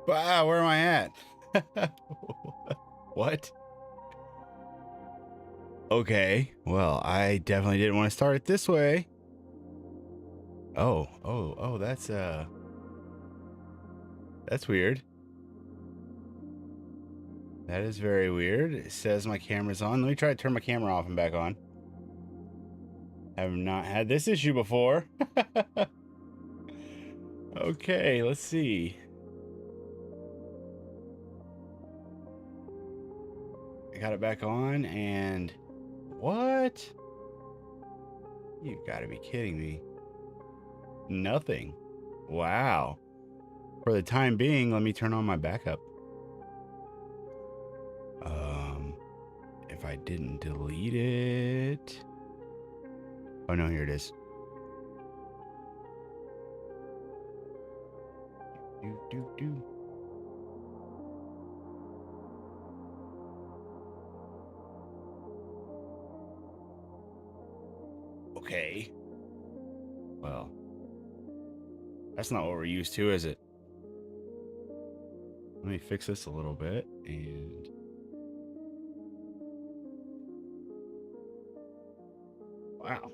Wow, where am I at? What? Okay, well, I definitely didn't want to start it this way. Oh, that's weird. That is very weird. It says my camera's on. Let me try to turn my camera off and back on. Have not had this issue before. Okay, let's see. I got it back on and what? You've got to be kidding me. Nothing. Wow. For the time being, let me turn on my backup. If I didn't delete it. Oh no, here it is. Do. Okay. Well, that's not what we're used to, is it? Let me fix this a little bit and wow.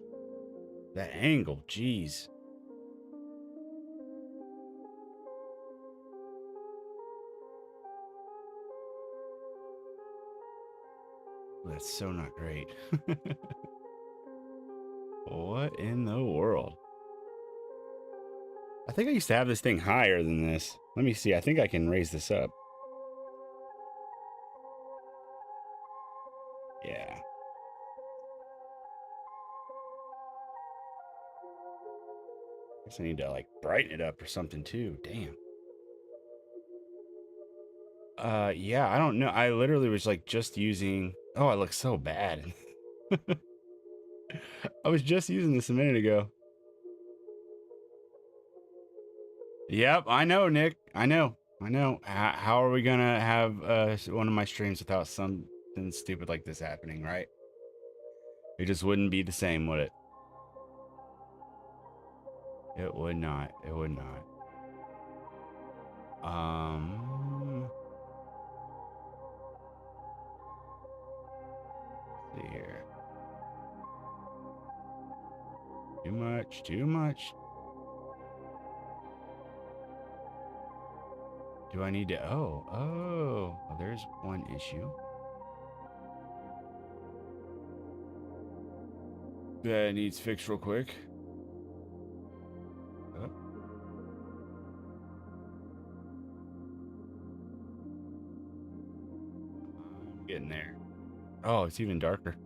That angle, geez. That's so not great. What in the world? I think I used to have this thing higher than this. Let me see. I think I can raise this up. Yeah. Guess I need to like brighten it up or something too. Damn. Yeah, I don't know. I literally was like just using. Oh, I look so bad. I was just using this a minute ago. Yep, I know, Nick. I know. How are we gonna have one of my streams without something stupid like this happening, right? It just wouldn't be the same, would it? It would not. It would not. See here. Too much. Too much. Do I need to? Oh, well, there's one issue. That needs fixed real quick. Oh. I'm getting there. Oh, it's even darker.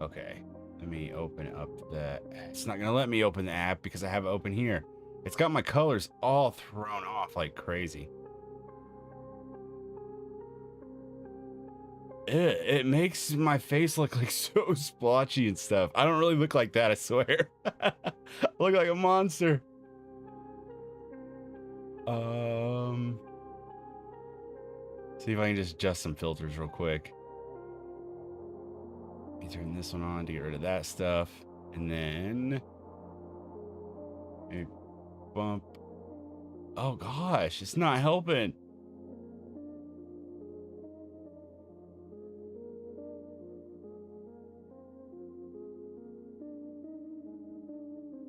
Okay, let me open up the. It's not gonna let me open the app because I have it open here. It's got my colors all thrown off like crazy. It makes my face look like so splotchy and stuff. I don't really look like that, I swear. I look like a monster. See if I can just adjust some filters real quick. Let me turn this one on to get rid of that stuff. And then bump. Oh gosh, it's not helping.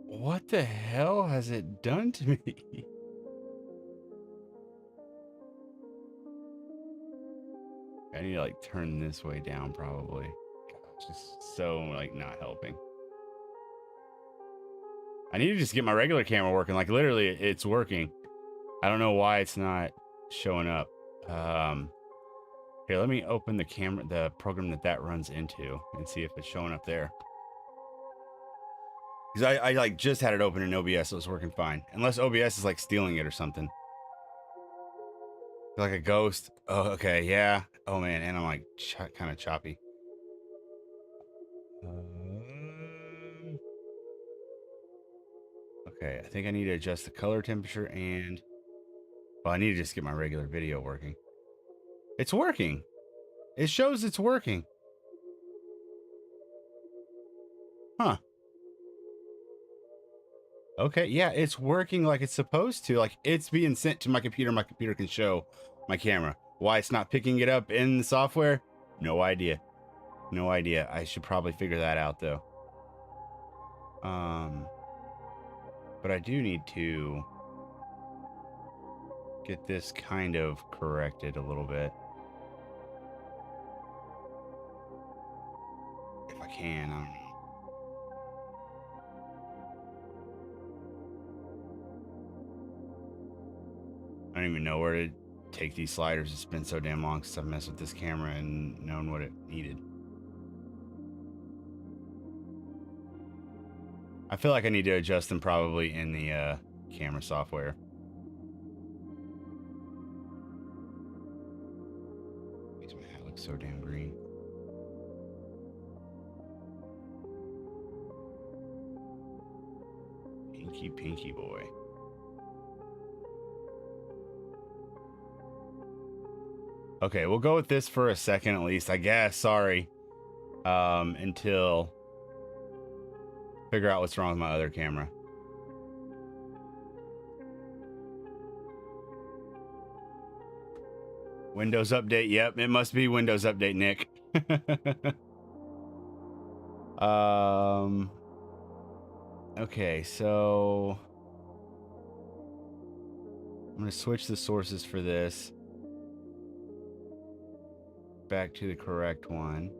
What the hell has it done to me? I need to like turn this way down probably. Gosh, just so like not helping. I need to just get my regular camera working. Like literally it's working. I don't know why it's not showing up. Here, let me open the camera, the program that runs into and see if it's showing up there. Because I like just had it open in OBS, so it's working fine. Unless OBS is like stealing it or something. Like a ghost. Oh, okay, yeah. Oh man, and I'm like kind of choppy. Okay, I think I need to adjust the color temperature and... Well, I need to just get my regular video working. It's working. It shows it's working. Huh. Okay, yeah, it's working like it's supposed to. Like, it's being sent to my computer. My computer can show my camera. Why it's not picking it up in the software? No idea. No idea. I should probably figure that out, though. But I do need to get this kind of corrected a little bit. If I can, I don't know. I don't even know where to take these sliders. It's been so damn long since I've messed with this camera and known what it needed. I feel like I need to adjust them probably in the camera software. Makes my hat look so damn green. Pinky, pinky boy. Okay, we'll go with this for a second at least, I guess. Sorry. Until figure out what's wrong with my other camera. Windows update. Yep, it must be Windows update, Nick. Okay, so I'm going to switch the sources for this back to the correct one.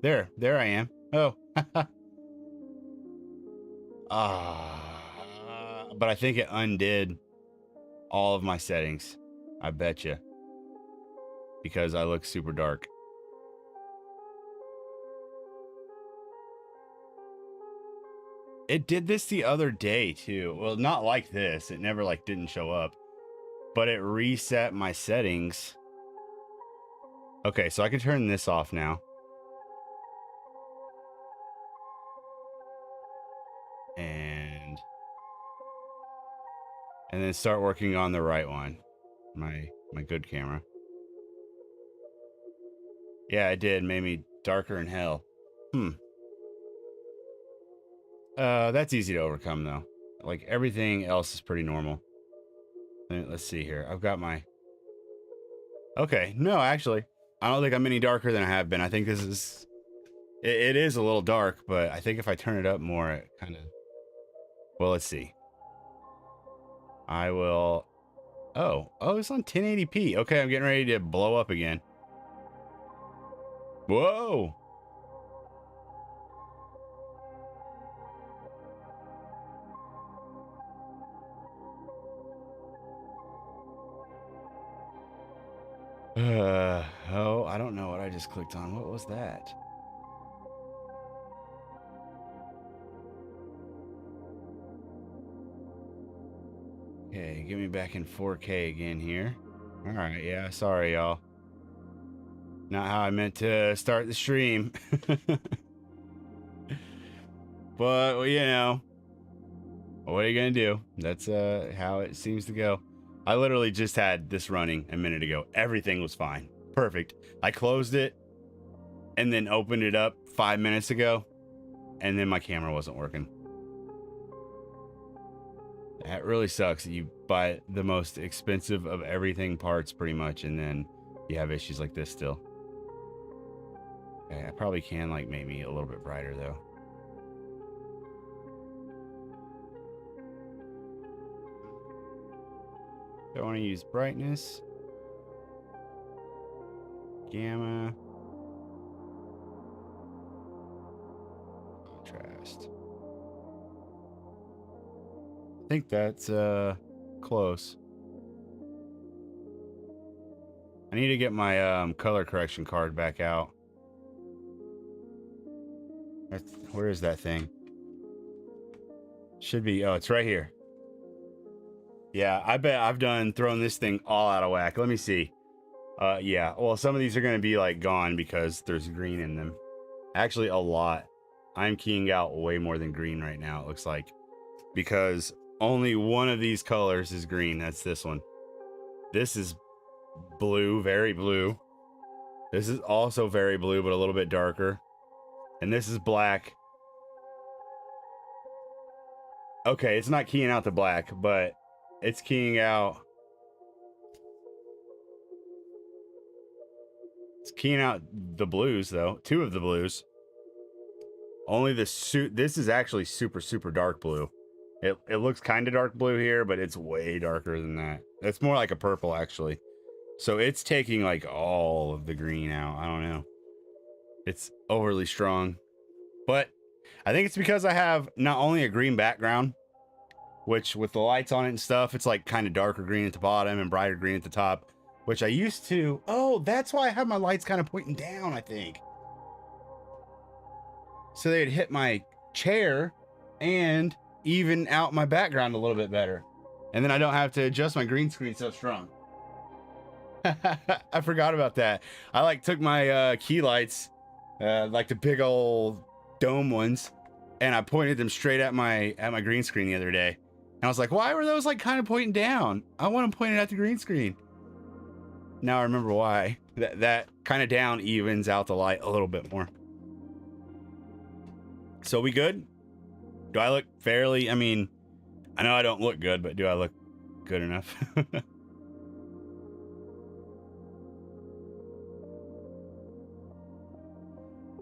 There I am. Oh. But I think it undid all of my settings. I bet you. Because I look super dark. It did this the other day too. Well, not like this. It never like didn't show up. But it reset my settings. Okay, so I can turn this off now. And then start working on the right one. My good camera. Yeah, it did. Made me darker in hell. That's easy to overcome though. Like everything else is pretty normal. Let's see here. I've got my... Okay, no, actually. I don't think I'm any darker than I have been. I think this is... It is a little dark, but I think if I turn it up more, it kind of... Well, let's see. I will... Oh, it's on 1080p. Okay, I'm getting ready to blow up again. Whoa! Oh, I don't know what I just clicked on. What was that? Okay, get me back in 4K again here. All right, yeah, sorry, y'all. Not how I meant to start the stream. But, well, you know, what are you gonna do? That's how it seems to go. I literally just had this running a minute ago. Everything was fine. Perfect. I closed it and then opened it up 5 minutes ago, and then my camera wasn't working. That really sucks. You buy the most expensive of everything parts pretty much, and then you have issues like this still. Okay, I probably can like make me a little bit brighter though. I want to use brightness, gamma, contrast. I think that's close. I need to get my color correction card back out. Where is that thing? Should be, oh, it's right here. Yeah, I bet I've thrown this thing all out of whack. Let me see. Yeah, well, some of these are going to be like gone because there's green in them. Actually, a lot. I'm keying out way more than green right now, it looks like. Because only one of these colors is green. That's this one. This is blue, very blue. This is also very blue, but a little bit darker. And this is black. Okay, it's not keying out the black, but it's keying out. It's keying out the blues, though. 2 of the blues. Only the suit. This is actually super, super dark blue. It looks kind of dark blue here, but it's way darker than that. It's more like a purple, actually. So it's taking like all of the green out. I don't know. It's overly strong. But I think it's because I have not only a green background, which with the lights on it and stuff, it's like kind of darker green at the bottom and brighter green at the top, which I used to. Oh, that's why I have my lights kind of pointing down, I think. So they'd hit my chair and even out my background a little bit better. And then I don't have to adjust my green screen so strong. I forgot about that. I like took my key lights, like the big old dome ones, and I pointed them straight at my green screen the other day. And I was like, why were those like kind of pointing down? I want them pointed at the green screen. Now I remember why. That kind of down evens out the light a little bit more. So we good? Do I look fairly? I mean, I know I don't look good, but do I look good enough?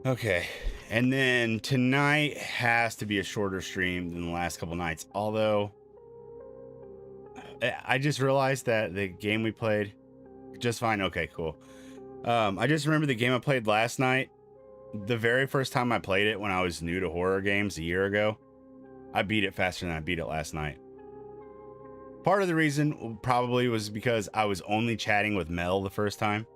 Okay. And then tonight has to be a shorter stream than the last couple nights. Although, I just realized that the game we played just fine. Okay, cool. I just remember the game I played last night. The very first time I played it when I was new to horror games a year ago, I beat it faster than I beat it last night. Part of the reason probably was because I was only chatting with Mel the first time,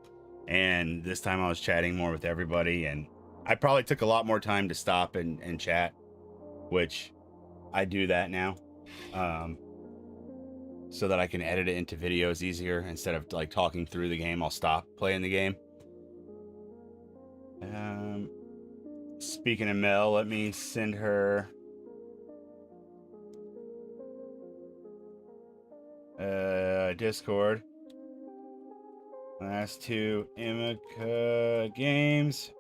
and this time I was chatting more with everybody, and I probably took a lot more time to stop and chat, which I do that now, so that I can edit it into videos easier. Instead of like talking through the game, I'll stop playing the game. Speaking of Mel, let me send her Discord. Last 2 Emika games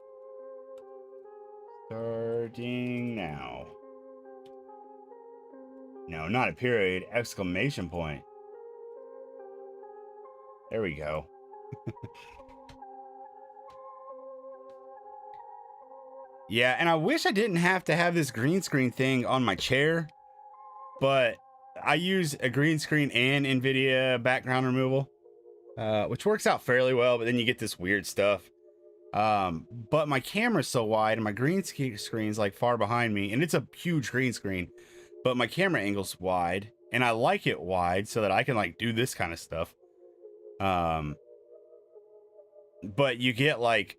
starting now. No, not a period, exclamation point. There we go. Yeah, and I wish I didn't have to have this green screen thing on my chair, but I use a green screen and NVIDIA background removal, which works out fairly well, but then you get this weird stuff. But my camera's so wide and my green screen's like far behind me, and it's a huge green screen, but my camera angle's wide, and I like it wide so that I can like do this kind of stuff. But you get like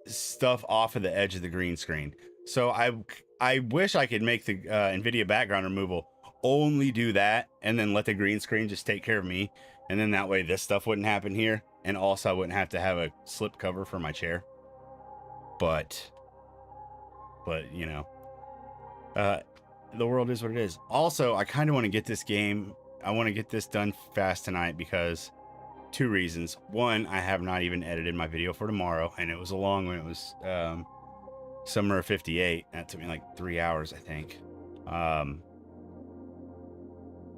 stuff off of the edge of the green screen. So I wish I could make the NVIDIA background removal only do that and then let the green screen just take care of me. And then that way this stuff wouldn't happen here. And also I wouldn't have to have a slip cover for my chair. But you know, the world is what it is. Also, I kind of want to get this game. I want to get this done fast tonight because 2 reasons. One, I have not even edited my video for tomorrow, and it was a long one. It was Summer of 58. That took me like 3 hours, I think.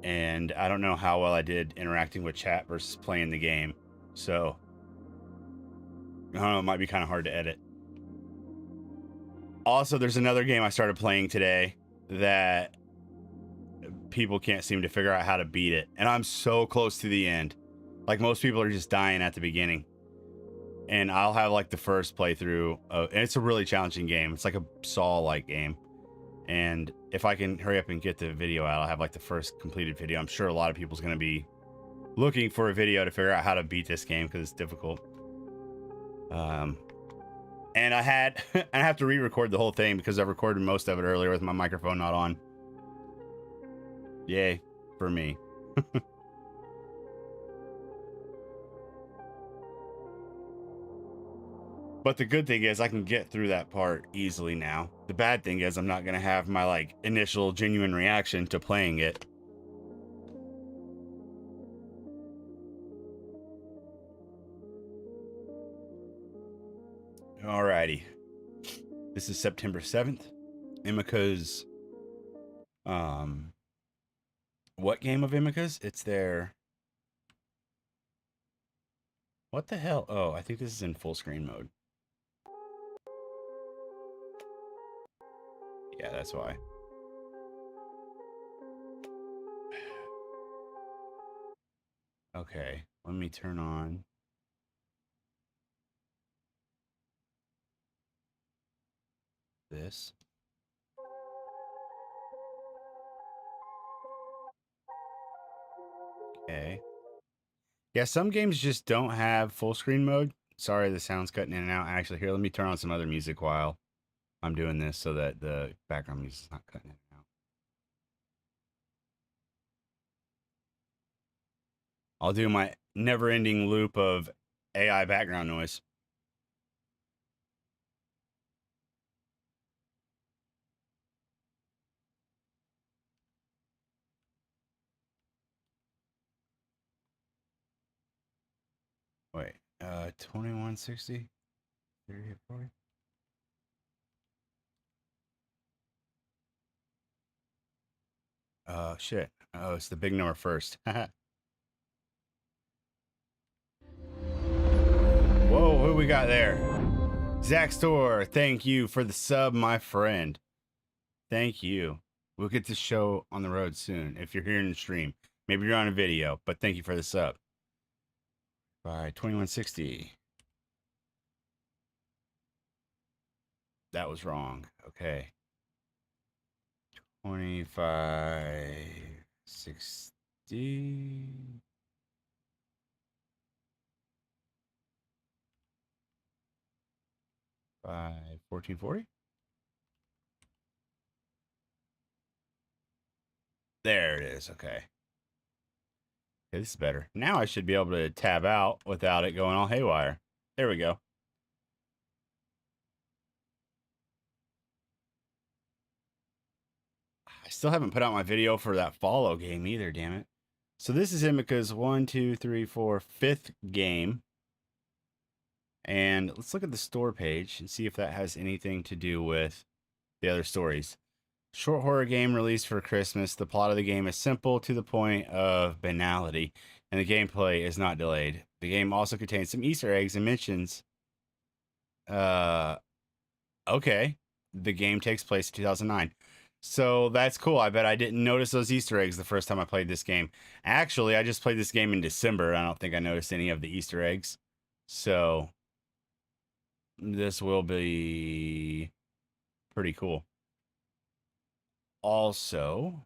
And I don't know how well I did interacting with chat versus playing the game. So, I don't know, it might be kind of hard to edit. Also, there's another game I started playing today that people can't seem to figure out how to beat it. And I'm so close to the end. Like, most people are just dying at the beginning. And I'll have like the first playthrough. And it's a really challenging game. It's like a Saw-like game. And if I can hurry up and get the video out, I'll have like the first completed video. I'm sure a lot of people's going to be looking for a video to figure out how to beat this game because it's difficult. And I have to re-record the whole thing because I recorded most of it earlier with my microphone not on. Yay for me. But the good thing is I can get through that part easily now. The bad thing is I'm not going to have my like initial genuine reaction to playing it. Alrighty. This is September 7th. Emika's, um, what game of Emika's? It's their, what the hell? Oh, I think this is in full screen mode. Yeah, that's why. Okay, let me turn on this. Okay. Yeah, some games just don't have full screen mode. Sorry, the sound's cutting in and out. Actually, here, let me turn on some other music while I'm doing this so that the background music's not cutting in and out. I'll do my never-ending loop of AI background noise. Wait, 2160? 3840? Oh, shit. Oh, it's the big number first. Whoa, who we got there? Zach Store, thank you for the sub, my friend. Thank you. We'll get this show on the road soon if you're here in the stream. Maybe you're on a video, but thank you for the sub. By 2160. That was wrong. Okay. 2560. By 1440. There it is. Okay. Okay, this is better. Now I should be able to tab out without it going all haywire. There we go. I still haven't put out my video for that follow game either, damn it. So this is Emika's 1, 2, 3, 4, 5th game. And let's look at the store page and see if that has anything to do with the other stories. Short horror game released for Christmas. The plot of the game is simple to the point of banality, and the gameplay is not delayed. The game also contains some Easter eggs and mentions. Okay. The game takes place in 2009. So that's cool. I bet I didn't notice those Easter eggs the first time I played this game. Actually, I just played this game in December. I don't think I noticed any of the Easter eggs. So this will be pretty cool. Also,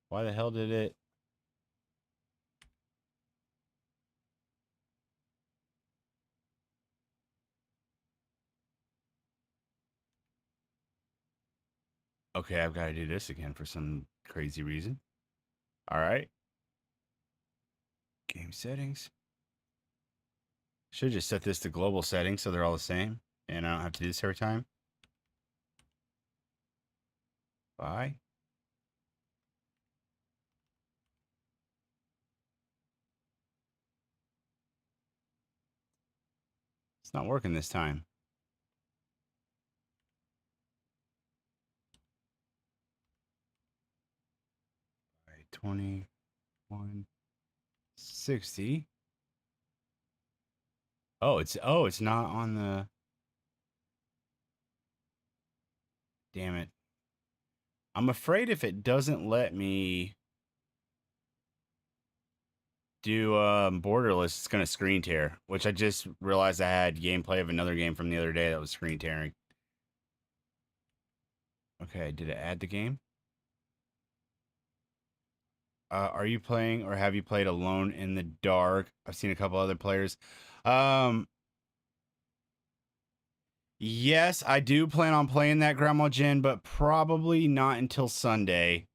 why the hell did it? Okay, I've got to do this again for some crazy reason. All right. Game settings. Should just set this to global settings so they're all the same. And I don't have to do this every time. Bye. It's not working this time. 2160. Oh, it's not on the. Damn it. I'm afraid if it doesn't let me do borderless, it's gonna screen tear, which I just realized I had gameplay of another game from the other day that was screen tearing. Okay, did it add the game? Are you playing or have you played Alone in the Dark? I've seen a couple other players. Um, yes, I do plan on playing that, Grandma Jen, but probably not until Sunday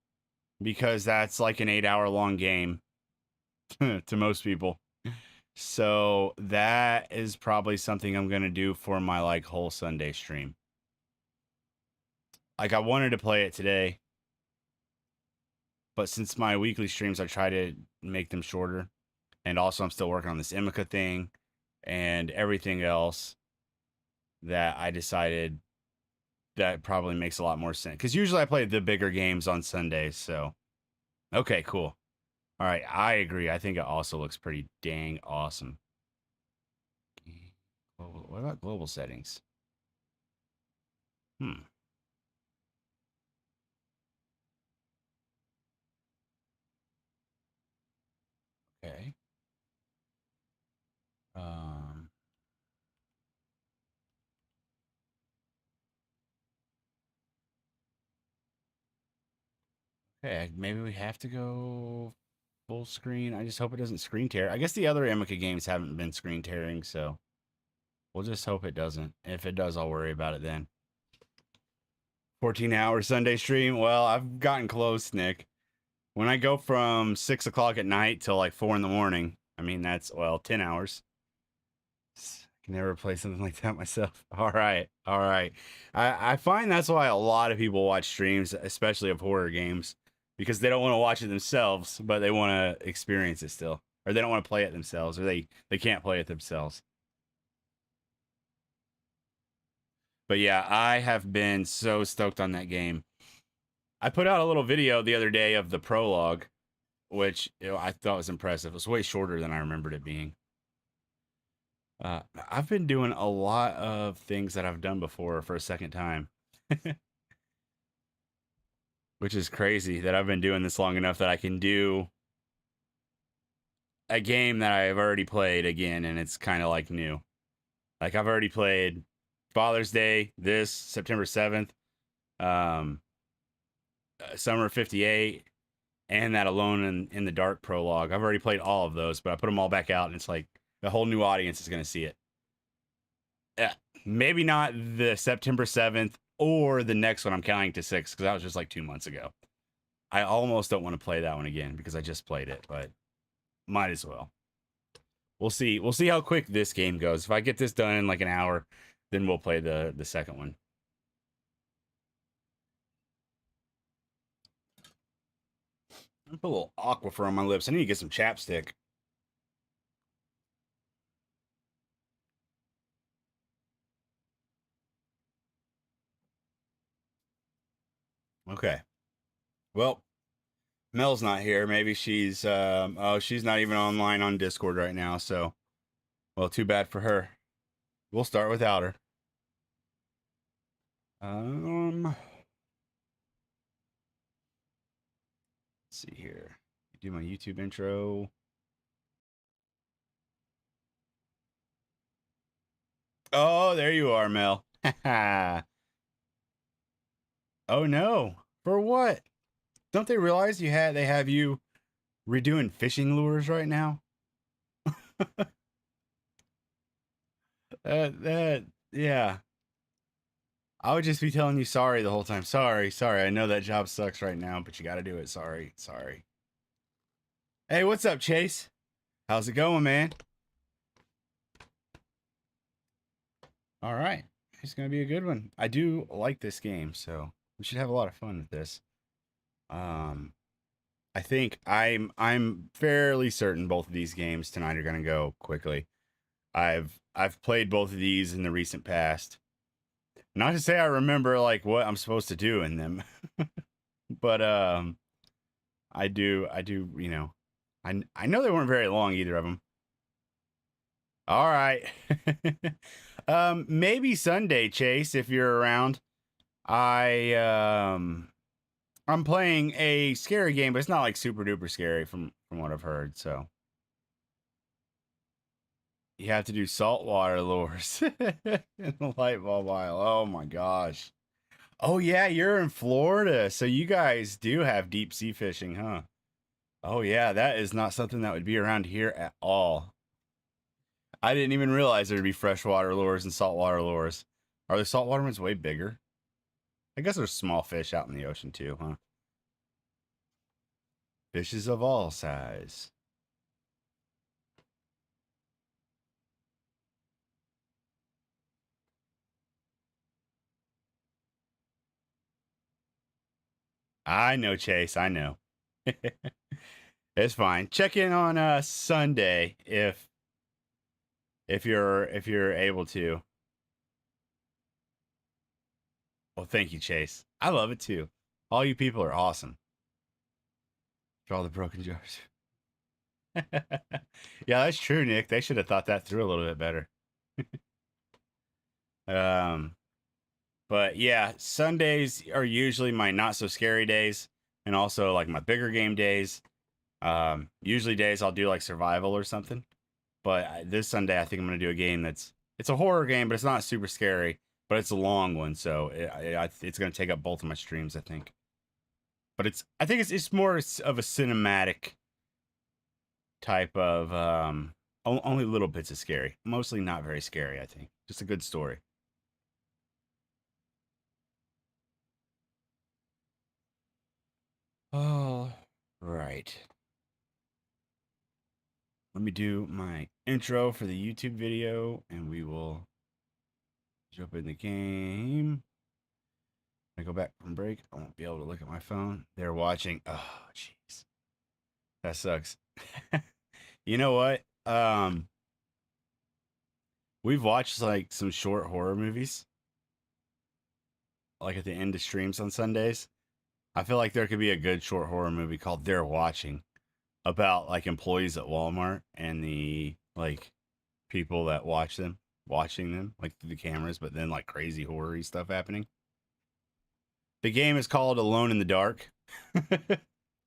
because that's like an 8-hour long game to most people. So that is probably something I'm gonna do for my like whole Sunday stream. Like I wanted to play it today, but since my weekly streams, I try to make them shorter. And also, I'm still working on this Emika thing and everything else that I decided that probably makes a lot more sense. Because usually I play the bigger games on Sundays. So, okay, cool. All right, I agree. I think it also looks pretty dang awesome. What about global settings? Hmm. Okay. Um. Okay. Maybe we have to go full screen. I just hope it doesn't screen tear. I guess the other Emika games haven't been screen tearing, so we'll just hope it doesn't. If it does, I'll worry about it then. 14-hour Sunday stream. Well, I've gotten close, Nick. When I go from 6 o'clock at night till like 4 in the morning, I mean that's 10 hours. I can never play something like that myself. All right, all right. I find that's why a lot of people watch streams, especially of horror games, because they don't want to watch it themselves, but they want to experience it still, or they don't want to play it themselves, or they can't play it themselves. But yeah, I have been so stoked on that game. I put out a little video the other day of the prologue, which I thought was impressive. It was way shorter than I remembered it being. Uh, I've been doing a lot of things that I've done before for a second time, which is crazy that I've been doing this long enough that I can do a game that I've already played again, and it's kind of like new. Like I've already played Father's Day, this September 7th, um, Summer 58, and that Alone in the Dark prologue. I've already played all of those, but I put them all back out, and it's like a whole new audience is going to see it. Yeah, maybe not the September 7th or the next one I'm counting to 6 because that was just like 2 months ago. I almost don't want to play that one again because I just played it, but might as well. We'll see. We'll see how quick this game goes. If I get this done in like an hour, then we'll play the second one. I put a little aquifer on my lips. I need to get some chapstick. Okay. Well, Mel's not here. Maybe she's not even online on Discord right now, so well, too bad for her. We'll start without her. Let's see here. Do my YouTube intro. Oh, there you are, Mel. Oh no. For what? Don't they realize they have you redoing fishing lures right now? That yeah. I would just be telling you sorry the whole time. Sorry, sorry. I know that job sucks right now, but you got to do it. Sorry, sorry. Hey, what's up, Chase? How's it going, man? All right. It's going to be a good one. I do like this game, so we should have a lot of fun with this. Um I think I'm fairly certain both of these games tonight are going to go quickly. I've played both of these in the recent past. Not to say I remember like what I'm supposed to do in them, but I do, I know they weren't very long either of them. All right. Maybe Sunday, Chase, if you're around. I I'm playing a scary game, but it's not like super duper scary from what I've heard, so you have to do saltwater lures in the light bulb aisle. Oh my gosh. Oh yeah, you're in Florida, so you guys do have deep sea fishing, huh? Oh yeah, that is not something that would be around here at all. I didn't even realize there'd be freshwater lures and saltwater lures. Are the saltwater ones way bigger? I guess there's small fish out in the ocean too, huh? Fishes of all size. I know, Chase. I know. It's fine. Check in on Sunday if you're able to. Well, thank you, Chase. I love it too. All you people are awesome. Draw the broken jars. Yeah, that's true, Nick. They should have thought that through a little bit better. Um, but yeah, Sundays are usually my not so scary days, and also like my bigger game days. Usually days I'll do like survival or something. But this Sunday I think I'm gonna do a game it's a horror game, but it's not super scary. But it's a long one, so it's gonna take up both of my streams, I think. But I think it's more of a cinematic type of only little bits of scary, mostly not very scary. I think just a good story. Oh, right. Let me do my intro for the YouTube video, and we will jump in the game. I go back from break. I won't be able to look at my phone. They're watching. Oh, jeez, that sucks. You know what? We've watched like some short horror movies, like at the end of streams on Sundays. I feel like there could be a good short horror movie called "They're Watching" about like employees at Walmart and the like people that watching them like through the cameras, but then like crazy horror stuff happening. The game is called Alone in the Dark.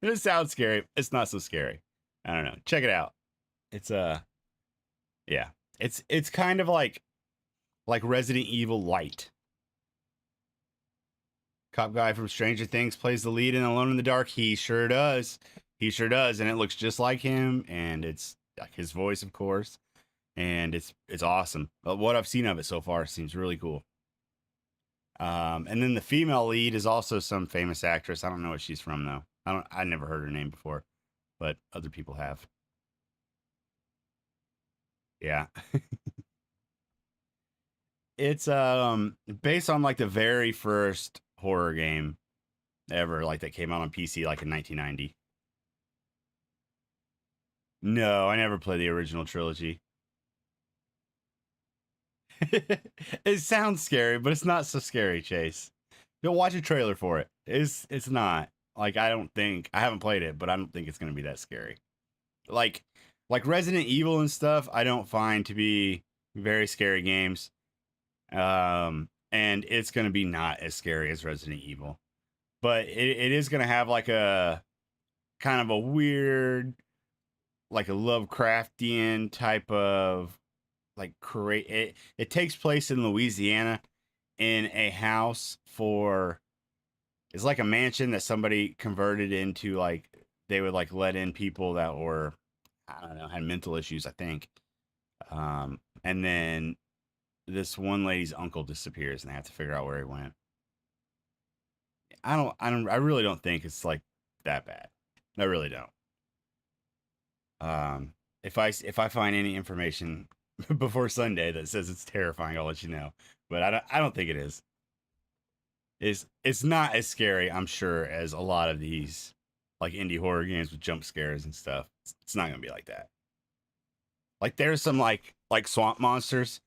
It sounds scary. It's not so scary. I don't know. Check it out. It's yeah. It's kind of like Resident Evil Light. Cop guy from Stranger Things plays the lead in Alone in the Dark. He sure does. He sure does, and it looks just like him, and it's like his voice, of course, and it's awesome. What I've seen of it so far seems really cool. And then the female lead is also some famous actress. I don't know what she's from though. I never heard her name before, but other people have. Yeah. It's based on like the very first horror game ever, like that came out on PC like in 1990. No, I never played the original trilogy. It sounds scary, but it's not so scary, Chase. You'll watch a trailer for it. It's not. Like I don't think I haven't played it, but I don't think it's gonna be that scary. Like like Resident Evil and stuff, I don't find to be very scary games. And it's gonna be not as scary as Resident Evil. But it is gonna have like a kind of a weird, like a Lovecraftian type of like create it takes place in Louisiana in a house for it's like a mansion that somebody converted into like they would like let in people that were I don't know had mental issues I think and then this one lady's uncle disappears and they have to figure out where he went. I really don't think it's like that bad. I really don't. Um, if I find any information before Sunday that says it's terrifying, I'll let you know. But I don't think it is. It's not as scary, I'm sure, as a lot of these like indie horror games with jump scares and stuff. It's not gonna be like that. Like there's some like swamp monsters,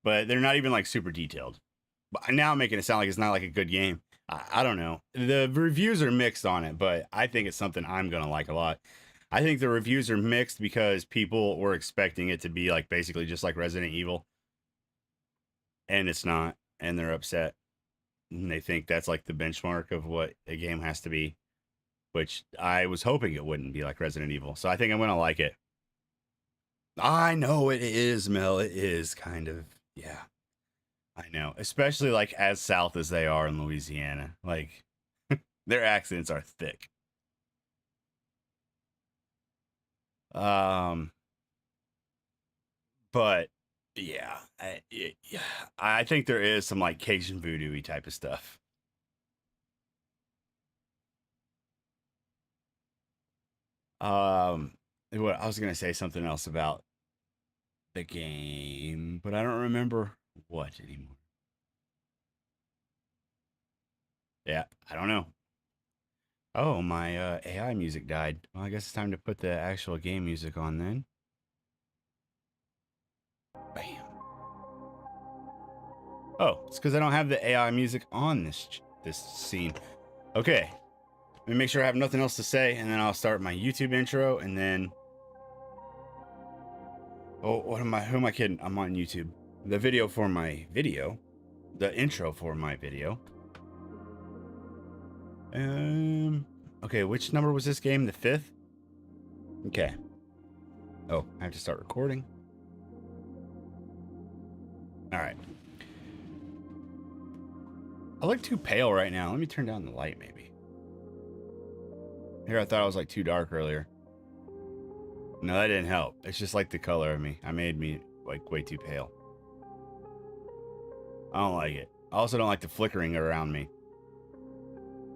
but they're not even like super detailed. But now I'm making it sound like it's not like a good game. I don't know. The reviews are mixed on it, but I think it's something I'm gonna like a lot. I think the reviews are mixed because people were expecting it to be like basically just like Resident Evil, and it's not, and they're upset. And they think that's like the benchmark of what a game has to be, which I was hoping it wouldn't be like Resident Evil. So I think I'm gonna like it. I know it is, Mel. It is kind of, yeah. I know, especially like as south as they are in Louisiana. Like their accents are thick. Um, but yeah, yeah, I think there is some like Cajun voodoo type of stuff. Um, what I was gonna say something else about the game, but I don't remember what anymore. Yeah, I don't know. Oh, my AI music died. Well, I guess it's time to put the actual game music on then. Bam. Oh, it's because I don't have the AI music on this scene. Okay. Let me make sure I have nothing else to say, and then I'll start my YouTube intro, and then... Oh, what am I? Who am I kidding? I'm on YouTube. The video for my video. The intro for my video. Okay, which number was this game? The 5th? Okay. Oh, I have to start recording. Alright. I look too pale right now. Let me turn down the light, maybe. Here, I thought I was like too dark earlier. No, that didn't help. It's just like the color of me. I made me like way too pale. I don't like it. I also don't like the flickering around me.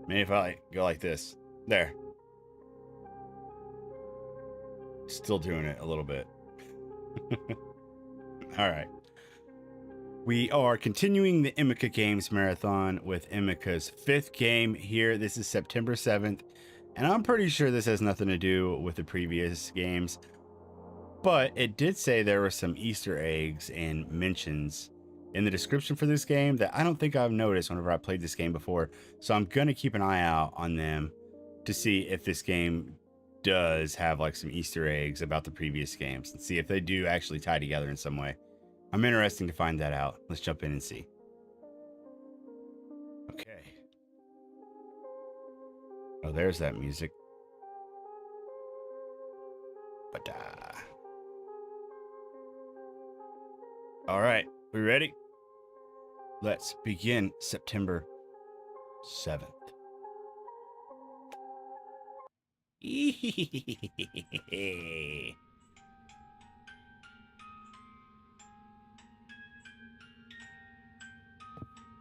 Maybe if I like, go like this. There. Still doing it a little bit. Alright. We are continuing the Emika Games Marathon with Emika's 5th game here. This is September 7th. And I'm pretty sure this has nothing to do with the previous games. But it did say there were some Easter eggs and mentions in the description for this game that I don't think I've noticed whenever I played this game before. So I'm going to keep an eye out on them to see if this game does have like some Easter eggs about the previous games and see if they do actually tie together in some way. I'm interested to find that out. Let's jump in and see. Okay. Oh, there's that music. But all right, we ready? Let's begin September 7th.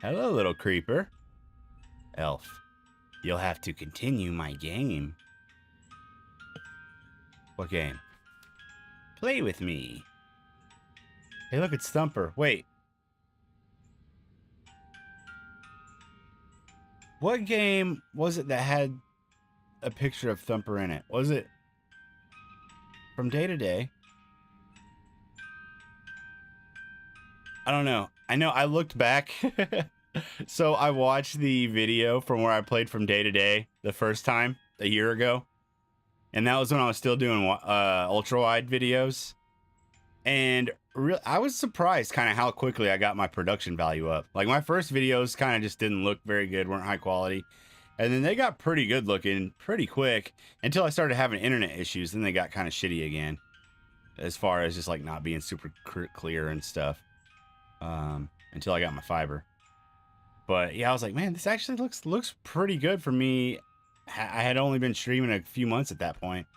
Hello, little creeper. Elf, you'll have to continue my game. What game? Play with me. Hey, look, it's Thumper. Wait. What game was it that had a picture of Thumper in it? Was it From Day to Day? I don't know. I know I looked back. So I watched the video from where I played From Day to Day the first time a year ago. And that was when I was still doing ultra wide videos. And I was surprised kind of how quickly I got my production value up. Like my first videos kind of just didn't look very good, weren't high quality. And then they got pretty good looking pretty quick until I started having internet issues. Then they got kind of shitty again as far as just like not being super clear and stuff. Until I got my fiber. But yeah, I was like, man, this actually looks pretty good for me. I had only been streaming a few months at that point.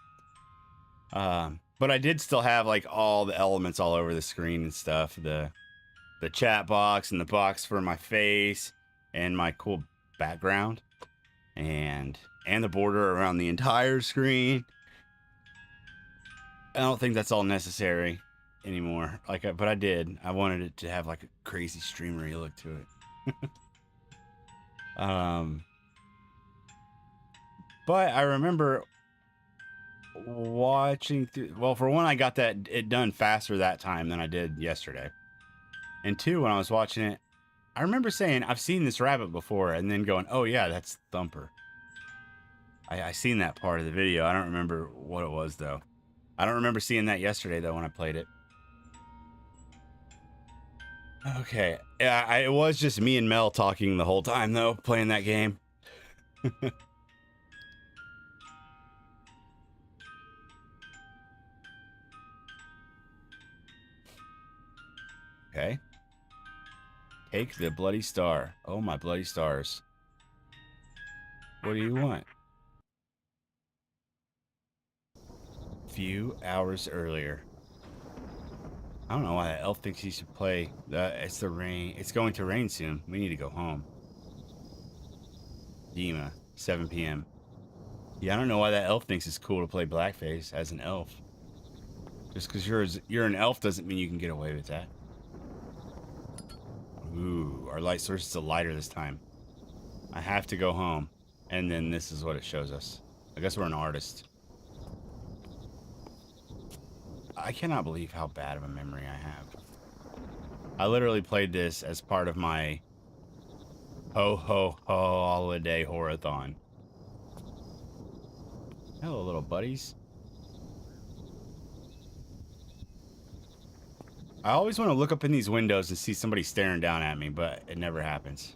But I did still have like all the elements all over the screen and stuff. The chat box and the box for my face and my cool background and the border around the entire screen. I don't think that's all necessary anymore. But I did. I wanted it to have like a crazy streamery look to it. But I remember watching through. Well, for one, I got it done faster that time than I did yesterday. And two, when I was watching it, I remember saying, I've seen this rabbit before, and then going, oh yeah, that's Thumper. I seen that part of the video. I don't remember what it was though. I don't remember seeing that yesterday though when I played it. Okay, yeah, it was just me and Mel talking the whole time though, playing that game. Okay. Take the bloody star. Oh, my bloody stars. What do you want? Few hours earlier. I don't know why that elf thinks he should play. It's the rain. It's going to rain soon. We need to go home. Dima, 7 p.m. Yeah, I don't know why that elf thinks it's cool to play blackface as an elf. Just because you're an elf doesn't mean you can get away with that. Ooh, our light source is a lighter this time. I have to go home. And then this is what it shows us. I guess we're an artist. I cannot believe how bad of a memory I have. I literally played this as part of my ho ho ho holiday horathon. Hello, little buddies. I always want to look up in these windows and see somebody staring down at me, but it never happens.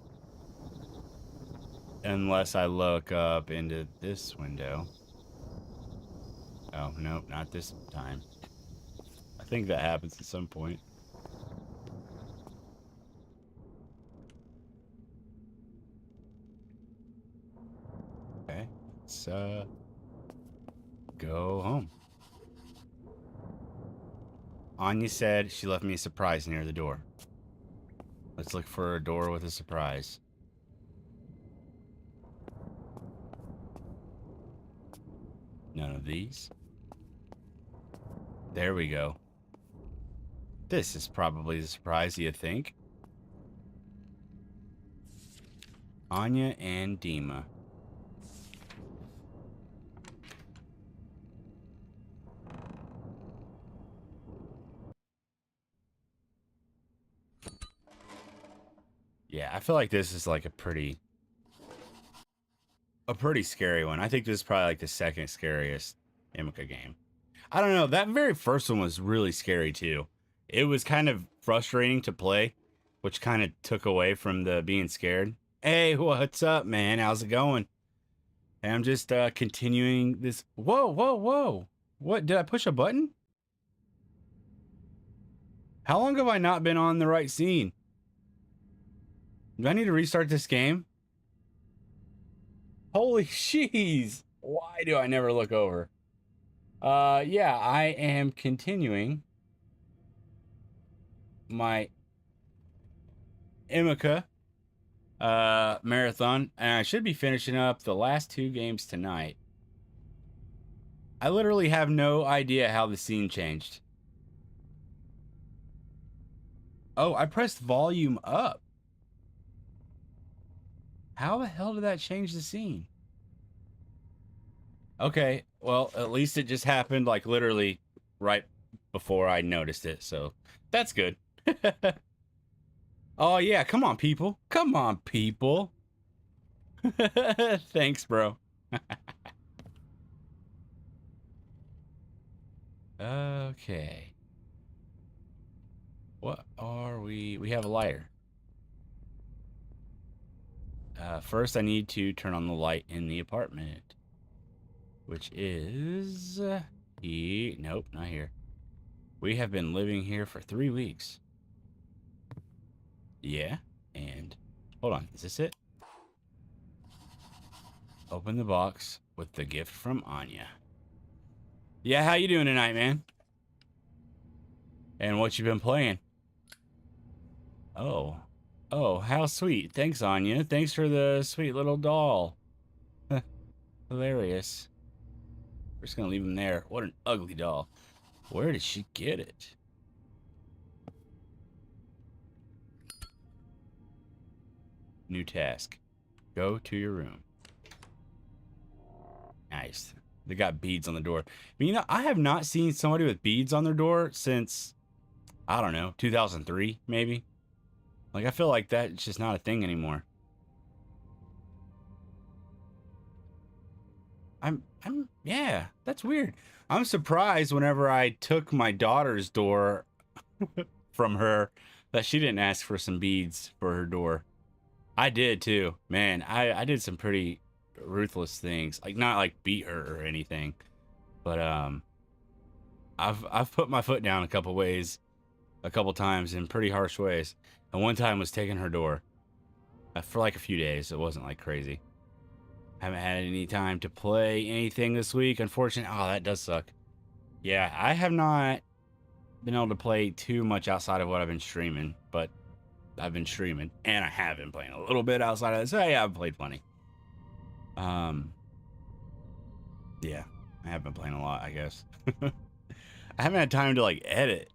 Unless I look up into this window. Oh, nope, not this time. I think that happens at some point. Okay, let's go home. Anya said she left me a surprise near the door. Let's look for a door with a surprise. None of these. There we go. This is probably the surprise, you think? Anya and Dima. Yeah, I feel like this is like a pretty scary one. I think this is probably like the second scariest Emika game. I don't know. That very first one was really scary too. It was kind of frustrating to play, which kind of took away from the being scared. Hey, what's up, man? How's it going? And I'm just continuing this. Whoa, whoa, whoa. What? Did I push a button? How long have I not been on the right scene? Do I need to restart this game? Holy jeez. Why do I never look over? Yeah, I am continuing my Emika marathon, and I should be finishing up the last 2 games tonight. I literally have no idea how the scene changed. Oh, I pressed volume up. How the hell did that change the scene? Okay, well, at least it just happened like literally right before I noticed it, so that's good. Oh yeah, come on people. Come on people. Thanks, bro. Okay. What are we? We have a lighter. First, I need to turn on the light in the apartment, which is nope, not here. We have been living here for 3 weeks. Yeah, and hold on, is this it? Open the box with the gift from Anya. Yeah, how you doing tonight, man? And what you been playing? Oh. Oh, how sweet. Thanks, Anya. Thanks for the sweet little doll. Hilarious. We're just gonna leave him there. What an ugly doll. Where did she get it? New task. Go to your room. Nice. They got beads on the door. But you know, I have not seen somebody with beads on their door since, I don't know, 2003, maybe. Like, I feel like that's just not a thing anymore. Yeah, that's weird. I'm surprised whenever I took my daughter's door from her that she didn't ask for some beads for her door. I did too. Man, I did some pretty ruthless things. Like, not like beat her or anything, but I've put my foot down a couple times in pretty harsh ways. And one time was taking her door for like a few days. It wasn't like crazy. Haven't had any time to play anything this week, unfortunately. Oh, that does suck. Yeah, I have not been able to play too much outside of what I've been streaming, but I've been streaming, and I have been playing a little bit outside of this. So yeah, I've played plenty. Yeah, I have been playing a lot, I guess. I haven't had time to like edit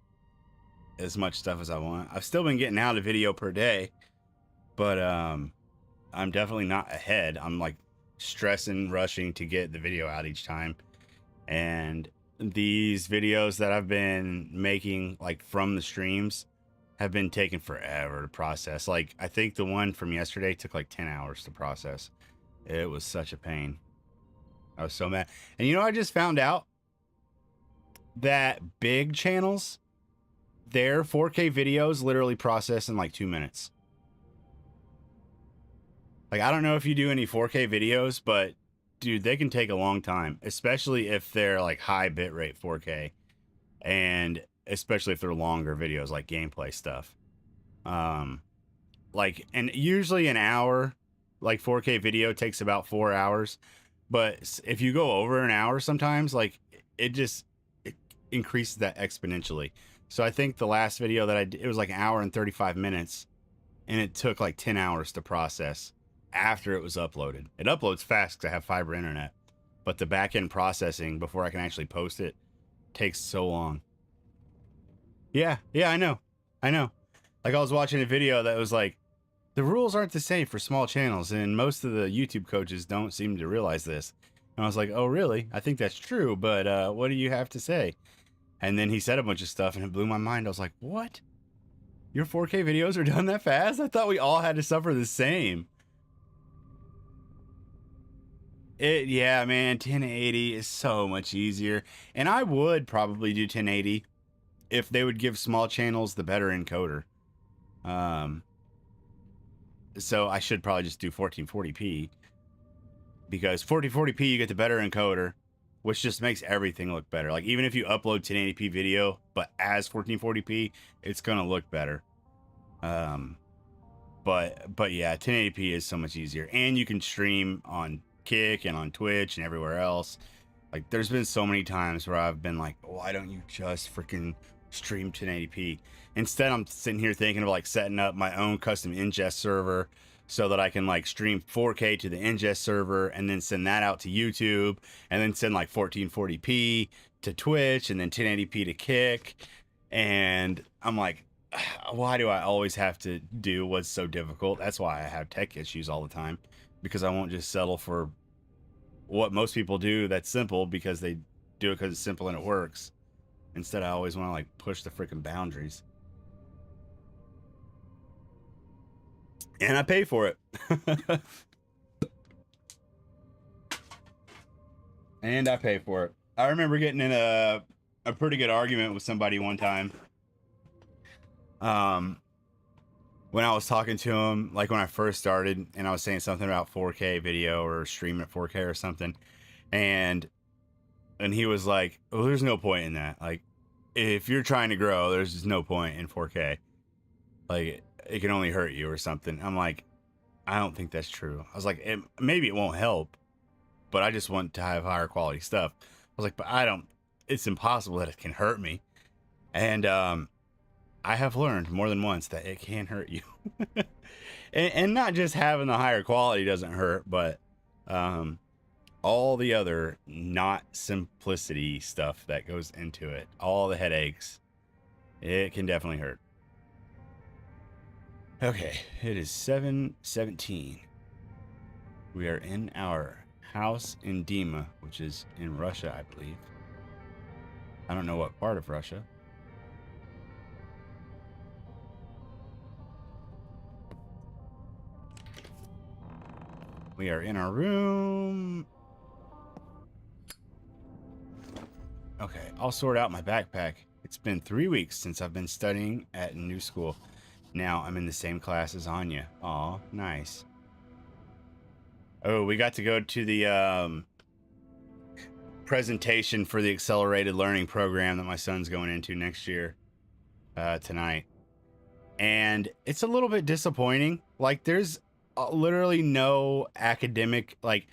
as much stuff as I want. I've still been getting out a video per day, but I'm definitely not ahead. I'm like stressing, rushing to get the video out each time. And these videos that I've been making, like from the streams, have been taking forever to process. Like, I think the one from yesterday took like 10 hours to process. It was such a pain. I was so mad. And you know, I just found out that big channels, their 4K videos literally process in like 2 minutes. Like, I don't know if you do any 4K videos, but dude, they can take a long time, especially if they're like high bitrate 4K, and especially if they're longer videos like gameplay stuff. Like, and usually an hour, like 4K video takes about 4 hours, but if you go over an hour, sometimes like it increases that exponentially. So I think the last video that I did, it was like an hour and 35 minutes, and it took like 10 hours to process after it was uploaded. It uploads fast because I have fiber internet, but the back end processing before I can actually post it takes so long. Yeah, I know. Like, I was watching a video that was like, the rules aren't the same for small channels, and most of the YouTube coaches don't seem to realize this. And I was like, oh, really? I think that's true, but what do you have to say? And then he said a bunch of stuff, and it blew my mind. I was like, what? Your 4K videos are done that fast? I thought we all had to suffer the same. Yeah, man, 1080 is so much easier. And I would probably do 1080 if they would give small channels the better encoder. So I should probably just do 1440p, because 1440p you get the better encoder, which just makes everything look better. Like, even if you upload 1080p video but as 1440p, it's gonna look better. But yeah, 1080p is so much easier, and you can stream on Kick and on Twitch and everywhere else. Like, there's been so many times where I've been like, why don't you just freaking stream 1080p? Instead, I'm sitting here thinking of like setting up my own custom ingest server so that I can like stream 4K to the ingest server and then send that out to YouTube, and then send like 1440p to Twitch and then 1080p to Kick. And I'm like, why do I always have to do what's so difficult? That's why I have tech issues all the time, because I won't just settle for what most people do that's simple, because they do it because it's simple and it works. Instead, I always want to like push the freaking boundaries. And I pay for it. And I pay for it. I remember getting in a pretty good argument with somebody one time. When I was talking to him, like when I first started, and I was saying something about 4K video or streaming at 4K or something, and he was like, well, there's no point in that. Like, if you're trying to grow, there's just no point in 4K. Like, it can only hurt you or something. I'm like, I don't think that's true. I was like, maybe it won't help, but I just want to have higher quality stuff. I was like, but it's impossible that it can hurt me. And I have learned more than once that it can hurt you. and not just having the higher quality doesn't hurt, but all the other not simplicity stuff that goes into it, all the headaches, it can definitely hurt. Okay, it is 7:17. We are in our house in Dima, which is in Russia, I believe. I don't know what part of Russia. We are in our room. Okay, I'll sort out my backpack. It's been 3 weeks since I've been studying at a new school. Now I'm in the same class as Anya. Aw, nice. Oh, we got to go to the presentation for the accelerated learning program that my son's going into next year tonight. And it's a little bit disappointing. Like, there's literally no academic, like,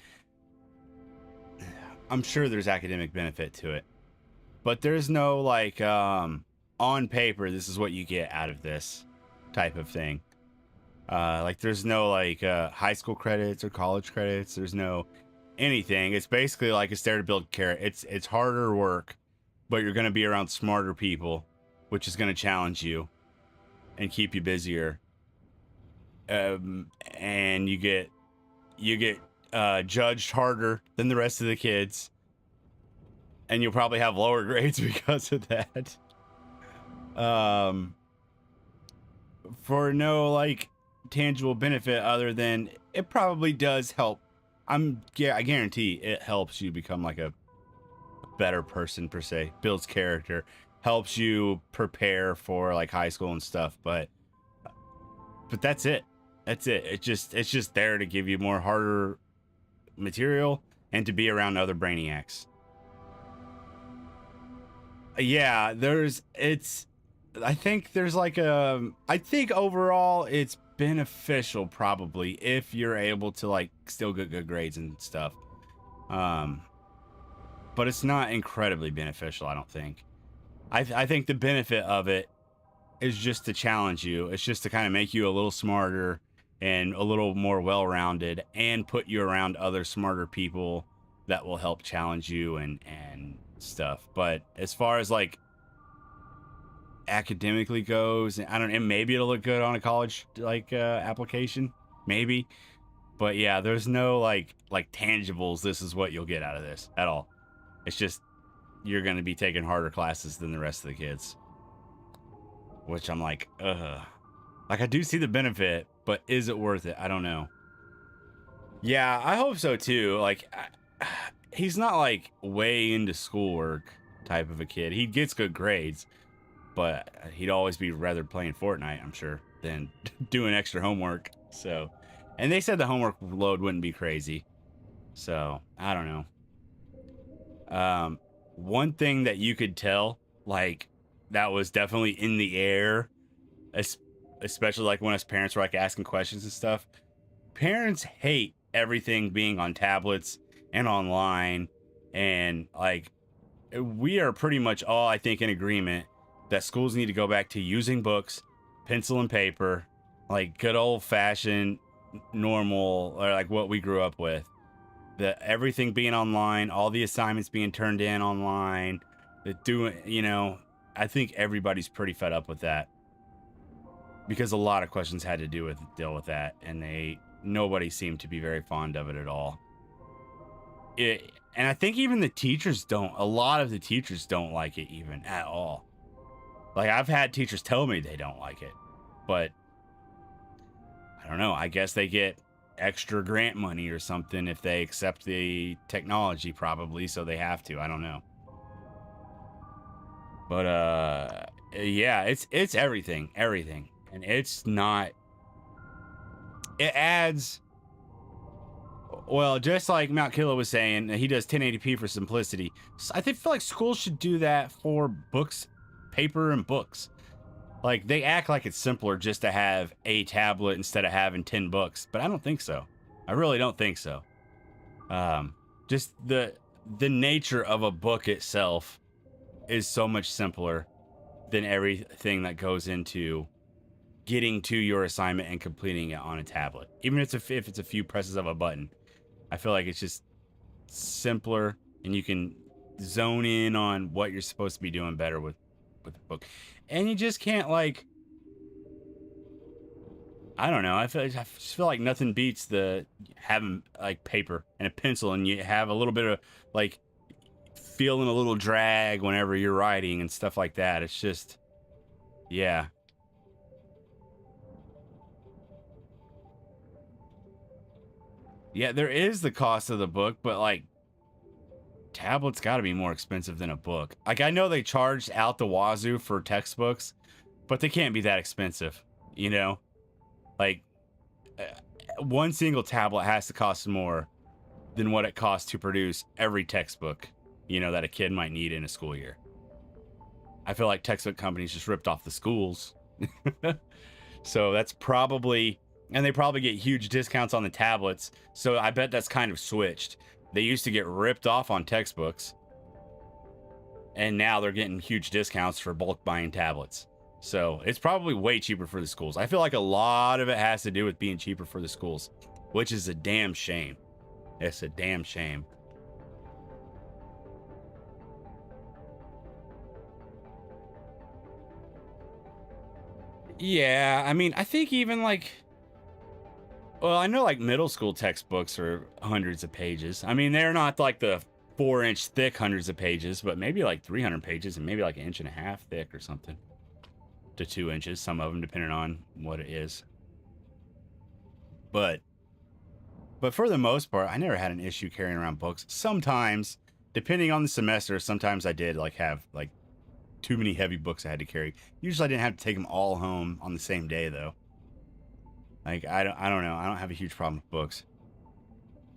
I'm sure there's academic benefit to it, but there's no like on paper, this is what you get out of this type of thing. Like, there's no like high school credits or college credits. There's no anything. It's basically like it's there to build character. It's harder work, but you're going to be around smarter people, which is going to challenge you and keep you busier. And you get judged harder than the rest of the kids, and you'll probably have lower grades because of that. For no like tangible benefit other than it probably does help. I guarantee it helps you become like a better person per se, builds character, helps you prepare for like high school and stuff, but that's it. That's it. It's just there to give you more harder material and to be around other brainiacs. Yeah, I think there's like I think overall it's beneficial probably if you're able to like still get good grades and stuff. But it's not incredibly beneficial, I don't think. I think the benefit of it is just to challenge you. It's just to kind of make you a little smarter and a little more well-rounded and put you around other smarter people that will help challenge you and stuff. But as far as like academically goes, I don't know, and maybe it'll look good on a college like application, maybe. But yeah, there's no like tangibles. This is what you'll get out of this at all. It's just you're going to be taking harder classes than the rest of the kids, which I'm like, like I do see the benefit, but is it worth it? I don't know. Yeah, I hope so too. Like he's not like way into schoolwork type of a kid. He gets good grades, but he'd always be rather playing Fortnite, I'm sure, than doing extra homework. So, and they said the homework load wouldn't be crazy. So I don't know. One thing that you could tell, like, that was definitely in the air, especially like when us parents were like asking questions and stuff. Parents hate everything being on tablets and online, and like we are pretty much all, I think, in agreement that schools need to go back to using books, pencil and paper, like good old fashioned normal, or like what we grew up with. Everything being online, all the assignments being turned in online, I think everybody's pretty fed up with that because a lot of questions had to deal with that, and nobody seemed to be very fond of it at all. And I think even a lot of the teachers don't like it even at all. Like I've had teachers tell me they don't like it, but I don't know. I guess they get extra grant money or something if they accept the technology, probably, so they have to. I don't know. But yeah, it's everything. And it's not, it adds, well, just like Mount Killa was saying, he does 1080p for simplicity. So I feel like schools should do that for books, paper and books. Like they act like it's simpler just to have a tablet instead of having 10 books, but I don't think so. I really don't think so. Just the nature of a book itself is so much simpler than everything that goes into getting to your assignment and completing it on a tablet. Even if it's a few presses of a button, I feel like it's just simpler, and you can zone in on what you're supposed to be doing better with the book. And you just can't, like, I don't know. I just feel like nothing beats the having like paper and a pencil, and you have a little bit of like feeling a little drag whenever you're writing and stuff like that. It's just, yeah. Yeah, there is the cost of the book, but like tablets got to be more expensive than a book. Like I know they charge out the wazoo for textbooks, but they can't be that expensive, you know? Like one single tablet has to cost more than what it costs to produce every textbook, that a kid might need in a school year. I feel like textbook companies just ripped off the schools. So that's probably, and they probably get huge discounts on the tablets. So I bet that's kind of switched. They used to get ripped off on textbooks, and now they're getting huge discounts for bulk buying tablets. So it's probably way cheaper for the schools. I feel like a lot of it has to do with being cheaper for the schools, which is a damn shame. It's a damn shame. Yeah, I mean, I think even like Well, I know like middle school textbooks are hundreds of pages. I mean, they're not like the 4-inch thick hundreds of pages, but maybe like 300 pages and maybe like an inch and a half thick or something to 2 inches. Some of them, depending on what it is. But for the most part, I never had an issue carrying around books. Sometimes, depending on the semester, sometimes I did like have like too many heavy books I had to carry. Usually I didn't have to take them all home on the same day though. Like I don't know. I don't have a huge problem with books.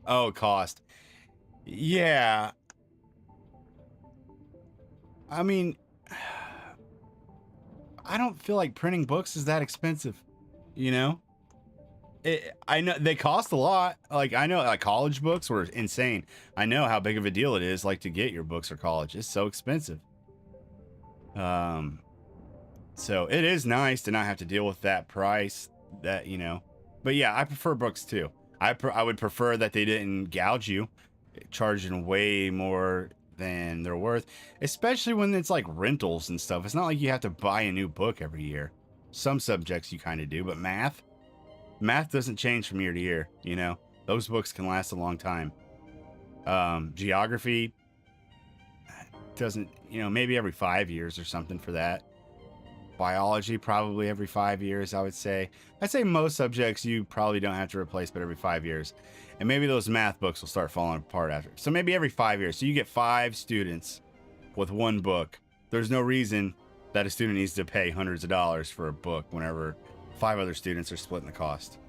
Oh, cost. Yeah. I mean, I don't feel like printing books is that expensive, you know? I know they cost a lot. Like I know like college books were insane. I know how big of a deal it is like to get your books for college. It's so expensive. So it is nice to not have to deal with that price that, you know. But yeah, I prefer books too. I would prefer that they didn't gouge you, charging way more than they're worth, especially when it's like rentals and stuff. It's not like you have to buy a new book every year. Some subjects you kind of do, but math doesn't change from year to year, you know. Those books can last a long time. Geography doesn't, you know, maybe every 5 years or something for that. Biology probably every 5 years, I would say. I'd say most subjects you probably don't have to replace, but every 5 years. And maybe those math books will start falling apart after. So maybe every 5 years. So you get 5 students with one book. There's no reason that a student needs to pay hundreds of dollars for a book whenever 5 other students are splitting the cost.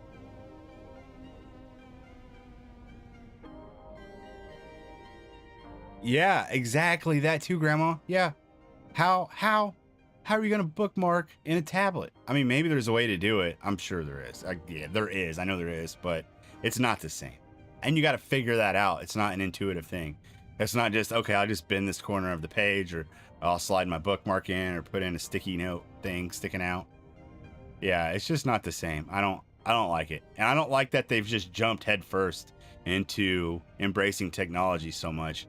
Yeah, exactly that too, Grandma. Yeah. How are you going to bookmark in a tablet? I mean, maybe there's a way to do it. I'm sure there is. Yeah, there is. I know there is, but it's not the same. And you got to figure that out. It's not an intuitive thing. It's not just, okay, I'll just bend this corner of the page, or I'll slide my bookmark in, or put in a sticky note thing sticking out. Yeah, it's just not the same. I don't like it. And I don't like that they've just jumped headfirst into embracing technology so much,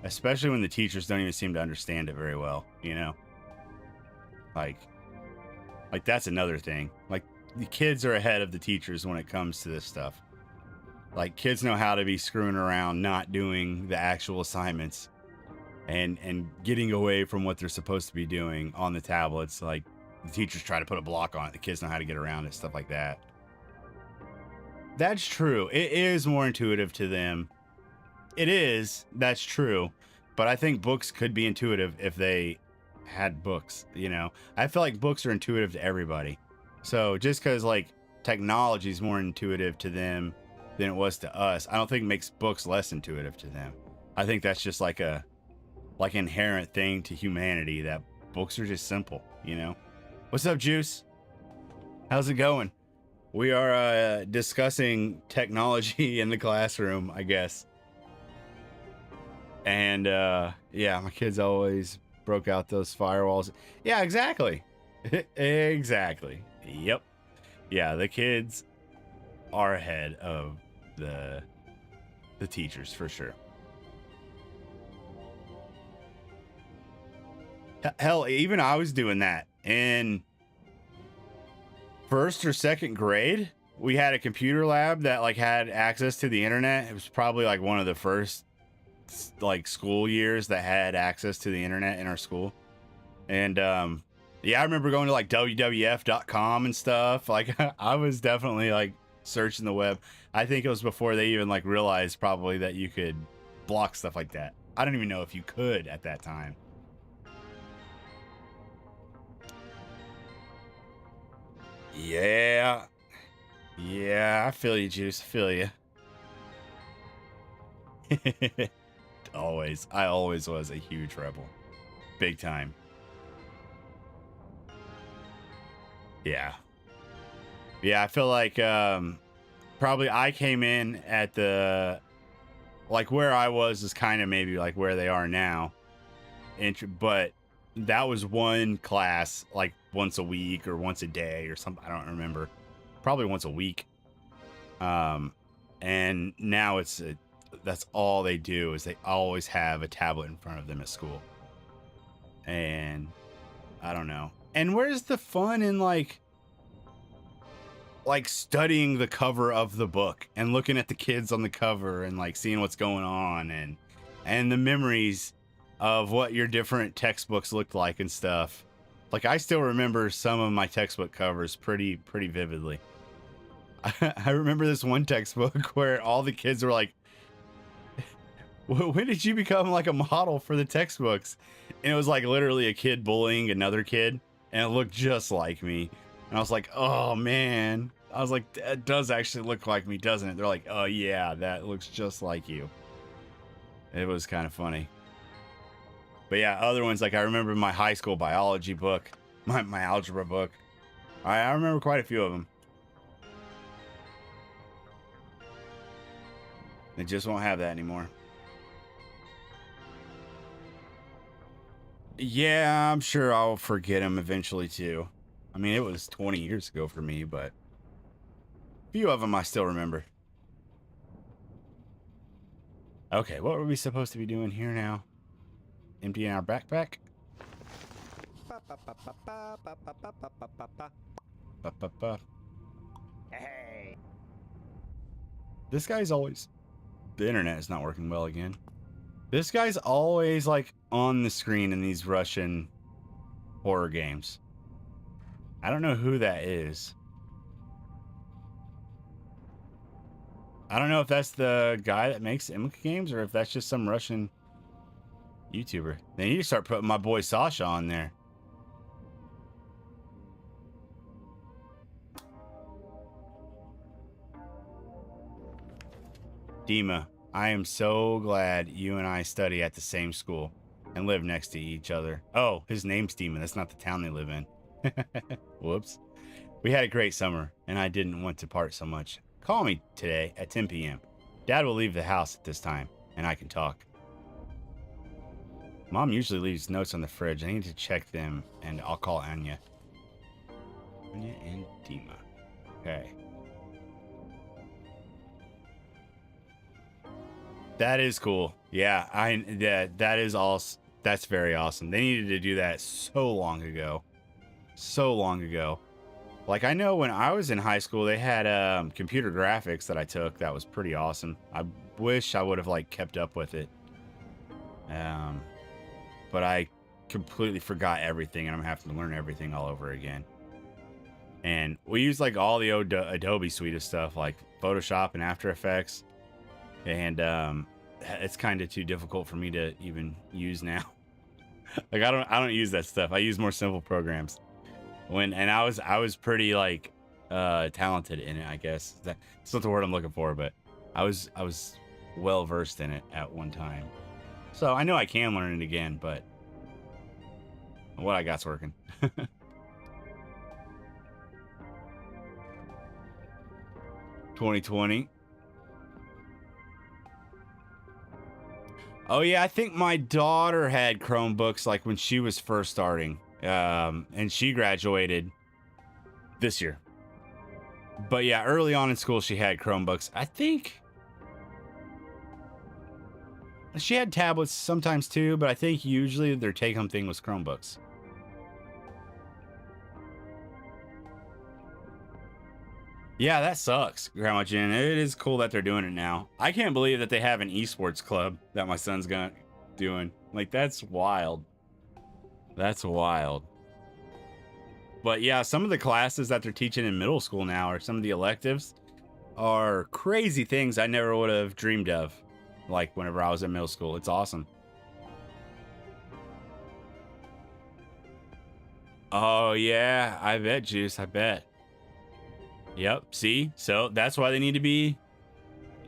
especially when the teachers don't even seem to understand it very well, you know? Like that's another thing. Like the kids are ahead of the teachers when it comes to this stuff. Like kids know how to be screwing around, not doing the actual assignments and getting away from what they're supposed to be doing on the tablets. Like the teachers try to put a block on it. The kids know how to get around it, stuff like that. That's true. It is more intuitive to them. It is. That's true. But I think books could be intuitive if they had books, you know. I feel like books are intuitive to everybody. So just because like technology is more intuitive to them than it was to us, I don't think it makes books less intuitive to them. I think that's just like a inherent thing to humanity, that books are just simple, you know. What's up, Juice? How's it going? We are discussing technology in the classroom, I guess. And yeah, my kids always broke out those firewalls. Yeah, exactly. Exactly. Yep. Yeah, the kids are ahead of the teachers for sure. Hell, even I was doing that in first or second grade. We had a computer lab that like had access to the internet. It was probably like one of the first like school years that had access to the internet in our school. And yeah, I remember going to like wwf.com and stuff. Like I was definitely like searching the web. I think it was before they even like realized probably that you could block stuff like that. I don't even know if you could at that time. Yeah. Yeah, I feel you, Juice. I feel you. Always. I always was a huge rebel. Big time. Yeah. Yeah, I feel like probably I came in at the like where I was is kind of maybe like where they are now. But that was one class like once a week or once a day or something. I don't remember. Probably once a week. And now that's all they do is they always have a tablet in front of them at school. And I don't know. And where's the fun in like like studying the cover of the book and looking at the kids on the cover and like seeing what's going on and the memories of what your different textbooks looked like and stuff. Like I still remember some of my textbook covers pretty vividly. I remember this one textbook where all the kids were like, when did you become like a model for the textbooks? And it was like literally a kid bullying another kid and it looked just like me. And I was like, oh man. I was like, that does actually look like me, doesn't it? They're like, oh yeah, that looks just like you. It was kind of funny. But yeah, other ones, like I remember my high school biology book, my algebra book. I remember quite a few of them. They just won't have that anymore. Yeah, I'm sure I'll forget them eventually too. I mean, it was 20 years ago for me, but a few of them I still remember. Okay, what were we supposed to be doing here now? Emptying our backpack? Hey. This guy's always... The internet is not working well again. This guy's always like on the screen in these Russian horror games. I don't know who that is. I don't know if that's the guy that makes Emika games or if that's just some Russian YouTuber. They need to start putting my boy Sasha on there. Dima, I am so glad you and I study at the same school and live next to each other. Oh, his name's Dima. That's not the town they live in. Whoops. We had a great summer, and I didn't want to part so much. Call me today at 10 p.m. Dad will leave the house at this time, and I can talk. Mom usually leaves notes on the fridge. I need to check them, and I'll call Anya. Anya and Dima. Okay. That is cool. Yeah, that is awesome. That's very awesome. They needed to do that so long ago. So long ago. Like, I know when I was in high school, they had computer graphics that I took. That was pretty awesome. I wish I would have, like, kept up with it. But I completely forgot everything, and I'm having to learn everything all over again. And we use, like, all the Adobe suite of stuff, like Photoshop and After Effects. And it's kind of too difficult for me to even use now. Like, I don't use that stuff. I use more simple programs. I was pretty like talented in it, I guess. That's not the word I'm looking for, but I was well versed in it at one time. So I know I can learn it again, but what I got's working. 2020. Oh yeah, I think my daughter had Chromebooks like when she was first starting. And she graduated this year. But yeah, early on in school, she had Chromebooks. I think she had tablets sometimes too, but I think usually their take-home thing was Chromebooks. Yeah, that sucks, Grandma Jen. It is cool that they're doing it now. I can't believe that they have an esports club that my son's doing. Like, that's wild. That's wild. But yeah, some of the classes that they're teaching in middle school now, or some of the electives, are crazy things I never would have dreamed of. Like whenever I was in middle school. It's awesome. Oh yeah, I bet, Juice. I bet. Yep. See? So that's why they need to be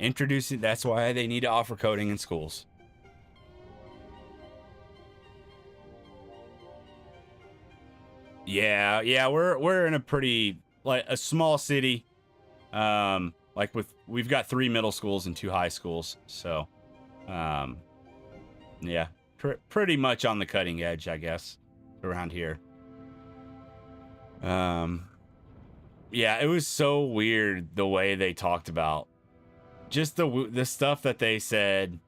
introducing. That's why they need to offer coding in schools. Yeah, we're in a pretty like a small city. Like we've got 3 middle schools and 2 high schools, so yeah, pretty much on the cutting edge, I guess, around here. Yeah, it was so weird the way they talked about just the stuff that they said.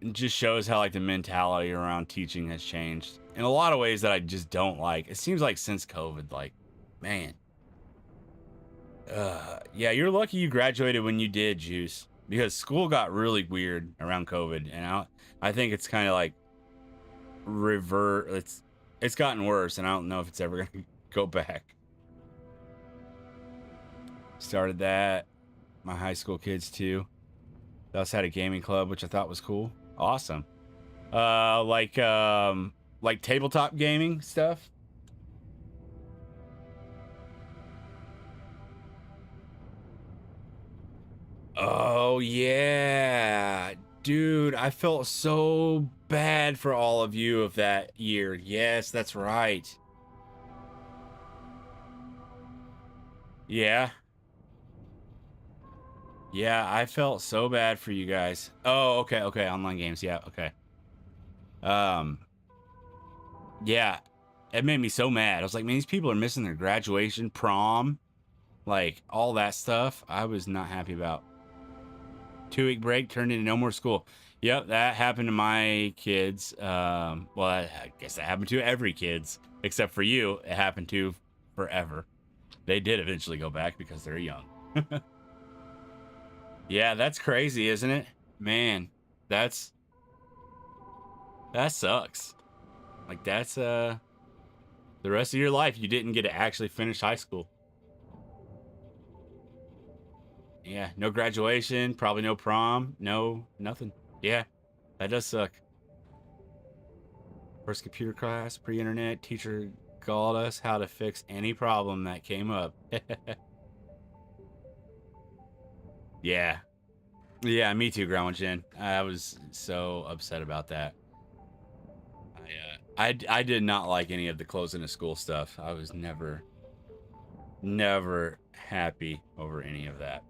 It just shows how like the mentality around teaching has changed in a lot of ways that I just don't like. It seems like since COVID, like, man, Yeah, you're lucky you graduated when you did, Juice, because school got really weird around COVID, and I think it's kind of like revert. It's gotten worse, and I don't know if it's ever gonna go back. Started that. My high school kids too. They also had a gaming club, which I thought was cool. Awesome. Like tabletop gaming stuff. Oh yeah. Dude, I felt so bad for all of you of that year. Yes, that's right. Yeah. Yeah, I felt so bad for you guys. Oh, okay, okay, online games. Yeah, okay. Um, yeah. It made me so mad. I was like, man, these people are missing their graduation, prom, like all that stuff. I was not happy about. 2-week break turned into no more school. Yep, that happened to my kids. Well, I guess that happened to every kids except for you. It happened to forever. They did eventually go back because they're young. Yeah, that's crazy, isn't it? Man, that sucks. Like that's the rest of your life you didn't get to actually finish high school. Yeah, no graduation, probably no prom, no nothing. Yeah, that does suck. First computer class, pre-internet, teacher called us how to fix any problem that came up. Yeah. Yeah, me too, Grandma Jen. I was so upset about that. I did not like any of the closing of school stuff. I was never happy over any of that.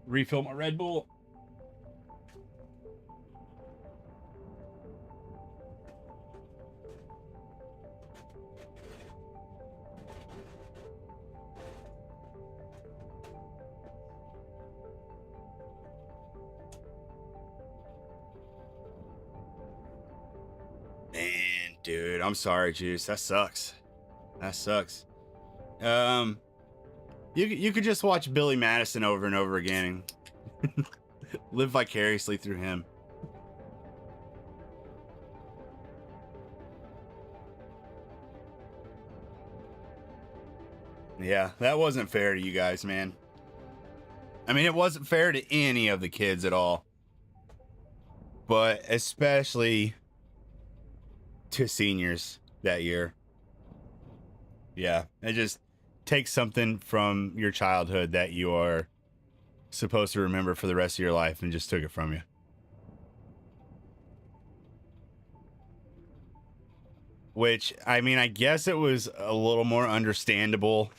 Refill my Red Bull. Man, dude, I'm sorry, Juice. That sucks. That sucks. Um, you could just watch Billy Madison over and over again and live vicariously through him. Yeah, that wasn't fair to you guys, man. I mean, it wasn't fair to any of the kids at all, but especially to seniors that year. Yeah, it just takes something from your childhood that you are supposed to remember for the rest of your life and just took it from you. Which, I mean, I guess it was a little more understandable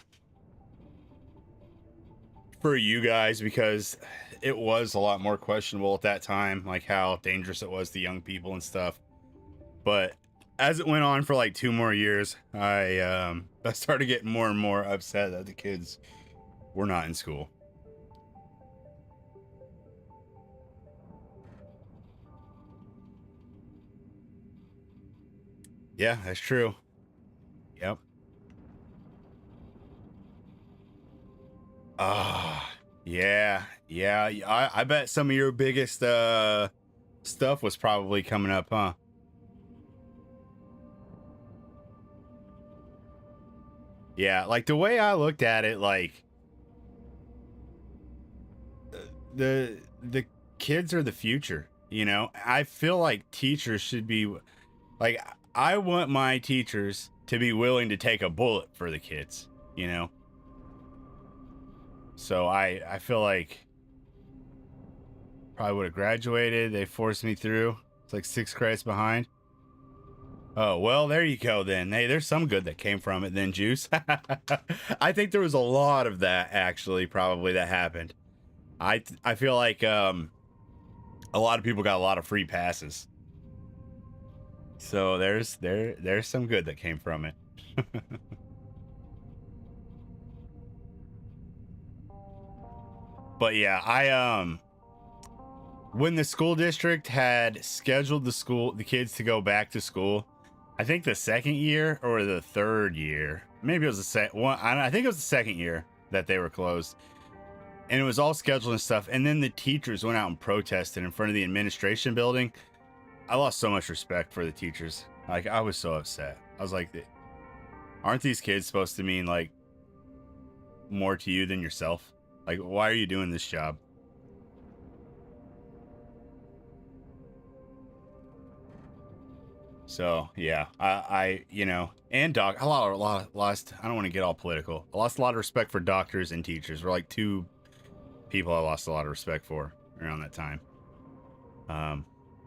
for you guys because it was a lot more questionable at that time, like how dangerous it was to young people and stuff. But as it went on for like 2 more years, I started getting more and more upset that the kids were not in school. Yeah, that's true. Yep. Ah, yeah, yeah. I bet some of your biggest stuff was probably coming up, huh? Yeah, like the way I looked at it, like the kids are the future, you know? I feel like teachers should be like I want my teachers to be willing to take a bullet for the kids, you know? So I feel like probably would have graduated. They forced me through. It's like 6 credits behind. Oh, well, there you go then. Hey, there's some good that came from it then, Juice. I think there was a lot of that actually probably that happened. I feel like a lot of people got a lot of free passes. So there's some good that came from it. But yeah, I when the school district had scheduled the kids to go back to school, I think the second year or the third year, maybe it was the second one. I think it was the second year. that they were closed. And it was all scheduled and stuff. And then the teachers went out and protested in front of the administration building. I lost so much respect for the teachers. Like, I was so upset. I was like, aren't these kids supposed to mean like more to you than yourself? Like, why are you doing this job? So yeah, I you know, and I lost. I don't want to get all political. I lost a lot of respect for doctors and teachers. We're like two people I lost a lot of respect for around that time.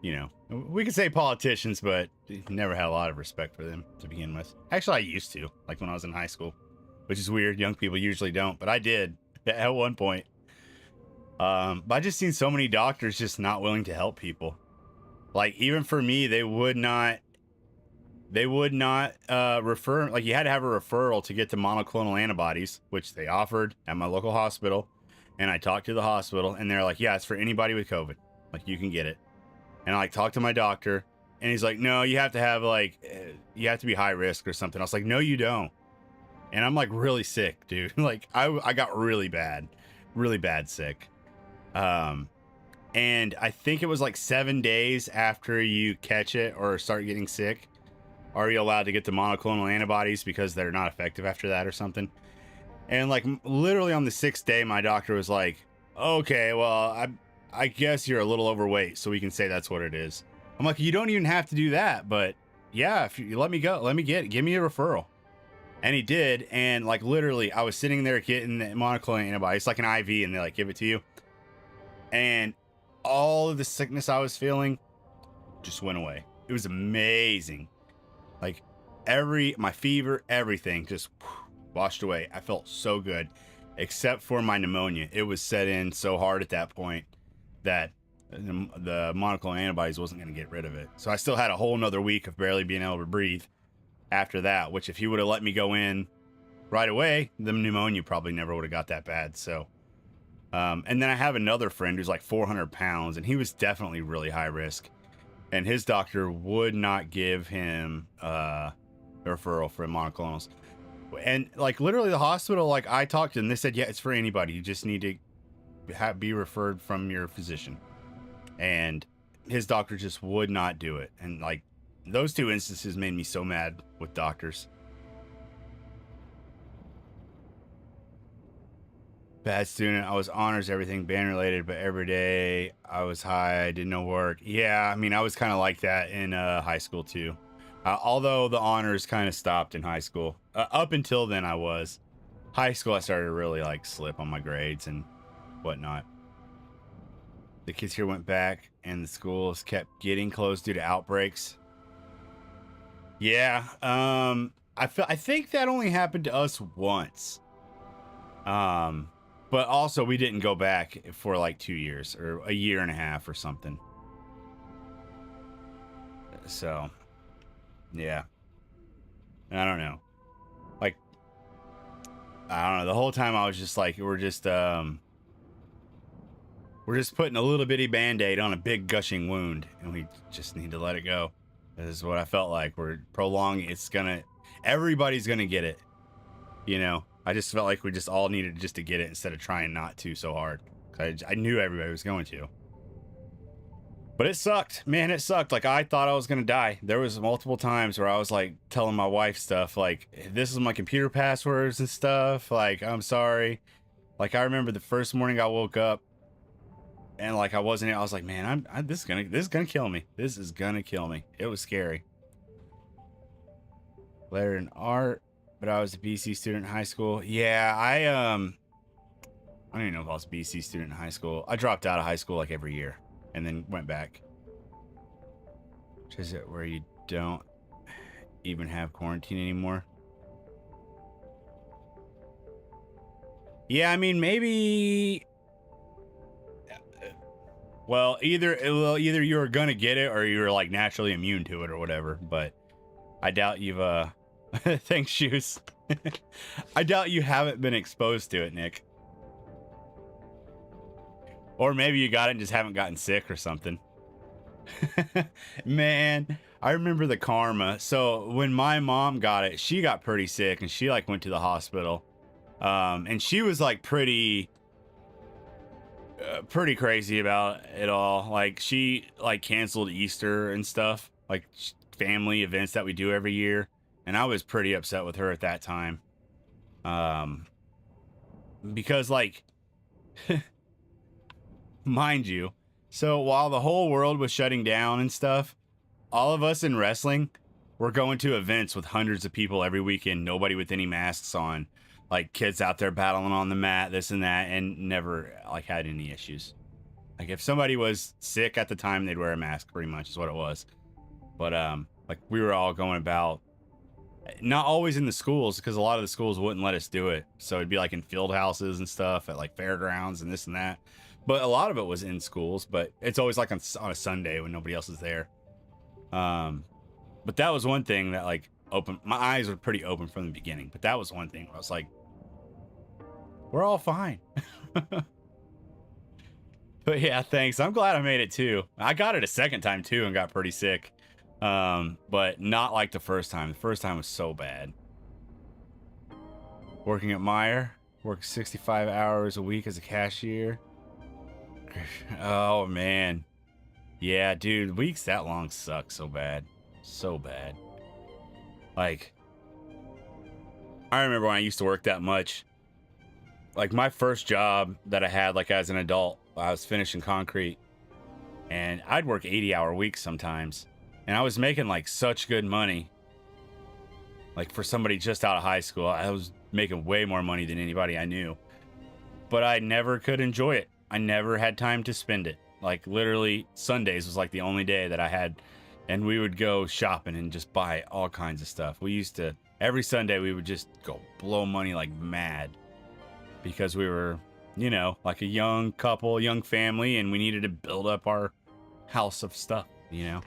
You know, we could say politicians, but never had a lot of respect for them to begin with. Actually, I used to, like when I was in high school, which is weird. Young people usually don't, but I did at one point. But I just seen so many doctors just not willing to help people. Like, even for me, they would not refer. Like, you had to have a referral to get to monoclonal antibodies, which they offered at my local hospital. And I talked to the hospital, and they're like, yeah, it's for anybody with COVID. Like, you can get it. And I like talked to my doctor, and he's like, no, you have to have like, you have to be high risk or something. I was like, no, you don't. And I'm like really sick, dude. Like, I got really bad sick. And I think it was like 7 days after you catch it or start getting sick, are you allowed to get the monoclonal antibodies because they're not effective after that or something. And like literally on the 6th day, my doctor was like, okay, well, I guess you're a little overweight, so we can say that's what it is. I'm like, you don't even have to do that, but yeah, if you let me go, give me a referral. And he did. And like literally I was sitting there getting the monoclonal antibodies, it's like an IV, and they like give it to you. And all of the sickness I was feeling just went away. It was amazing. Like my fever, everything just washed away. I felt so good, except for my pneumonia. It was set in so hard at that point that the monoclonal antibodies wasn't going to get rid of it. So I still had a whole nother week of barely being able to breathe after that, which if he would have let me go in right away, the pneumonia probably never would have got that bad. So and then I have another friend who's like 400 pounds, and he was definitely really high risk, and his doctor would not give him a referral for monoclonals. And like literally the hospital, like I talked to them, they said, yeah, it's for anybody. You just need to be referred from your physician. And his doctor just would not do it. And like those two instances made me so mad with doctors. Bad student. I was honors, everything band related, but every day I was high. I did no work. Yeah, I mean, I was kind of like that in high school too. Although the honors kind of stopped in high school. Up until then, I was. High school, I started to really like slip on my grades and whatnot. The kids here went back, and the schools kept getting closed due to outbreaks. Yeah, I think that only happened to us once. But also we didn't go back for like 2 years or a year and a half or something. So, yeah. I don't know. Like, I don't know. The whole time I was just like, we're just putting a little bitty band-aid on a big gushing wound, and we just need to let it go. This is what I felt like. We're prolonging. Everybody's gonna get it. You know, I just felt like we just all needed just to get it instead of trying not to so hard. I knew everybody was going to. But it sucked, man. It sucked. Like, I thought I was gonna die. There was multiple times where I was like telling my wife stuff like, this is my computer passwords and stuff. Like, I'm sorry. Like, I remember the first morning I woke up and like I was like, man, this is gonna kill me. This is gonna kill me. It was scary. Lettered in art, but I was a BC student in high school. Yeah, I don't even know if I was a BC student in high school. I dropped out of high school like every year and then went back. Which is it where you don't even have quarantine anymore? Yeah, I mean, maybe. Well, either you're gonna get it or you're like naturally immune to it or whatever. But I doubt you've thanks, shoes. I doubt you haven't been exposed to it, Nick. Or maybe you got it and just haven't gotten sick or something. Man, I remember the karma. So when my mom got it, she got pretty sick and she like went to the hospital. And she was like pretty crazy about it all. Like she like canceled Easter and stuff, like family events that we do every year. And I was pretty upset with her at that time. Because like, mind you, so while the whole world was shutting down and stuff, all of us in wrestling were going to events with hundreds of people every weekend, nobody with any masks on, like kids out there battling on the mat, this and that, and never like had any issues. Like if somebody was sick at the time, they'd wear a mask, pretty much is what it was. But like we were all going about, not always in the schools, because a lot of the schools wouldn't let us do it. So it'd be like in field houses and stuff at like fairgrounds and this and that. But a lot of it was in schools, but it's always like on a Sunday when nobody else is there. But that was one thing that like opened my eyes, were pretty open from the beginning. But that was one thing where I was like, we're all fine. But yeah, thanks. I'm glad I made it too. I got it a second time too and got pretty sick. But not like the first time. The first time was so bad. Working at Meyer, worked 65 hours a week as a cashier. Oh man. Yeah, dude, weeks that long suck so bad. So bad. Like, I remember when I used to work that much. Like my first job that I had like as an adult, I was finishing concrete. And I'd work 80-hour weeks sometimes. And I was making like such good money. Like for somebody just out of high school, I was making way more money than anybody I knew. But I never could enjoy it. I never had time to spend it. Like literally Sundays was like the only day that I had. And we would go shopping and just buy all kinds of stuff. We used to, every Sunday we would just go blow money like mad. Because we were, you know, like a young couple, young family, and we needed to build up our house of stuff, you know?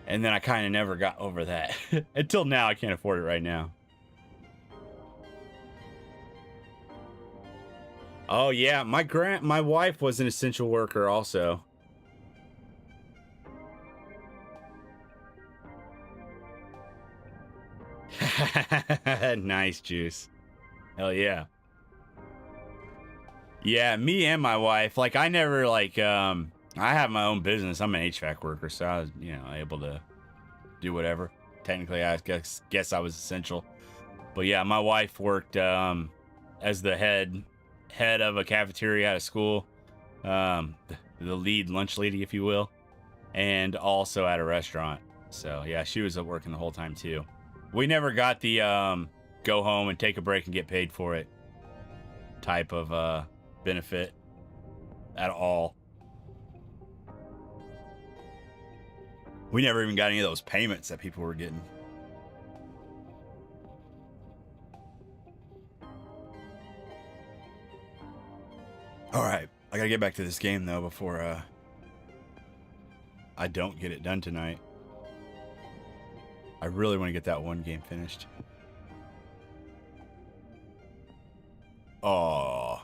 And then I kind of never got over that. Until now, I can't afford it right now. Oh yeah, my wife was an essential worker also. Nice, Juice. Hell yeah. Yeah, me and my wife, like I never like I have my own business. I'm an HVAC worker, so I was, you know, able to do whatever. Technically, I guess I was essential. But yeah, my wife worked as the head of a cafeteria at a school, the lead lunch lady, if you will, and also at a restaurant. So yeah, she was working the whole time too. We never got the go home and take a break and get paid for it type of benefit at all. We never even got any of those payments that people were getting. All right, I gotta get back to this game though before I don't get it done tonight. I really want to get that one game finished. Oh,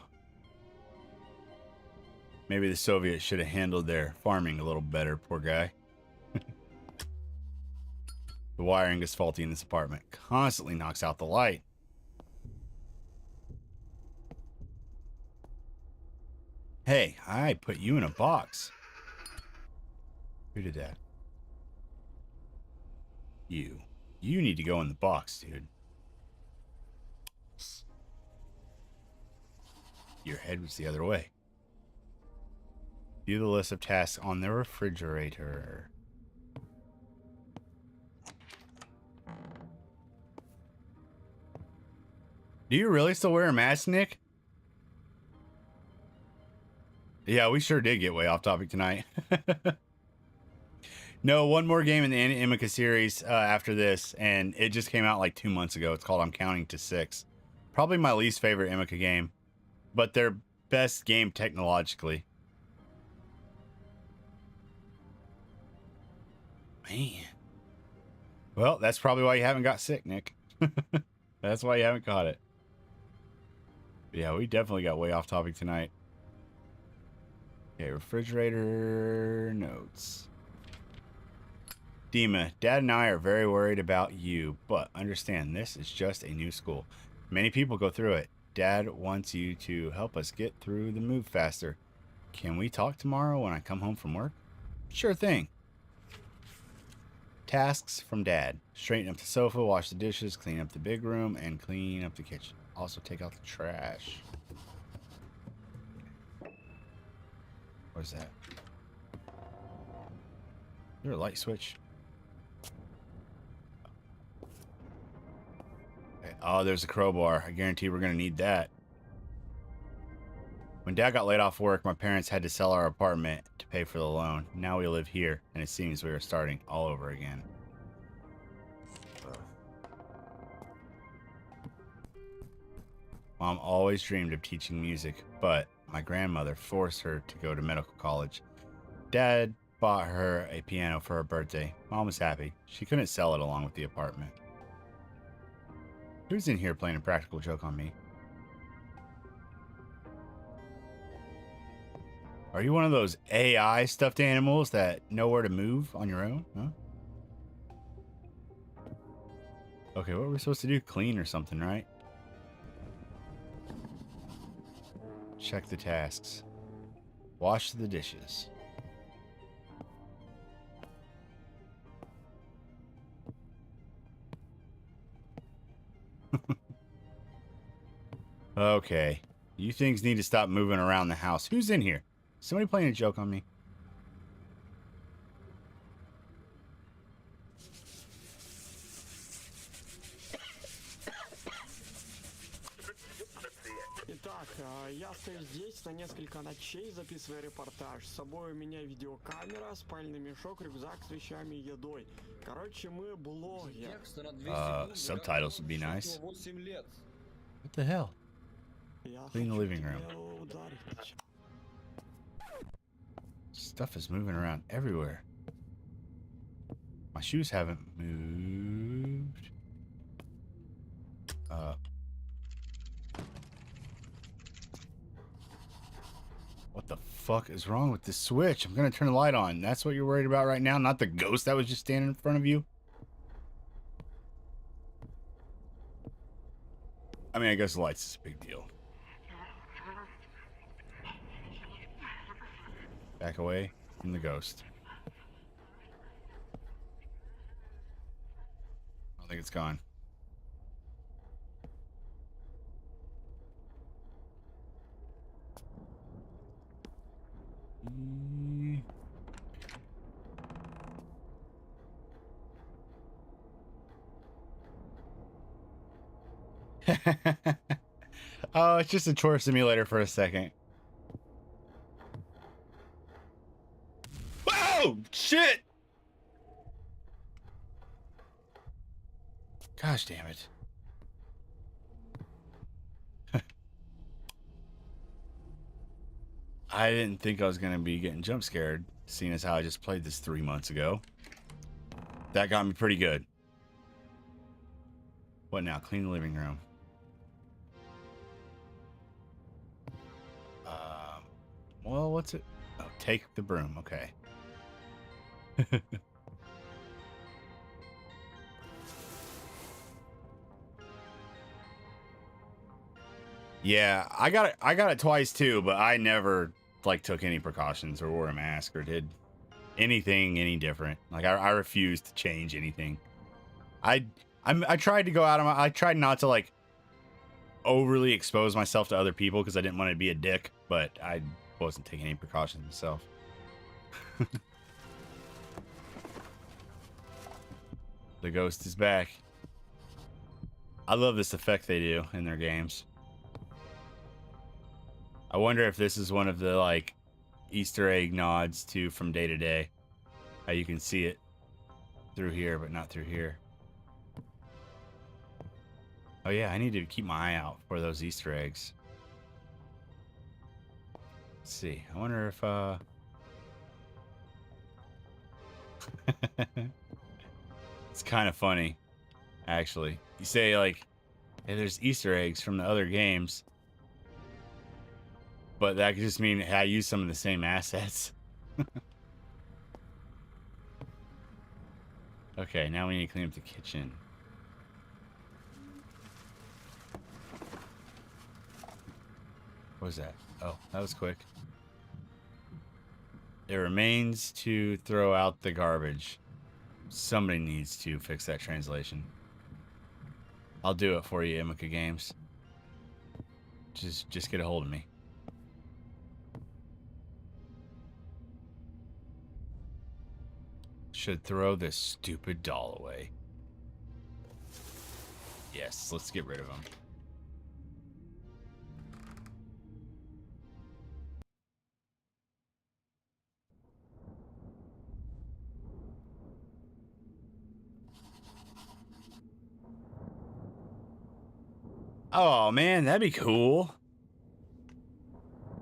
maybe the Soviets should have handled their farming a little better. Poor guy. The wiring is faulty in this apartment. Constantly knocks out the light. Hey, I put you in a box. Who did that? You. You need to go in the box, dude. Your head was the other way. View the list of tasks on the refrigerator. Do you really still wear a mask, Nick? Yeah, we sure did get way off topic tonight. No, one more game in the Emika series after this, and it just came out like 2 months ago. It's called I'm Counting to 6. Probably my least favorite Emika game, but their best game technologically. Man. Well, that's probably why you haven't got sick, Nick. That's why you haven't caught it. But yeah, we definitely got way off topic tonight. Okay, refrigerator notes. Dima, Dad and I are very worried about you, but understand this is just a new school. Many people go through it. Dad wants you to help us get through the move faster. Can we talk tomorrow when I come home from work? Sure thing. Tasks from Dad. Straighten up the sofa, wash the dishes, clean up the big room, and clean up the kitchen. Also take out the trash. What is that? Is there a light switch? Okay. Oh, there's a crowbar. I guarantee we're going to need that. When Dad got laid off work, my parents had to sell our apartment to pay for the loan. Now we live here, and it seems we are starting all over again. Mom always dreamed of teaching music, but my grandmother forced her to go to medical college. Dad bought her a piano for her birthday. Mom was happy. She couldn't sell it along with the apartment. Who's in here playing a practical joke on me? Are you one of those AI stuffed animals that know where to move on your own? Huh? Okay, what were we supposed to do? Clean or something, right? Check the tasks. Wash the dishes. Okay. You things need to stop moving around the house. Who's in here? Somebody playing a joke on me? Итак, я стою здесь на несколько ночей, записывая репортаж. С собой у меня видеокамера, спальный мешок, рюкзак с вещами и едой. Короче, мы блогер. Subtitles would be nice. What the hell? Clean the living room. Stuff is moving around everywhere. My shoes haven't moved. What the fuck is wrong with this switch? I'm gonna turn the light on. That's what you're worried about right now, not the ghost that was just standing in front of you? I mean, I guess the lights is a big deal. Back away from the ghost. I don't think it's gone. Oh, it's just a chore simulator for a second. Whoa! Shit! Gosh damn it. I didn't think I was going to be getting jump scared, seeing as how I just played this 3 months ago. That got me pretty good. What now? Clean the living room. Well, what's it? Oh, take the broom. Okay. Yeah, I got it twice too, but I never like took any precautions or wore a mask or did anything any different. Like I refused to change anything. I tried to go out of my I tried not to like overly expose myself to other people because I didn't want to be a dick, but I wasn't taking any precautions myself. The ghost is back. I love this effect they do in their games. I wonder if this is one of the like Easter egg nods to From Day to Day. How you can see it through here, but not through here. Oh yeah, I need to keep my eye out for those Easter eggs. Let's see. I wonder if it's kind of funny, actually. You say like, hey, there's Easter eggs from the other games. But that could just mean I use some of the same assets. Okay, now we need to clean up the kitchen. What was that? Oh, that was quick. It remains to throw out the garbage. Somebody needs to fix that translation. I'll do it for you, Emika Games. Just get a hold of me. Should throw this stupid doll away. Yes, let's get rid of him. Oh, man, that'd be cool.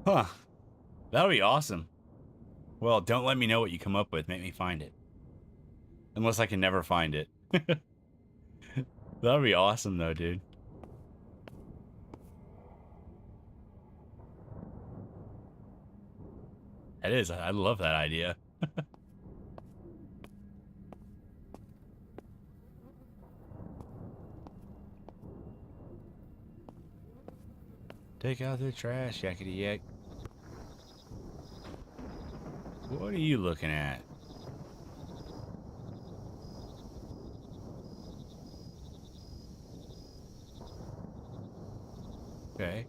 Huh. That would be awesome. Well, don't let me know what you come up with. Make me find it. Unless I can never find it. That would be awesome, though, dude. That is. I love that idea. Take out the trash, yakety yak. What are you looking at? Okay.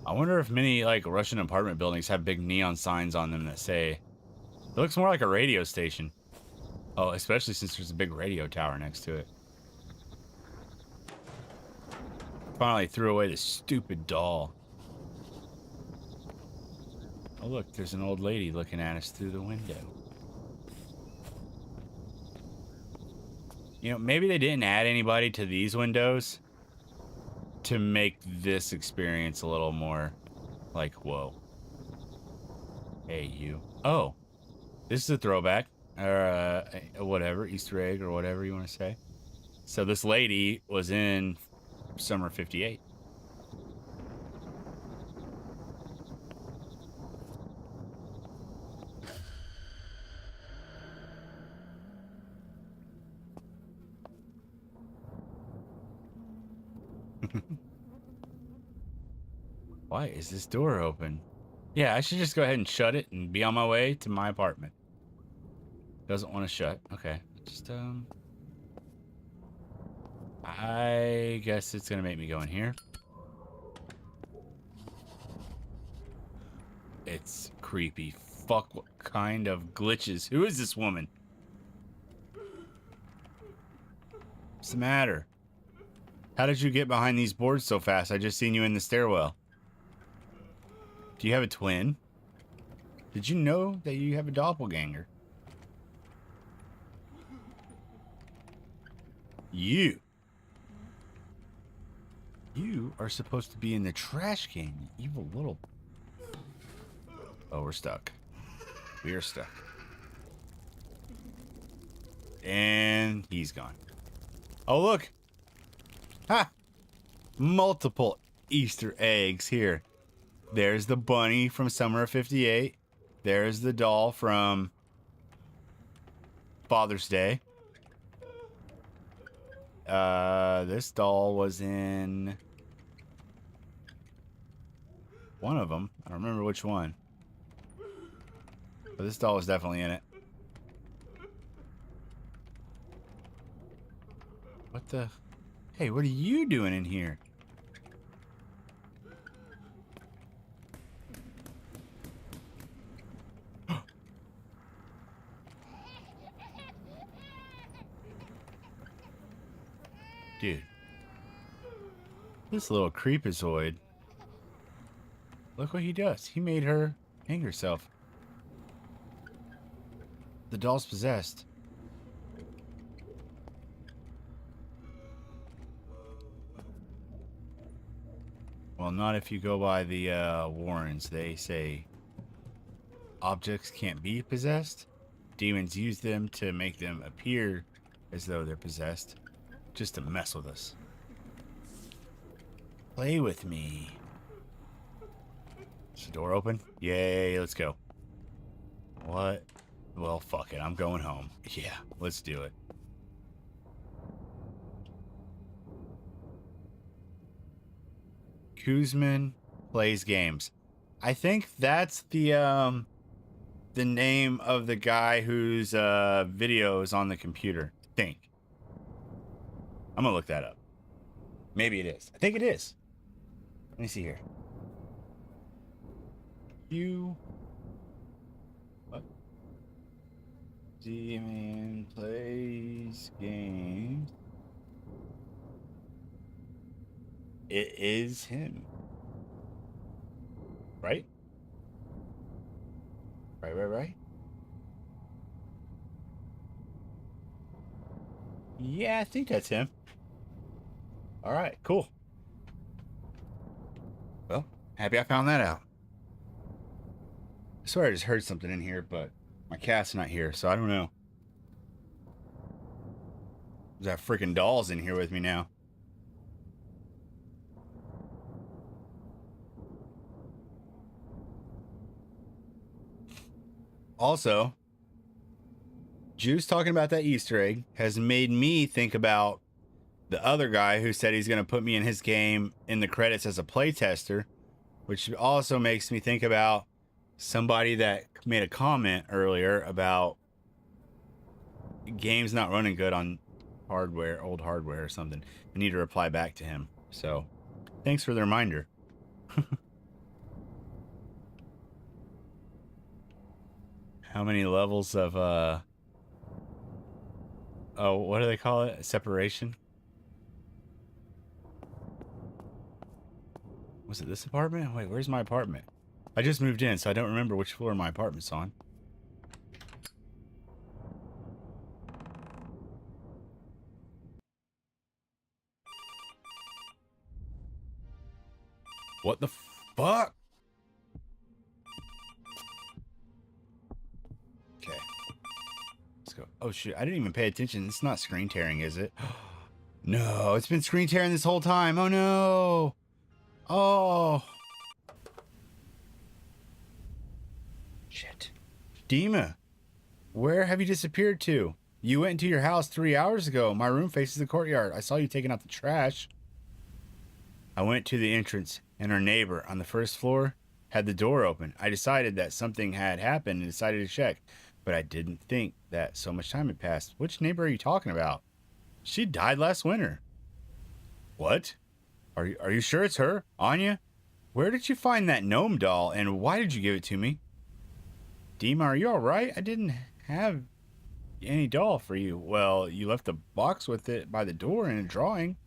I wonder if many, like, Russian apartment buildings have big neon signs on them that say... It looks more like a radio station. Oh, especially since there's a big radio tower next to it. Finally threw away this stupid doll. Oh, look, there's an old lady looking at us through the window. You know, maybe they didn't add anybody to these windows to make this experience a little more like, whoa. Hey, you. Oh, this is a throwback, or whatever, Easter egg, or whatever you want to say. So this lady was in Summer 58. Why is this door open? Yeah, I should just go ahead and shut it and be on my way to my apartment. Doesn't want to shut. Okay. Just, I guess it's gonna make me go in here. It's creepy. Fuck, what kind of glitches? Who is this woman? What's the matter? How did you get behind these boards so fast? I just seen you in the stairwell. Do you have a twin? Did you know that you have a doppelganger? You are supposed to be in the trash can, you evil little... Oh, we're stuck. We are stuck. And he's gone. Oh, look. Ha! Multiple Easter eggs here. There's the bunny from Summer of 58. There's the doll from Father's Day. This doll was in one of them. I don't remember which one. But this doll was definitely in it. What the... Hey, what are you doing in here? Dude. This little creepazoid. Look what he does. He made her hang herself. The doll's possessed. Well, not if you go by the Warrens. They say objects can't be possessed. Demons use them to make them appear as though they're possessed, just to mess with us. Play with me. Is the door open? Yay, let's go. What Well, fuck it. I'm going home. Yeah, let's do it. Kuzman plays games. I think that's the name of the guy whose video is on the computer. I think. I'm gonna look that up. Maybe it is. I think it is. Let me see here. What? Demon plays games. It is him. Right? Right. Yeah, I think that's him. All right, cool. Well, happy I found that out. I swear I just heard something in here, but my cat's not here, so I don't know. There's that freaking doll's in here with me now. Also, Juice talking about that Easter egg has made me think about the other guy who said he's going to put me in his game in the credits as a playtester, which also makes me think about somebody that made a comment earlier about games not running good on hardware, old hardware or something. I need to reply back to him. So, thanks for the reminder. How many levels of oh, what do they call it? Separation? Was it this apartment? Wait, where's my apartment? I just moved in, so I don't remember which floor my apartment's on. What the fuck? Okay. Let's go. Oh, shit. I didn't even pay attention. It's not screen tearing, is it? No, it's been screen tearing this whole time. Oh, no. Oh. Shit. Dima, where have you disappeared to? You went into your house 3 hours ago. My room faces the courtyard. I saw you taking out the trash. I went to the entrance, and our neighbor on the first floor had the door open. I decided that something had happened and decided to check, but I didn't think that so much time had passed. Which neighbor are you talking about? She died last winter. What? Are you sure it's her? Anya? Where did you find that gnome doll, and why did you give it to me? Dima, are you alright? I didn't have any doll for you. Well, you left the box with it by the door in a drawing.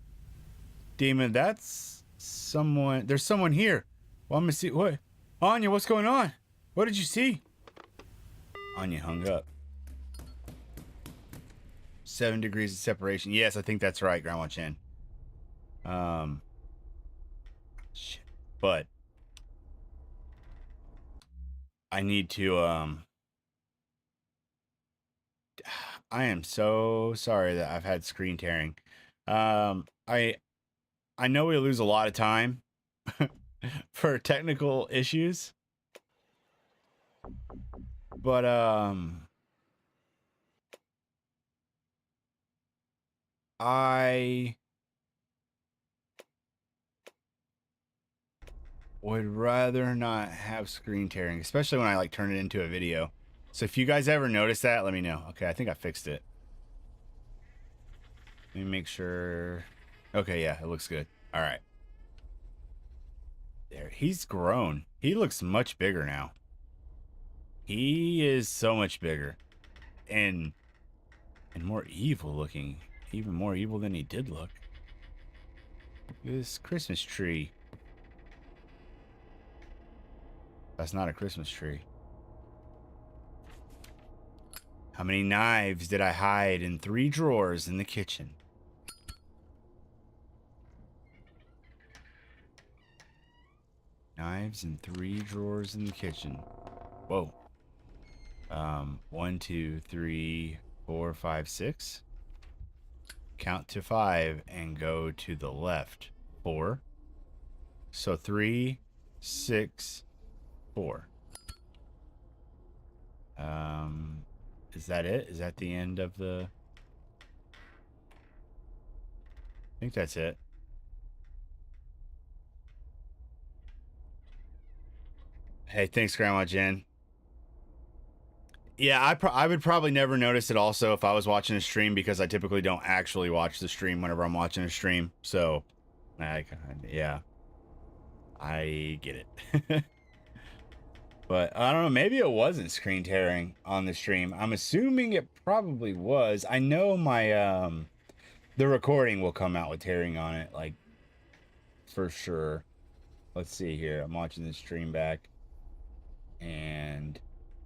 Dima, that's someone. There's someone here. Well, I'm gonna see. What? Anya, what's going on? What did you see? Anya hung up. 7 degrees of separation. Yes, I think that's right, Grandma Chen. Shit. But I need to, I am so sorry that I've had screen tearing. I know we lose a lot of time for technical issues, but, I would rather not have screen tearing, especially when I like turn it into a video. So if you guys ever notice that, let me know. Okay, I think I fixed it. Let me make sure. Okay, yeah, it looks good. All right. There, he's grown. He looks much bigger now. He is so much bigger. And more evil looking. Even more evil than he did look. This Christmas tree. That's not a Christmas tree. How many knives did I hide in 3 drawers in the kitchen? Knives in 3 drawers in the kitchen. Whoa. 1, 2, 3, 4, 5, 6. Count to 5 and go to the left. 4. So 3, 6, 4. Is that it? Is that the end of the... I think that's it. Hey, thanks, Grandma Jen. Yeah, I would probably never notice it also if I was watching a stream, because I typically don't actually watch the stream whenever I'm watching a stream. So, yeah, I get it. But I don't know, maybe it wasn't screen tearing on the stream. I'm assuming it probably was. I know my the recording will come out with tearing on it, like, for sure. Let's see here. I'm watching the stream back, and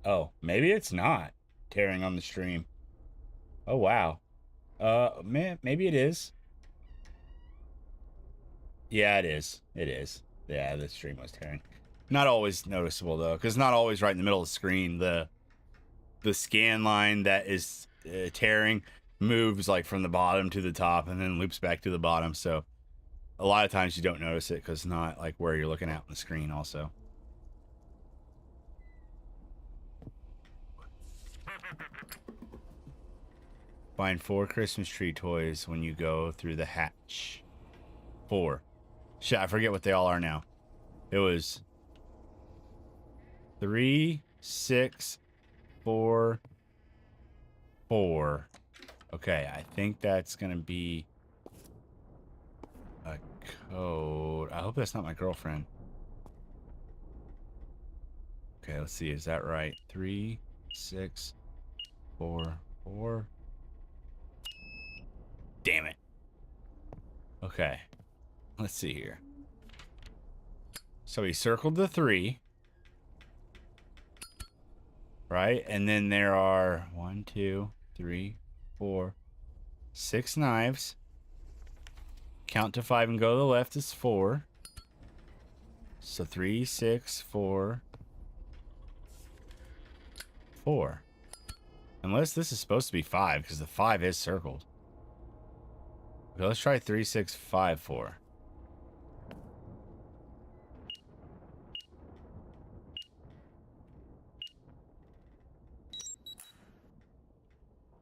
oh, maybe it's not tearing on the stream. Oh wow. Man, maybe it is. Yeah, it is. It is. Yeah, the stream was tearing. Not always noticeable though, because not always right in the middle of the screen. The scan line that is tearing moves like from the bottom to the top and then loops back to the bottom. So a lot of times you don't notice it because it's not like where you're looking at on the screen. Also. Find 4 Christmas tree toys when you go through the hatch. 4. Shit, I forget what they all are now. It was 3, 6, 4, 4. Okay, I think that's gonna be a code. I hope that's not my girlfriend. Okay, let's see. Is that right? 3, 6, 4, 4. Damn it. Okay. Let's see here. So he circled the 3. Right? And then there are 1, 2, 3, 4, 6 knives. Count to 5 and go to the left is 4. So 3, 6, 4, 4. Unless this is supposed to be 5, because the 5 is circled. Okay, let's try 3, 6, 5, 4.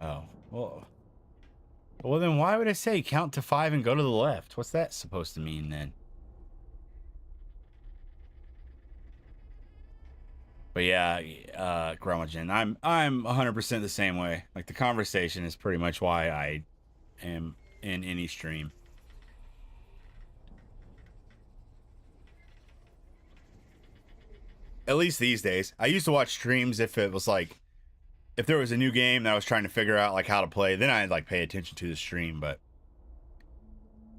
Oh, well then why would I say count to 5 and go to the left? What's that supposed to mean then? But yeah, Grandma Jen, I'm 100% the same way. Like, the conversation is pretty much why I am in any stream. At least these days. I used to watch streams if it was like, if there was a new game that I was trying to figure out like how to play, then I'd like pay attention to the stream, but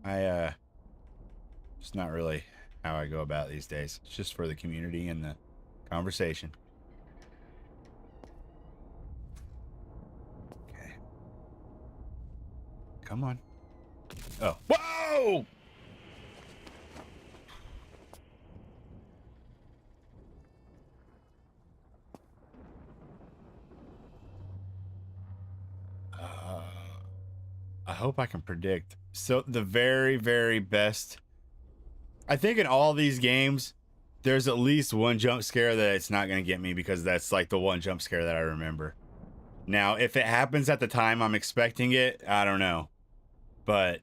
it's not really how I go about these days. It's just for the community and the conversation. Okay. Come on. Oh. Whoa! I hope I can predict. So the very, very best. I think in all these games, there's at least one jump scare that it's not going to get me, because that's like the one jump scare that I remember. Now, if it happens at the time I'm expecting it, I don't know. But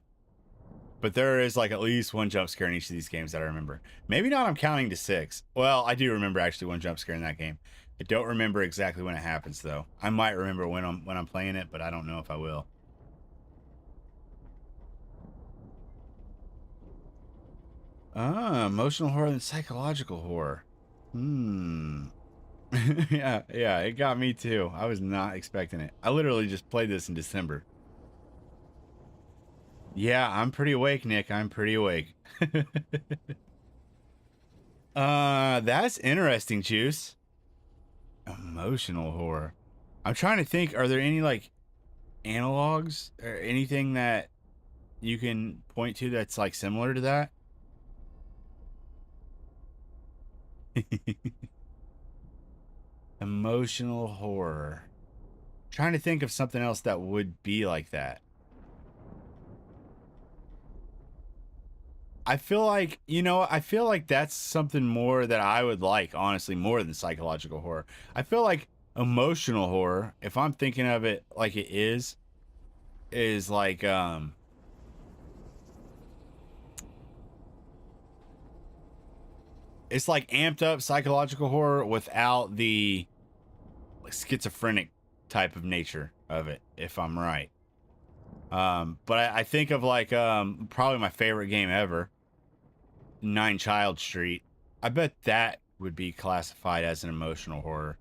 there is like at least one jump scare in each of these games that I remember. Maybe not I'm counting to 6. Well, I do remember actually one jump scare in that game. I don't remember exactly when it happens though. I might remember when I'm playing it, but I don't know if I will. Emotional horror and psychological horror. Yeah, it got me too. I was not expecting it. I literally just played this in December. Yeah, I'm pretty awake, Nick. I'm pretty awake. That's interesting, Juice. Emotional horror. I'm trying to think, are there any like analogs or anything that you can point to that's like similar to that? Emotional horror. Trying to think of something else that would be like that. I feel like, I feel like that's something more that I would like, honestly, more than psychological horror. I feel like Emotional horror, if I'm thinking of it like it is like it's like amped up psychological horror without the like schizophrenic type of nature of it, if I'm right. But I think of like probably my favorite game ever, Nine Child Street. I bet that would be classified as an emotional horror.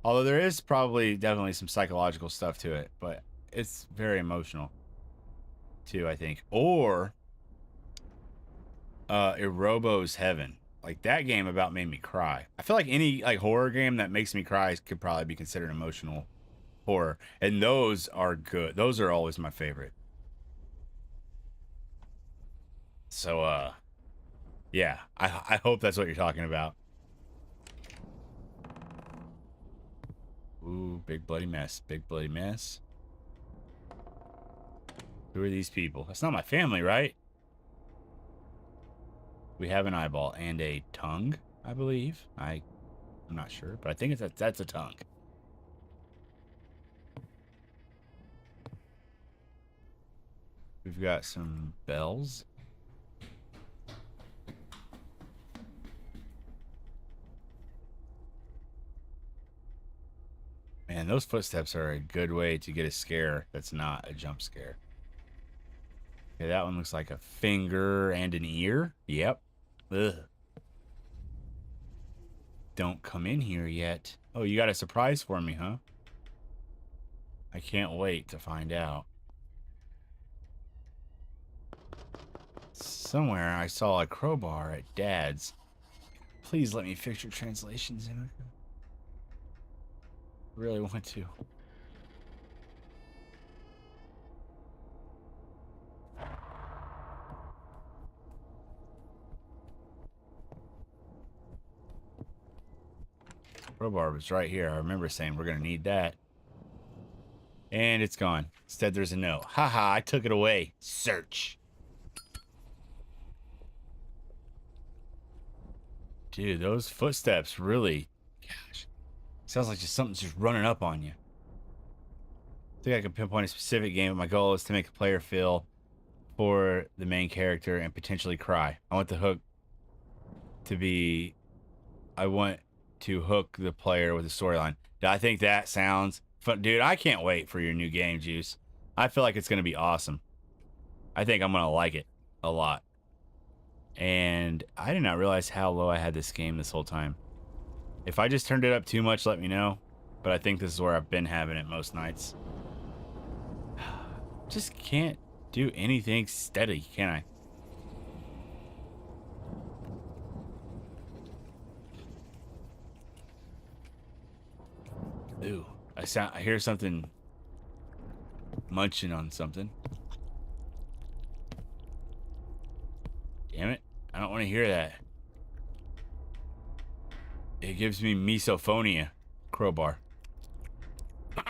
Although there is probably definitely some psychological stuff to it, but it's very emotional too, I think. Or Erobo's Heaven. Like that game about made me cry. I feel like any like horror game that makes me cry could probably be considered emotional horror. And those are good. Those are always my favorite. So yeah, I hope that's what you're talking about. Ooh, big bloody mess. Big bloody mess. Who are these people? That's not my family, right? We have an eyeball and a tongue, I believe. I'm not sure, but I think that's a tongue. We've got some bells. Man, those footsteps are a good way to get a scare that's not a jump scare. Okay, that one looks like a finger and an ear. Yep. Ugh. Don't come in here yet. Oh, you got a surprise for me, huh? I can't wait to find out. Somewhere I saw a crowbar at Dad's. Please let me fix your translations, Emika. Really want to. Crowbar was right here. I remember saying we're going to need that. And it's gone. Instead, there's a note. Haha, I took it away. Search. Dude, those footsteps really... Gosh. Sounds like just something's just running up on you. I think I can pinpoint a specific game, but my goal is to make a player feel for the main character and potentially cry. I want the hook to be... I want to hook the player with a storyline. I think that sounds fun. Dude, I can't wait for your new game, Juice. I feel like it's going to be awesome. I think I'm going to like it a lot. And I did not realize how low I had this game this whole time. If I just turned it up too much, let me know. But I think this is where I've been having it most nights. Just can't do anything steady, can I? Ooh, I hear something munching on something. Damn it. I don't want to hear that. It gives me misophonia. Crowbar. I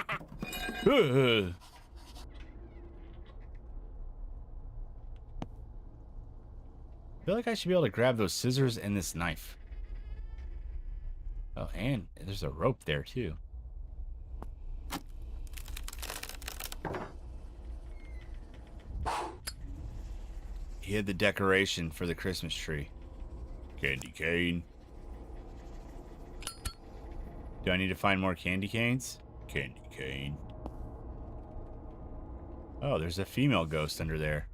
feel like I should be able to grab those scissors and this knife. Oh, and there's a rope there too. He had the decoration for the Christmas tree. Candy cane. Do I need to find more candy canes? Candy cane. Oh, there's a female ghost under there.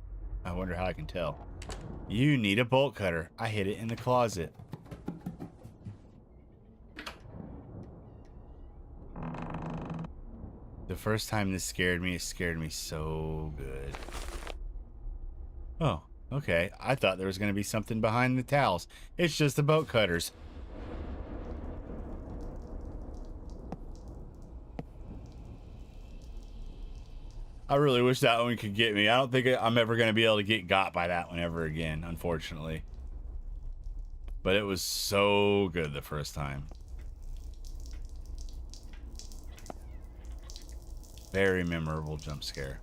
I wonder how I can tell. You need a bolt cutter. I hid it in the closet. The first time this scared me, it scared me so good. Oh, okay. I thought there was going to be something behind the towels. It's just the bolt cutters. I really wish that one could get me. I don't think I'm ever going to be able to get got by that one ever again, unfortunately. But it was so good the first time. Very memorable jump scare.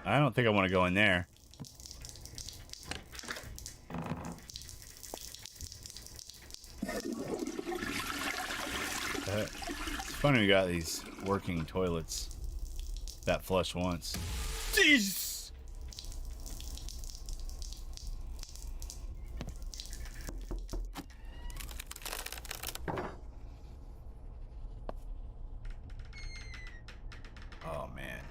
I don't think I want to go in there. It's funny we got these working toilets that flush once. Jeez! Oh, man.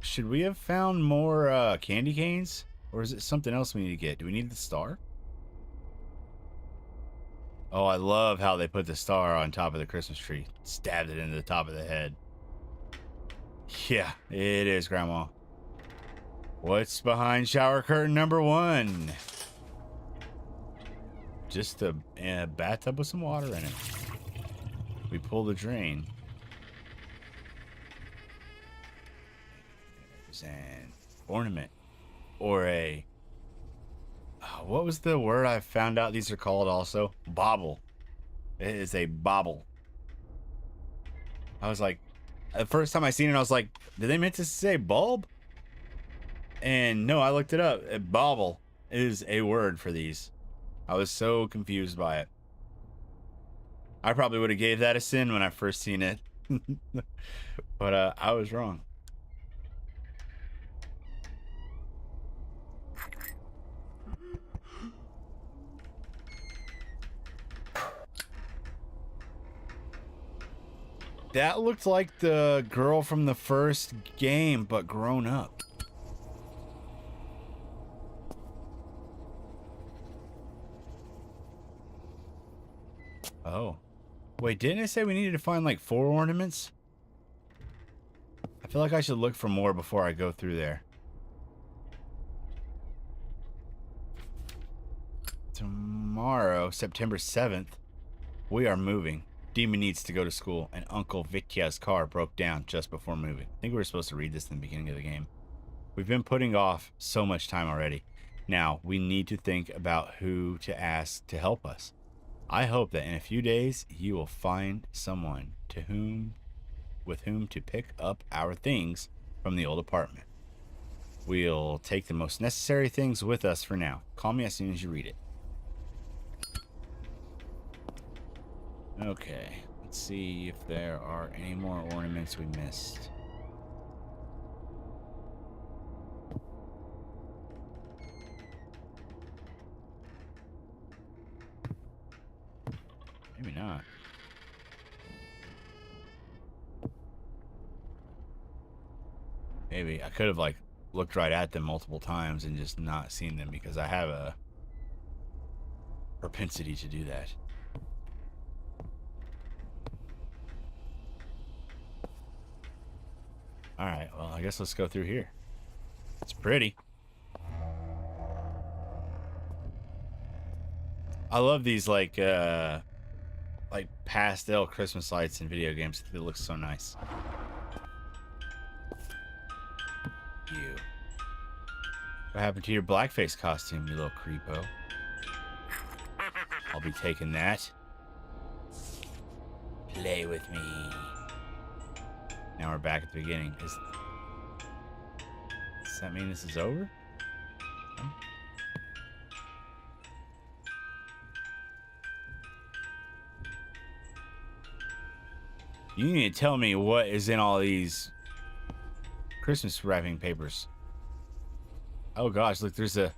Should we have found more candy canes? Or is it something else we need to get? Do we need the star? Oh, I love how they put the star on top of the Christmas tree. Stabbed it into the top of the head. Yeah, it is, Grandma. What's behind shower curtain number 1? Just a bathtub with some water in it. We pull the drain. There's an ornament. Or a... what was the word I found out these are called also? Bauble. It is a bauble. I was like... the first time I seen it, I was like, did they meant to say bulb? And no, I looked it up. A bauble is a word for these. I was so confused by it. I probably would have gave that a sin when I first seen it. But I was wrong. That looked like the girl from the first game, but grown up. Oh. Wait, didn't it say we needed to find like 4 ornaments? I feel like I should look for more before I go through there. Tomorrow, September 7th, we are moving. Demon needs to go to school, and Uncle Vitya's car broke down just before moving. I think we were supposed to read this in the beginning of the game. We've been putting off so much time already. Now, we need to think about who to ask to help us. I hope that in a few days, you will find someone with whom to pick up our things from the old apartment. We'll take the most necessary things with us for now. Call me as soon as you read it. Okay, let's see if there are any more ornaments we missed. Maybe not. Maybe I could have like looked right at them multiple times and just not seen them because I have a propensity to do that. All right, well, I guess let's go through here. It's pretty. I love these like pastel Christmas lights in video games. It looks so nice. You. What happened to your blackface costume, you little creepo? I'll be taking that. Play with me. Now we're back at the beginning. Does that mean this is over? No? You need to tell me what is in all these Christmas wrapping papers. Oh gosh, look, there's an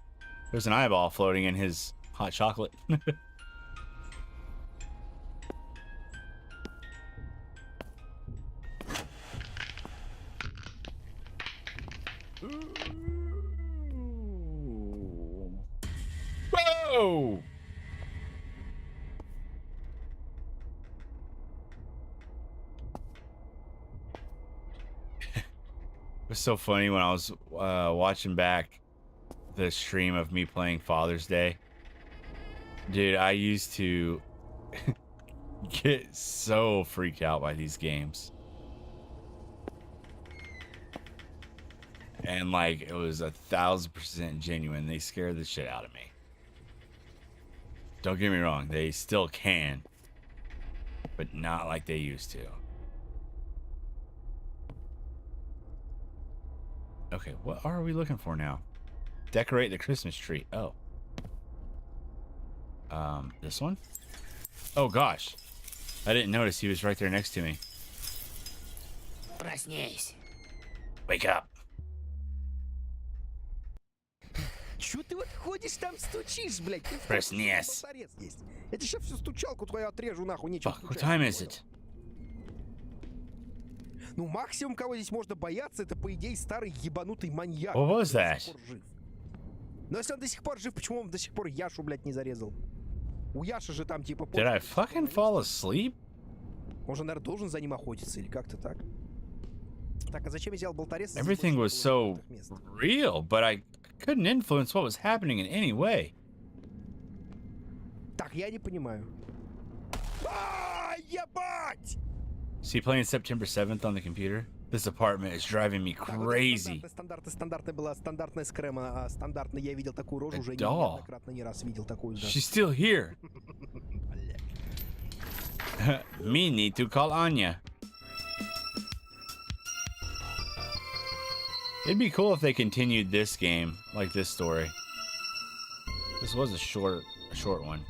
eyeball floating in his hot chocolate. Whoa! It was so funny when I was watching back the stream of me playing Father's Day. Dude, I used to get so freaked out by these games. And like, it was 1,000% genuine. They scared the shit out of me. Don't get me wrong, they still can, but not like they used to. Okay, what are we looking for now? Decorate the Christmas tree. Oh. This one? Oh, gosh. I didn't notice he was right there next to me. Проснись. Wake up. Чё ты вот ходишь там стучишь, блядь? Ты Проснись. старец есть. Я тебе сейчас всю стучалку твою отрежу, нахуй, нечего Fuck, what стучать, time is понял? it? Ну, максимум, кого здесь можно бояться, это, по идее, старый ебанутый маньяк. What was который that? до сих пор жив. Но если он до сих пор жив, почему он до сих пор Яшу, блядь, не зарезал? У Яши же там, типа... Did I fucking fall asleep? Он же, наверное, должен за ним охотиться или как-то так. Так, а зачем я взял болторез? Здесь Everything больше was не было so открытых мест. real, but I couldn't influence what was happening in any way. Так, я не понимаю. Ебать! See, playing September 7th on the computer? This apartment is driving me Так, вот это crazy. стандартная была, стандартная скрэма, стандартная, я видел такую рожу уже doll. неоднократно, не раз видел такую, да. She's still here. Me need to call Anya. It'd be cool if they continued this game, like this story. This was a short one.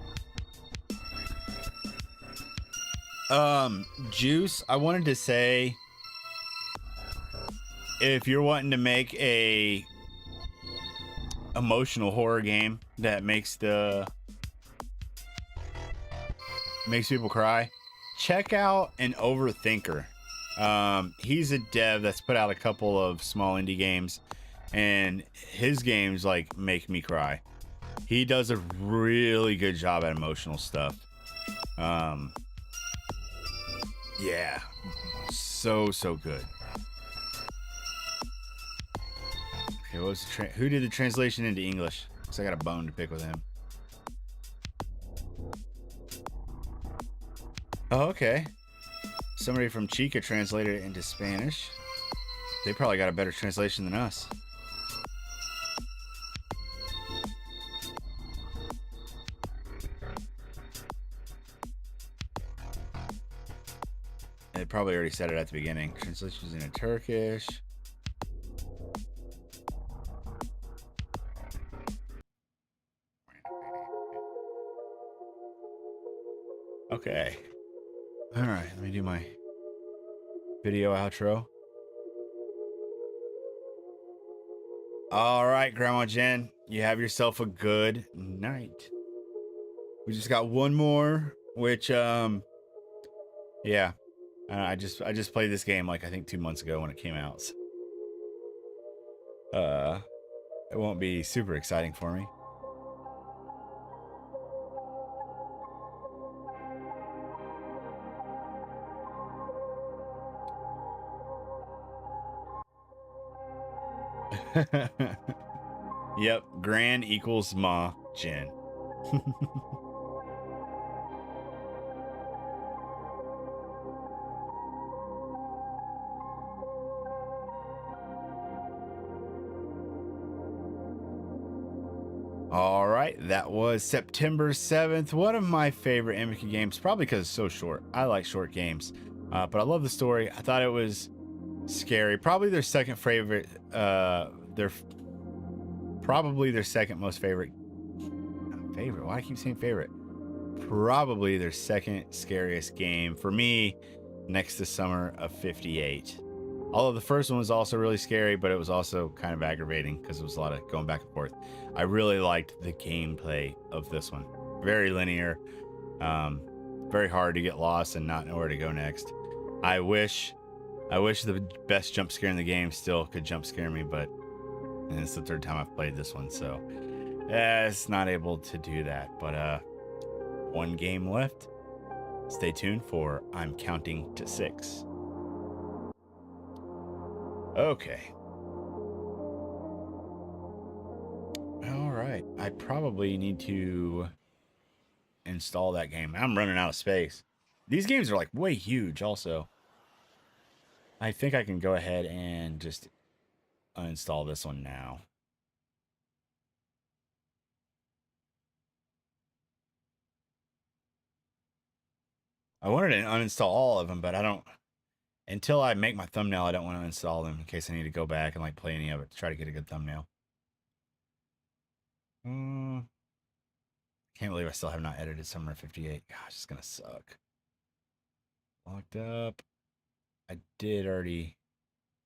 Juice, I wanted to say, if you're wanting to make a emotional horror game that makes people cry, check out an Overthinker. He's a dev that's put out a couple of small indie games, and his games like make me cry. He does a really good job at emotional stuff. Yeah, so good. Okay, what was the who did the translation into English? Because I got a bone to pick with him. Oh, okay. Somebody from Chica translated it into Spanish. They probably got a better translation than us. They probably already said it at the beginning. Translations into Turkish. Okay. All right, let me do my video outro. All right, Grandma Jen, you have yourself a good night. We just got one more, which yeah. I just played this game like I think 2 months ago when it came out. So, it won't be super exciting for me. Yep, Gran equals Ma Jen. All right, that was September 7th. One of my favorite Emika games, probably because it's so short. I like short games, but I love the story. I thought it was scary. Probably their second favorite. Probably their second most favorite. Favorite? Why do I keep saying favorite? Probably their second scariest game for me, next to Summer of '58. Although the first one was also really scary, but it was also kind of aggravating because it was a lot of going back and forth. I really liked the gameplay of this one. Very linear, very hard to get lost and not know where to go next. I wish the best jump scare in the game still could jump scare me, but and it's the third time I've played this one, so it's not able to do that. But one game left. Stay tuned for I'm Counting to 6. Okay. All right. I probably need to install that game. I'm running out of space. These games are like way huge also. I think I can go ahead and just uninstall this one now. I wanted to uninstall all of them, but I don't. until I make my thumbnail, I don't want to install them in case I need to go back and like play any of it to try to get a good thumbnail. Can't believe I still have not edited Summer 58. Gosh, it's gonna suck. Locked up. I did already.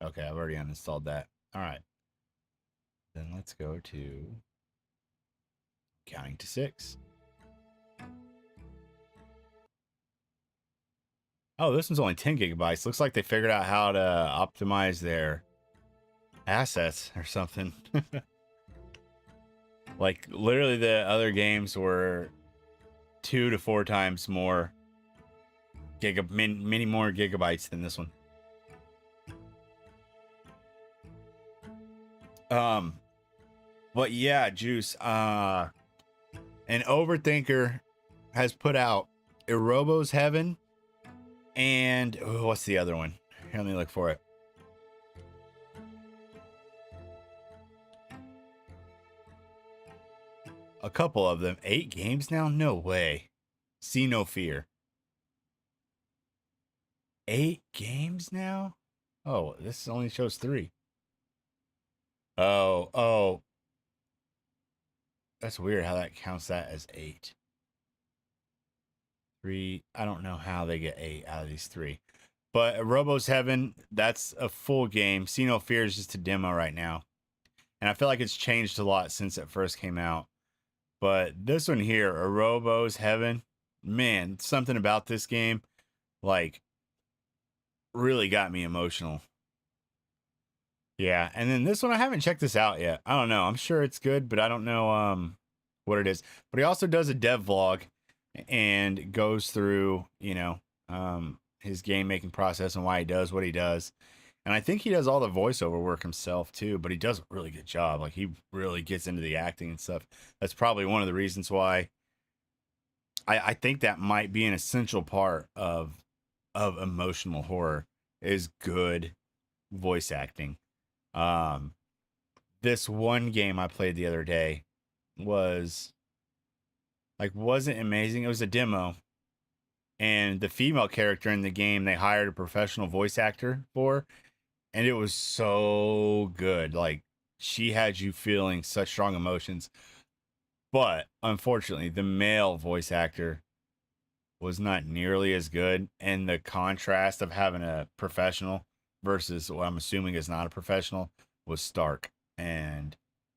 Okay, I've already uninstalled that. All right. Then let's go to counting to 6. Oh, this one's only 10 gigabytes. Looks like they figured out how to optimize their assets or something. Like, literally, the other games were 2 to 4 times more many more gigabytes than this one. But yeah, Juice, an overthinker has put out Erobo's Heaven and what's the other one? Here, let me look for it. A couple of them. 8 games now? No way. See No Fear. 8 games now? Oh, this only shows 3. Oh. That's weird how that counts that as 8. 3. I don't know how they get 8 out of these 3. But Robo's Heaven, that's a full game. See No Fear is just a demo right now. And I feel like it's changed a lot since it first came out. But this one here, Robo's Heaven, man, something about this game, like, really got me emotional. Yeah, and then this one, I haven't checked this out yet. I don't know. I'm sure it's good, but I don't know what it is. But he also does a dev vlog and goes through, his game making process and why he does what he does. And I think he does all the voiceover work himself too, but he does a really good job. Like, he really gets into the acting and stuff. That's probably one of the reasons why I think that might be an essential part of emotional horror is good voice acting. This one game I played the other day wasn't amazing. It was a demo. And the female character in the game, they hired a professional voice actor for, and it was so good. Like, she had you feeling such strong emotions. But unfortunately, the male voice actor was not nearly as good. And the contrast of having a professional versus what I'm assuming is not a professional was stark and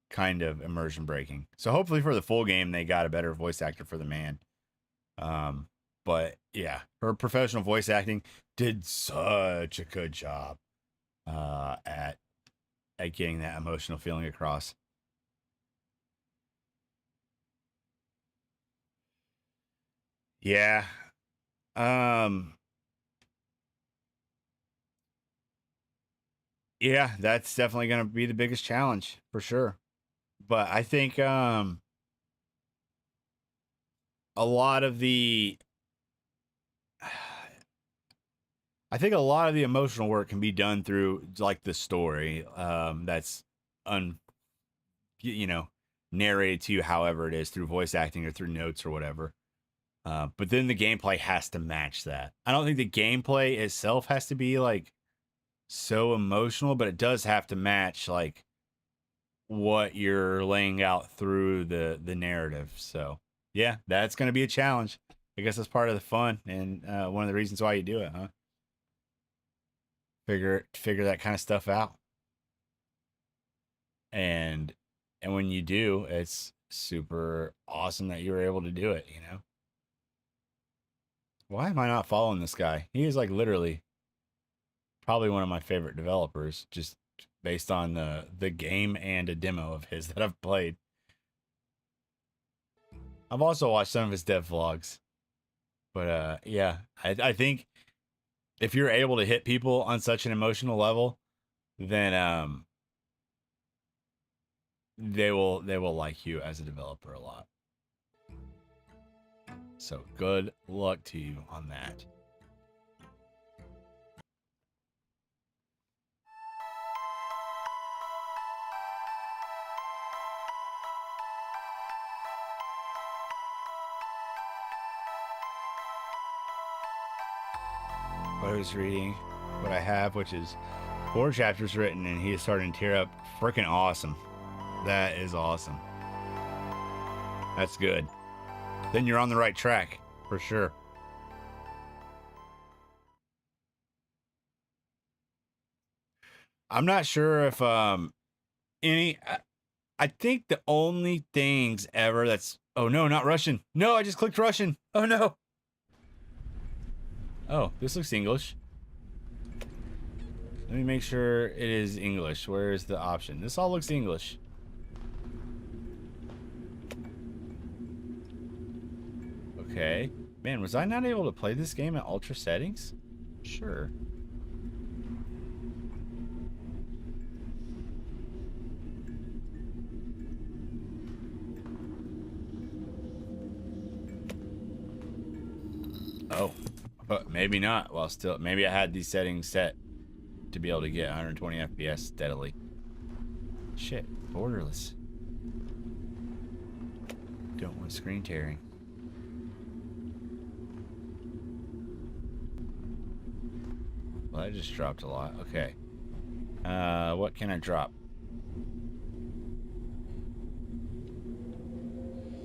kind of immersion breaking. So hopefully for the full game, they got a better voice actor for the man. But yeah, her professional voice acting did such a good job at getting that emotional feeling across. Yeah. Yeah, that's definitely going to be the biggest challenge for sure. But I think a lot of the emotional work can be done through like the story that's narrated to you however it is through voice acting or through notes or whatever. But then the gameplay has to match that. I don't think the gameplay itself has to be like so emotional, but it does have to match like what you're laying out through the narrative. So yeah, that's going to be a challenge. I guess that's part of the fun and one of the reasons why you do it, huh? Figure that kind of stuff out. And when you do, it's super awesome that you were able to do it, Why am I not following this guy? He is like literally probably one of my favorite developers, just based on the game and a demo of his that I've played. I've also watched some of his dev vlogs. But yeah, I think if you're able to hit people on such an emotional level, then they will like you as a developer a lot. So good luck to you on that. What I was reading. what I have, which is 4 chapters written, and he is starting to tear up. Freaking awesome. That is awesome. That's good. Then you're on the right track, for sure. I'm not sure if I think the only things ever that's... Oh no, not Russian. No, I just clicked Russian. Oh no. Oh, this looks English. Let me make sure it is English. Where is the option? This all looks English. Okay. Man, was I not able to play this game at ultra settings? Sure. Oh, but maybe not. Well, still, maybe I had these settings set to be able to get 120 FPS steadily. Shit, borderless. Don't want screen tearing. Well, I just dropped a lot. Okay. What can I drop?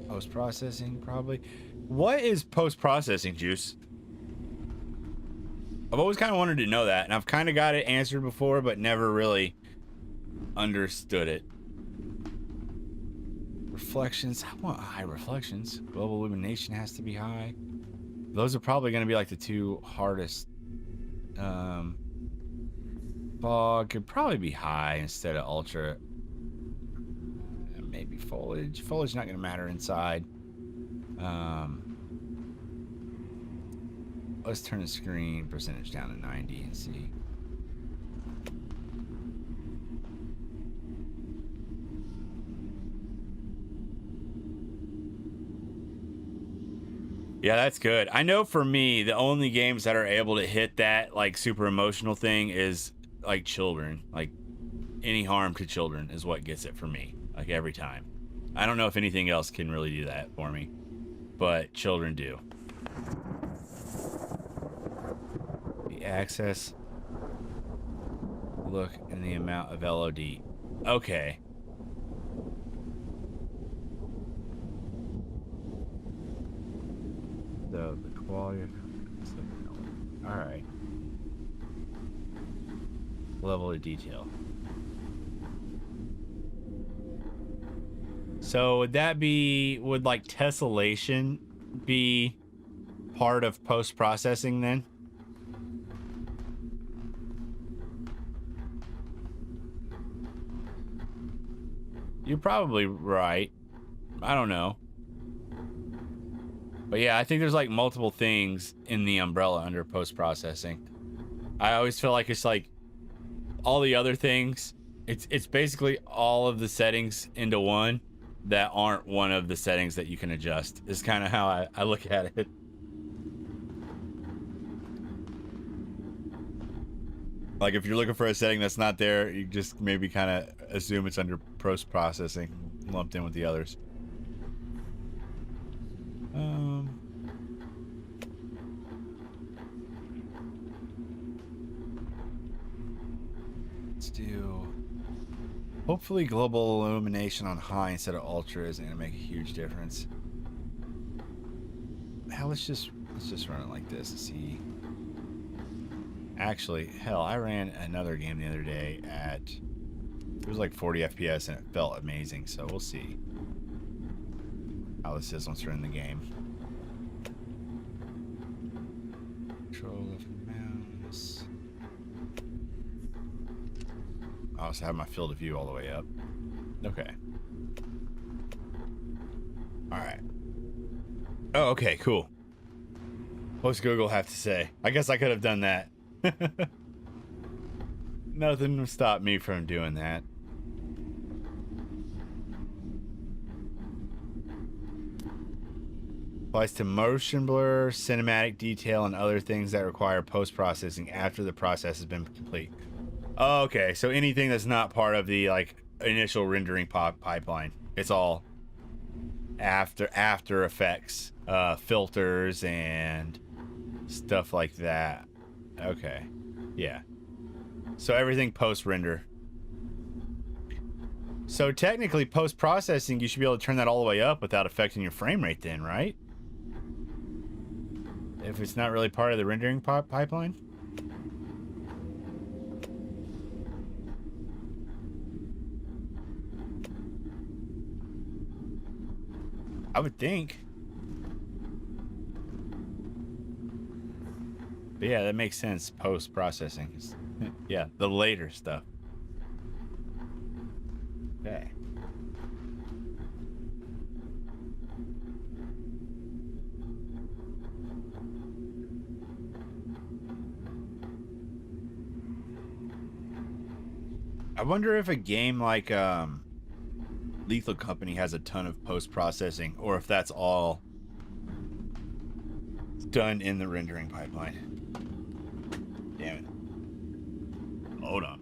Post-processing, probably. What is post-processing, Juice? I've always kind of wanted to know that, and I've kind of got it answered before, but never really understood it. Reflections. I want high reflections. Global illumination has to be high. Those are probably going to be like the 2 hardest. Fog could probably be high instead of ultra. Maybe foliage. Foliage not going to matter inside. Let's turn the screen percentage down to 90 and see. Yeah, that's good. I know for me, the only games that are able to hit that like super emotional thing is like children. Like any harm to children is what gets it for me. Like every time. I don't know if anything else can really do that for me, but children do. The access, look, and the amount of LOD. Okay. The quality of... All right. Level of detail. So would that be, would like tessellation be part of post-processing then? You're probably right. I don't know. But yeah, I think there's like multiple things in the umbrella under post-processing. I always feel like it's like all the other things. It's basically all of the settings into one that aren't one of the settings that you can adjust. Is kind of how I look at it. Like if you're looking for a setting that's not there, you just maybe kind of assume it's under post-processing, lumped in with the others. Let's do hopefully global illumination on high instead of ultra isn't gonna make a huge difference. Hell, let's just run it like this and see. Actually, hell, I ran another game the other day at, it was like 40 FPS and it felt amazing, so we'll see how this is once we're in the game. Control of mouse. I also have my field of view all the way up. Okay. Alright. Oh, okay, cool. What's Google have to say? I guess I could have done that. Nothing will stop me from doing that. Applies to motion blur, cinematic detail, and other things that require post-processing after the process has been complete. Oh, okay, so anything that's not part of the like initial rendering pipeline, it's all after effects, filters and stuff like that. Okay. Yeah. So everything post-render. So technically, post-processing, you should be able to turn that all the way up without affecting your frame rate then, right? If it's not really part of the rendering pipeline? I would think. But yeah, that makes sense, post-processing. Yeah, the later stuff. Okay. I wonder if a game like Lethal Company has a ton of post-processing, or if that's all done in the rendering pipeline. Damn it. Hold on.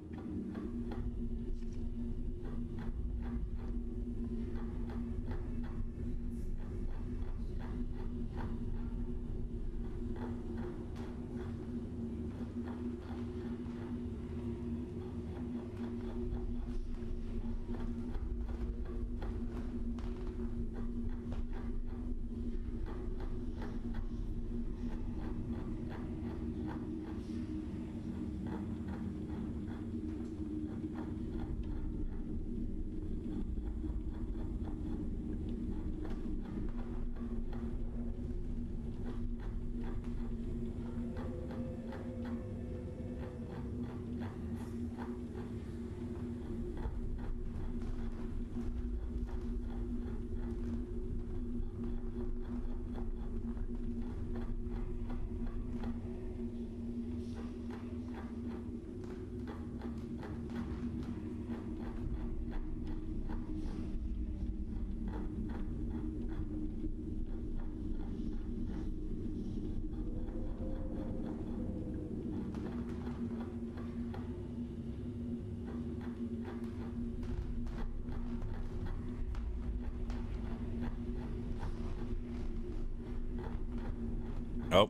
Oh,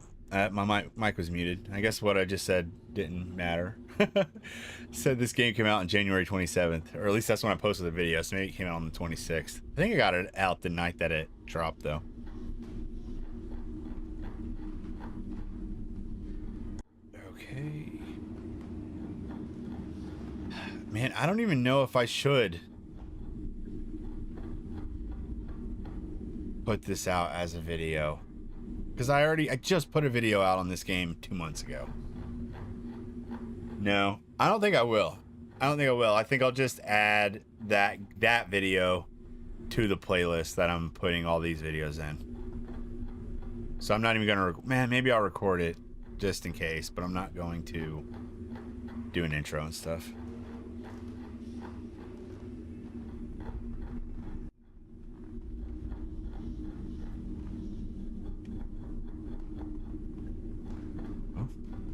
my mic was muted. I guess what I just said didn't matter. Said this game came out on January 27th, or at least that's when I posted the video, so maybe it came out on the 26th. I think I got it out the night that it dropped, though. Okay. Man, I don't even know if I should put this out as a video. Because I just put a video out on this game 2 months ago. No, I don't think I will. I think I'll just add that video to the playlist that I'm putting all these videos in. So I'm not even gonna, man, maybe I'll record it just in case, but I'm not going to do an intro and stuff.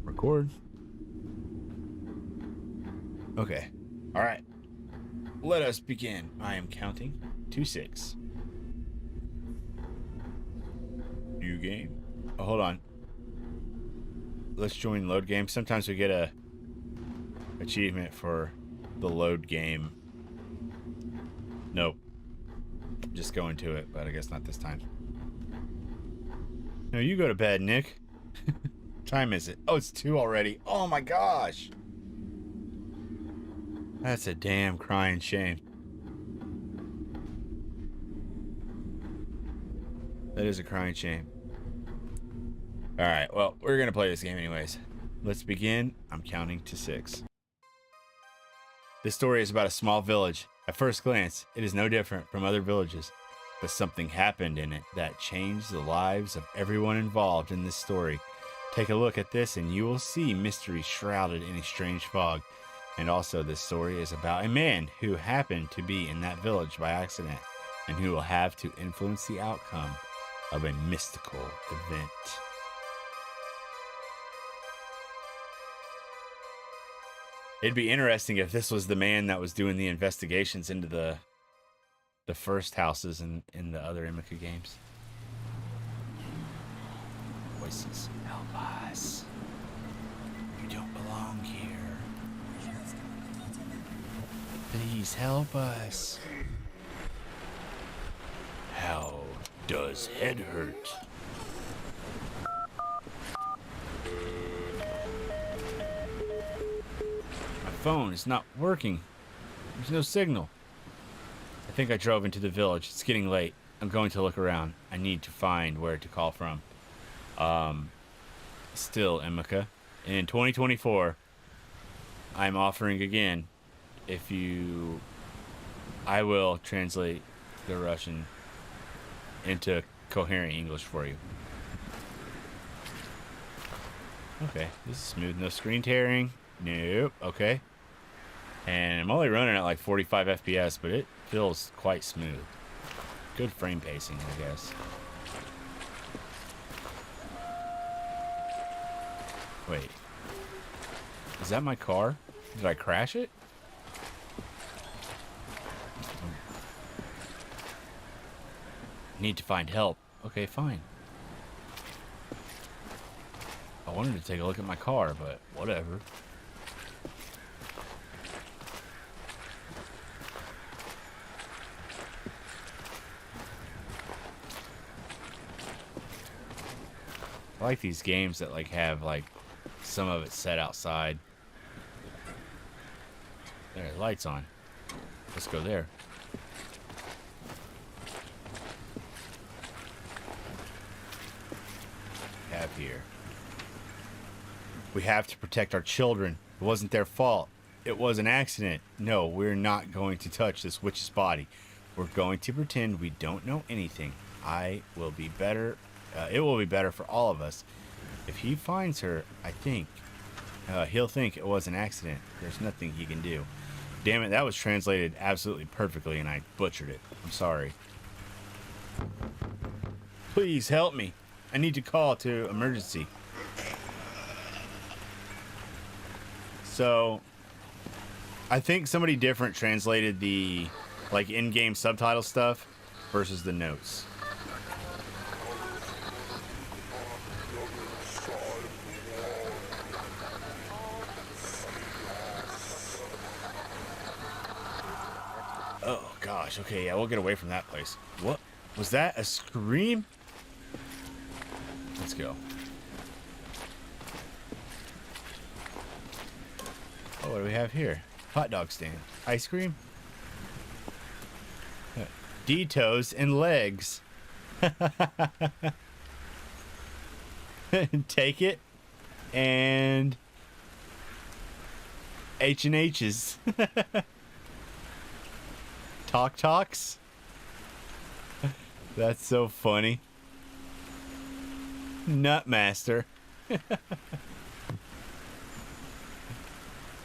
Record. Okay. All right. Let us begin. I am counting to 6. New game. Oh, hold on. Let's join load game. Sometimes we get a achievement for the load game. Nope. Just go into it, but I guess not this time. No, you go to bed, Nick. Time is it? Oh, it's 2 already. Oh my gosh. That's a damn crying shame. That is a crying shame. Alright, well, we're gonna play this game anyways. Let's begin. I'm counting to 6. This story is about a small village. At first glance, it is no different from other villages, but something happened in it that changed the lives of everyone involved in this story. Take a look at this and you will see mystery shrouded in a strange fog. And also, this story is about a man who happened to be in that village by accident and who will have to influence the outcome of a mystical event. It'd be interesting if this was the man that was doing the investigations into the first houses in the other Emika games. Voices, help us. We don't belong here. Please help us. How does head hurt? My phone is not working. There's no signal. I think I drove into the village. It's getting late. I'm going to look around. I need to find where to call from. Still, Emika, in 2024, I'm offering again. I will translate the Russian into coherent English for you. Okay, this is smooth. No screen tearing. Nope. Okay. And I'm only running at like 45 FPS, but it feels quite smooth. Good frame pacing, I guess. Wait. Is that my car? Did I crash it? Need to find help. Okay, fine. I wanted to take a look at my car, but whatever. I like these games that like have like some of it set outside. There, lights on. Let's go there. Have here. We have to protect our children. It wasn't their fault. It was an accident. No, we're not going to touch this witch's body. We're going to pretend we don't know anything. It will be better for all of us. If he finds her, I think he'll think it was an accident. There's nothing he can do. Damn it, that was translated absolutely perfectly and I butchered it. I'm sorry. Please help me. I need to call to emergency. So, I think somebody different translated the like in-game subtitle stuff versus the notes. Oh gosh, okay, yeah, we'll get away from that place. What? Was that a scream? Let's go. Oh, what do we have here? Hot dog stand. Ice cream? D-toes and legs. Take it. And H&H's. Talks. That's so funny. Nutmaster.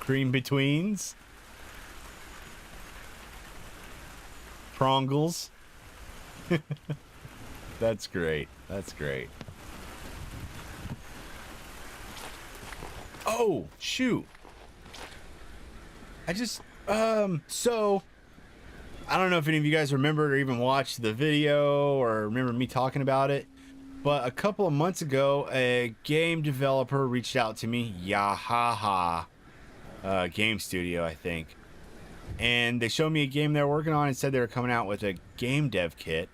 Cream betweens. Prongles. That's great. That's great. Oh, shoot. So I don't know if any of you guys remembered or even watched the video or remember me talking about it, but a couple of months ago, a game developer reached out to me, Yahaha Game Studio, I think, and they showed me a game they're working on and said they were coming out with a game dev kit,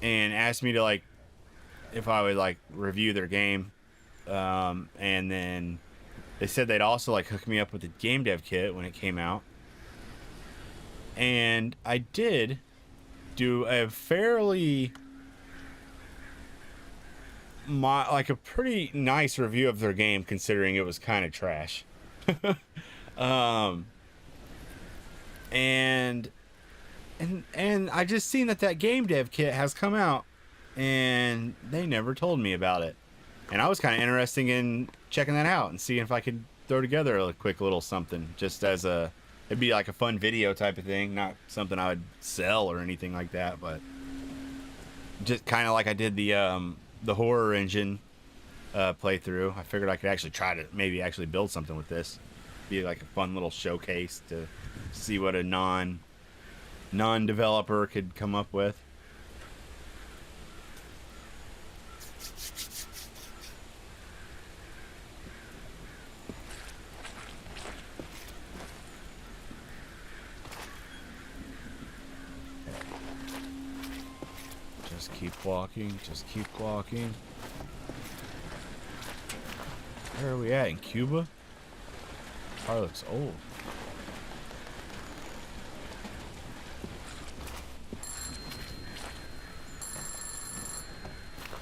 and asked me to like, if I would like review their game, and then they said they'd also like hook me up with a game dev kit when it came out. And I did do a fairly a pretty nice review of their game considering it was kind of trash. And I just seen that game dev kit has come out and they never told me about it. And I was kind of interested in checking that out and seeing if I could throw together a quick little something just as it'd be like a fun video type of thing, not something I would sell or anything like that, but just kind of like I did the horror engine playthrough. I figured I could actually try to maybe actually build something with this. Be like a fun little showcase to see what a non-developer could come up with. keep walking. Just keep walking. Where are we at? In Cuba? Car looks old.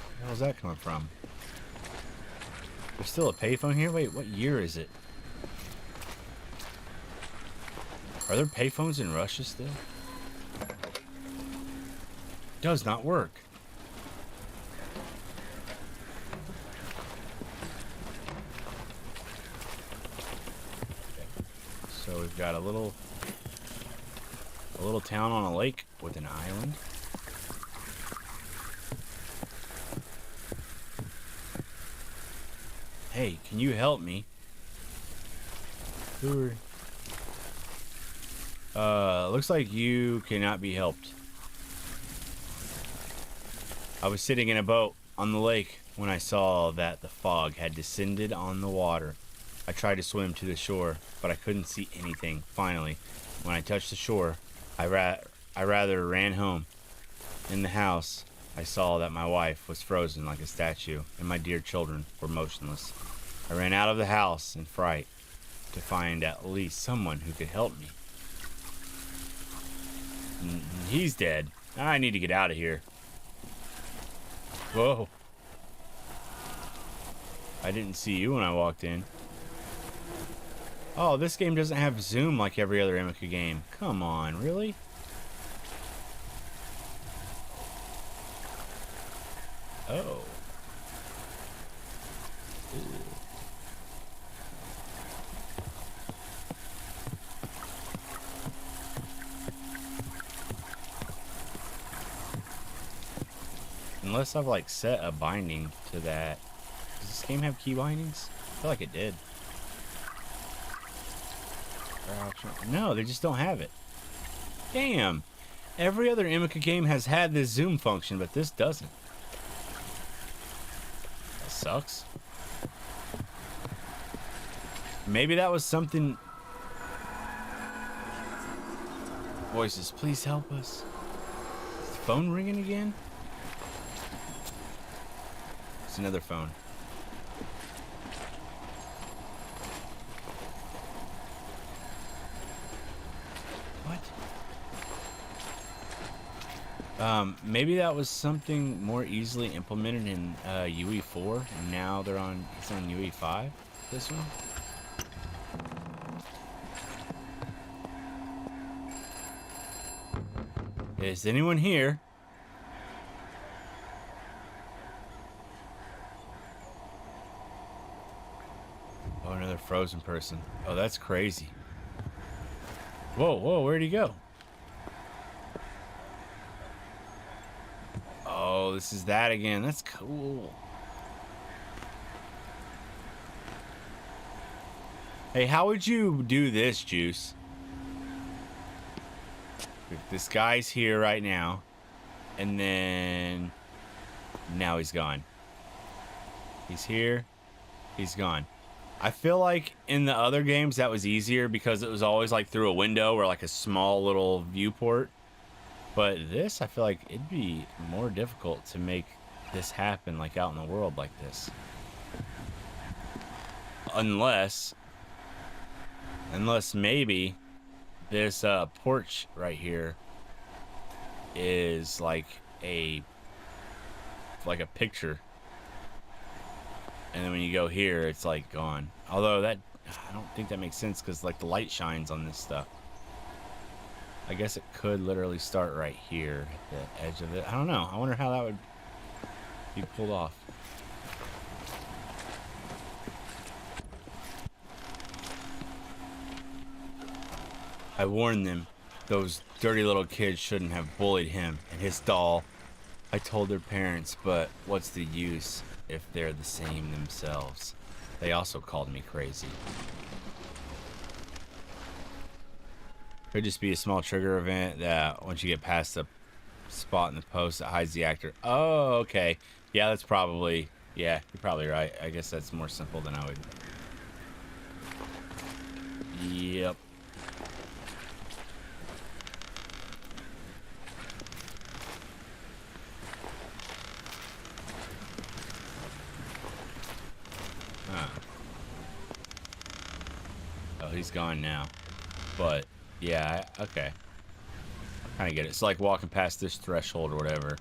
Where the hell's that coming from? There's still a payphone here? Wait, what year is it? Are there payphones in Russia still? Does not work. So we've got a little town on a lake with an island. Hey, can you help me? Who are... looks like you cannot be helped. I was sitting in a boat on the lake when I saw that the fog had descended on the water. I tried to swim to the shore, but I couldn't see anything. Finally, when I touched the shore, I rather ran home. In the house, I saw that my wife was frozen like a statue, and my dear children were motionless. I ran out of the house in fright to find at least someone who could help me. He's dead. I need to get out of here. Whoa. I didn't see you when I walked in. Oh, this game doesn't have zoom like every other Emika game. Come on, really? Oh. Ew. Unless I've like set a binding to that. Does this game have key bindings? I feel like it did. No, they just don't have it. Damn. Every other Emika game has had this zoom function, but this doesn't. That sucks. Maybe that was something... Voices, please help us. Is the phone ringing again? It's another phone. Maybe that was something more easily implemented in UE4, and now it's on UE5. This one. Is anyone here? Oh, another frozen person. Oh, that's crazy. Whoa, whoa, where'd he go? Oh, this is that again. That's cool. Hey, how would you do this, Juice? If this guy's here right now, and then now he's gone. He's here. He's gone. I feel like in the other games that was easier because it was always like through a window or like a small little viewport. But this, I feel like it'd be more difficult to make this happen like out in the world like this. Unless maybe this porch right here is like a picture. And then when you go here, it's like gone. Although that, I don't think that makes sense because like the light shines on this stuff. I guess it could literally start right here at the edge of it. I don't know. I wonder how that would be pulled off. I warned them. Those dirty little kids shouldn't have bullied him and his doll. I told their parents, but what's the use if they're the same themselves? They also called me crazy. Could just be a small trigger event that once you get past the spot in the post that hides the actor. Oh, okay. Yeah, that's probably... Yeah, you're probably right. I guess that's more simple than I would... Yep. he's gone now. But yeah, okay. Kind of get it. It's like walking past this threshold or whatever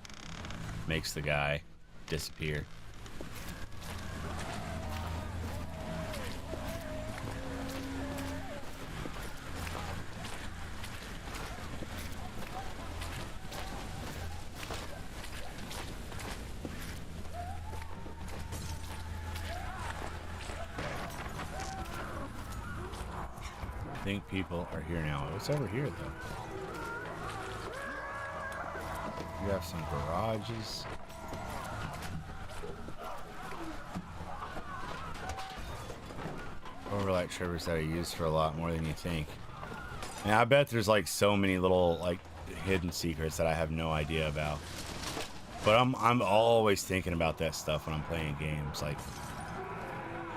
makes the guy disappear. I think people are here now. What's over here, though? You have some garages. Overlap triggers that are used for a lot more than you think. And I bet there's like so many little like hidden secrets that I have no idea about. But I'm always thinking about that stuff when I'm playing games. Like,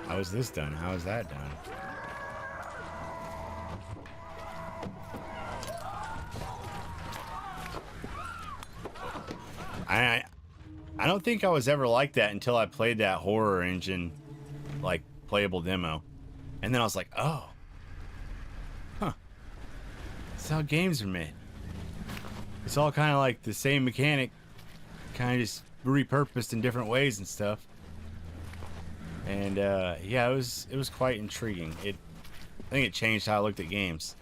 how is this done? How is that done? I don't think I was ever like that until I played that horror engine, like, playable demo. And then I was like, oh. Huh. That's how games are made. It's all kind of like the same mechanic, kind of just repurposed in different ways and stuff. And, yeah, it was quite intriguing. I think it changed how I looked at games.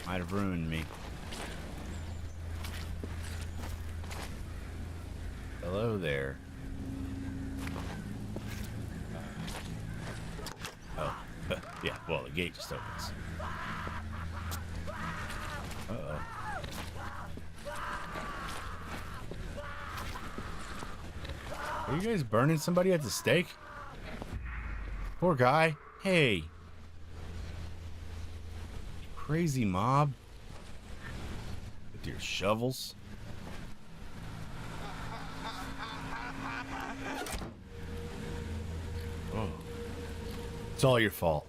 Might have ruined me. Hello there. Oh, yeah, well, the gate just opens. Uh-oh. Are you guys burning somebody at the stake? Poor guy. Hey. Crazy mob. With your shovels. Oh. It's all your fault.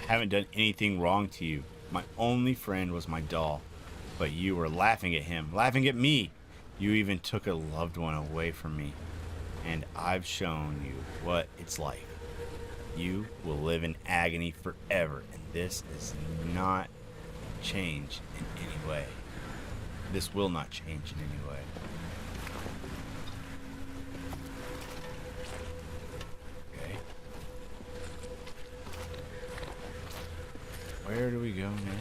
I haven't done anything wrong to you. My only friend was my doll. But you were laughing at him, laughing at me. You even took a loved one away from me. And I've shown you what it's like. You will live in agony forever. And this is not change in any way. This will not change in any way. Where do we go now?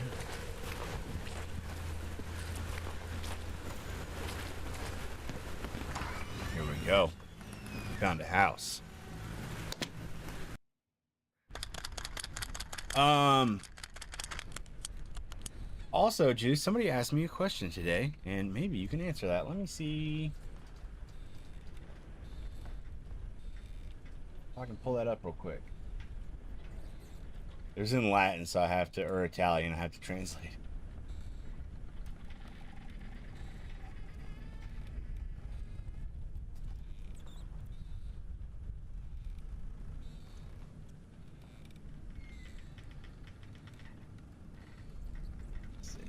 Here we go. Found a house. Also, Juice, somebody asked me a question today, and maybe you can answer that. Let me see if I can pull that up real quick. It was in Latin, so I have to, or Italian, I have to translate. Let's see.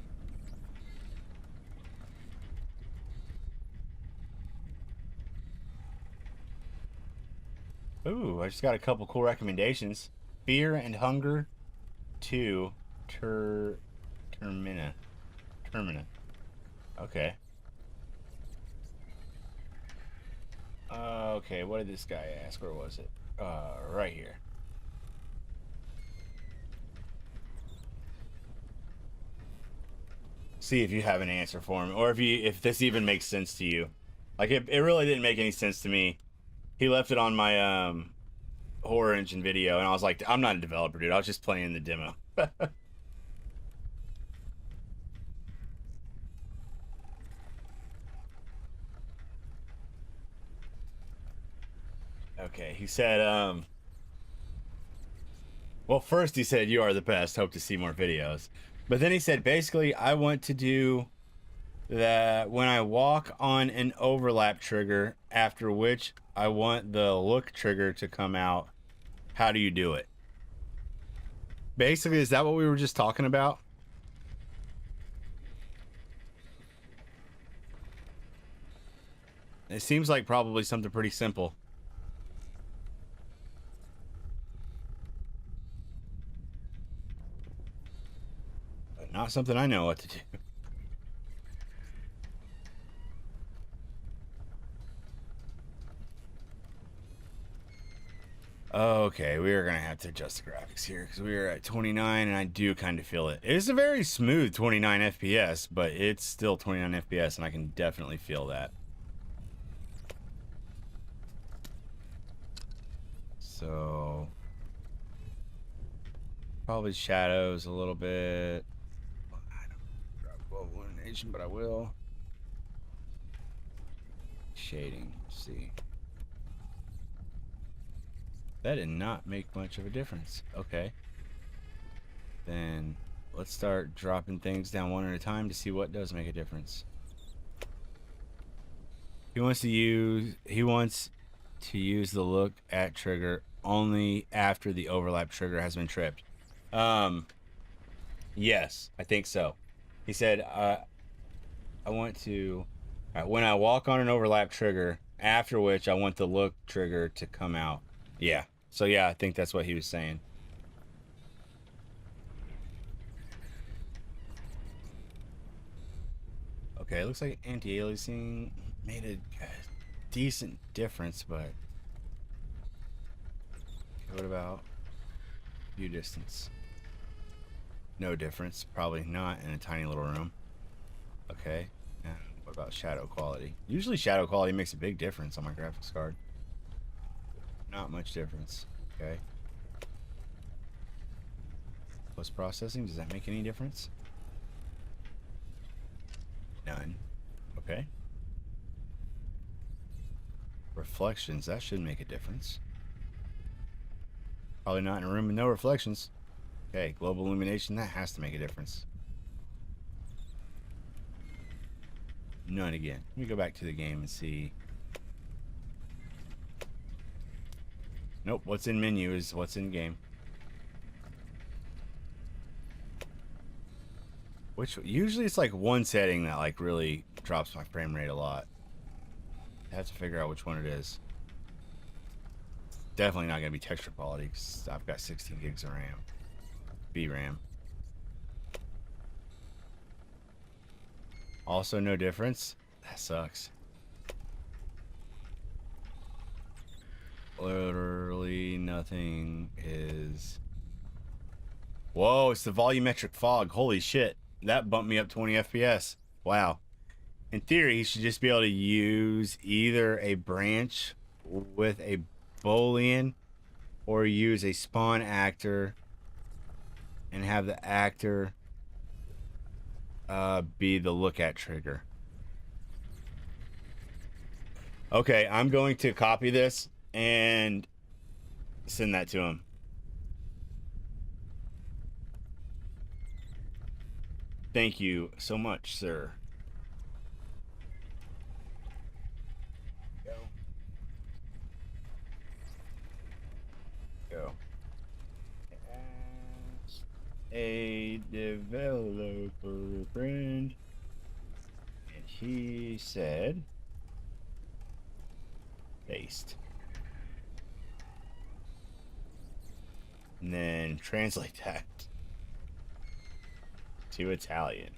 Ooh, I just got a couple cool recommendations. Fear and Hunger 2 Termina. Okay. Okay, what did this guy ask? Where was it? Right here. See if you have an answer for him, or if this even makes sense to you. Like, it really didn't make any sense to me. He left it on my horror engine video, and I was like, I'm not a developer, dude. I was just playing the demo. Okay, he said, well, first he said, you are the best. Hope to see more videos. But then he said, basically, I want to do that when I walk on an overlap trigger, after which I want the look trigger to come out. How do you do it? Basically, is that what we were just talking about? It seems like probably something pretty simple. Not something I know what to do. Okay, we are going to have to adjust the graphics here because we are at 29 and I do kind of feel it. It is a very smooth 29 FPS, but it's still 29 FPS and I can definitely feel that. So, probably shadows a little bit. I don't grab global illumination, but I will. Shading, let's see. That did not make much of a difference. Okay. Then let's start dropping things down one at a time to see what does make a difference. He wants to use the look at trigger only after the overlap trigger has been tripped. Yes, I think so. He said I want to when I walk on an overlap trigger, after which I want the look trigger to come out. Yeah. So yeah, I think that's what he was saying. Okay, it looks like anti-aliasing made a decent difference, but what about view distance? No difference. Probably not in a tiny little room. Okay. And what about shadow quality? Usually shadow quality makes a big difference on my graphics card. Not much difference. Okay. Post-processing, does that make any difference? None. Okay. Reflections, that should make a difference. Probably not in a room with no reflections. Okay, global illumination, that has to make a difference. None again. Let me go back to the game and see. Nope, what's in menu is what's in game. Which, usually it's like one setting that like really drops my frame rate a lot. I have to figure out which one it is. Definitely not going to be texture quality because I've got 16 gigs of RAM. VRAM. Also no difference. That sucks. Literally nothing is... Whoa, it's the volumetric fog. Holy shit. That bumped me up 20 FPS. Wow. In theory, you should just be able to use either a branch with a Boolean or use a spawn actor and have the actor be the look at trigger. Okay, I'm going to copy this and send that to him. Thank you so much, sir. Go. As a developer friend, and he said, paste. And then translate that to Italian.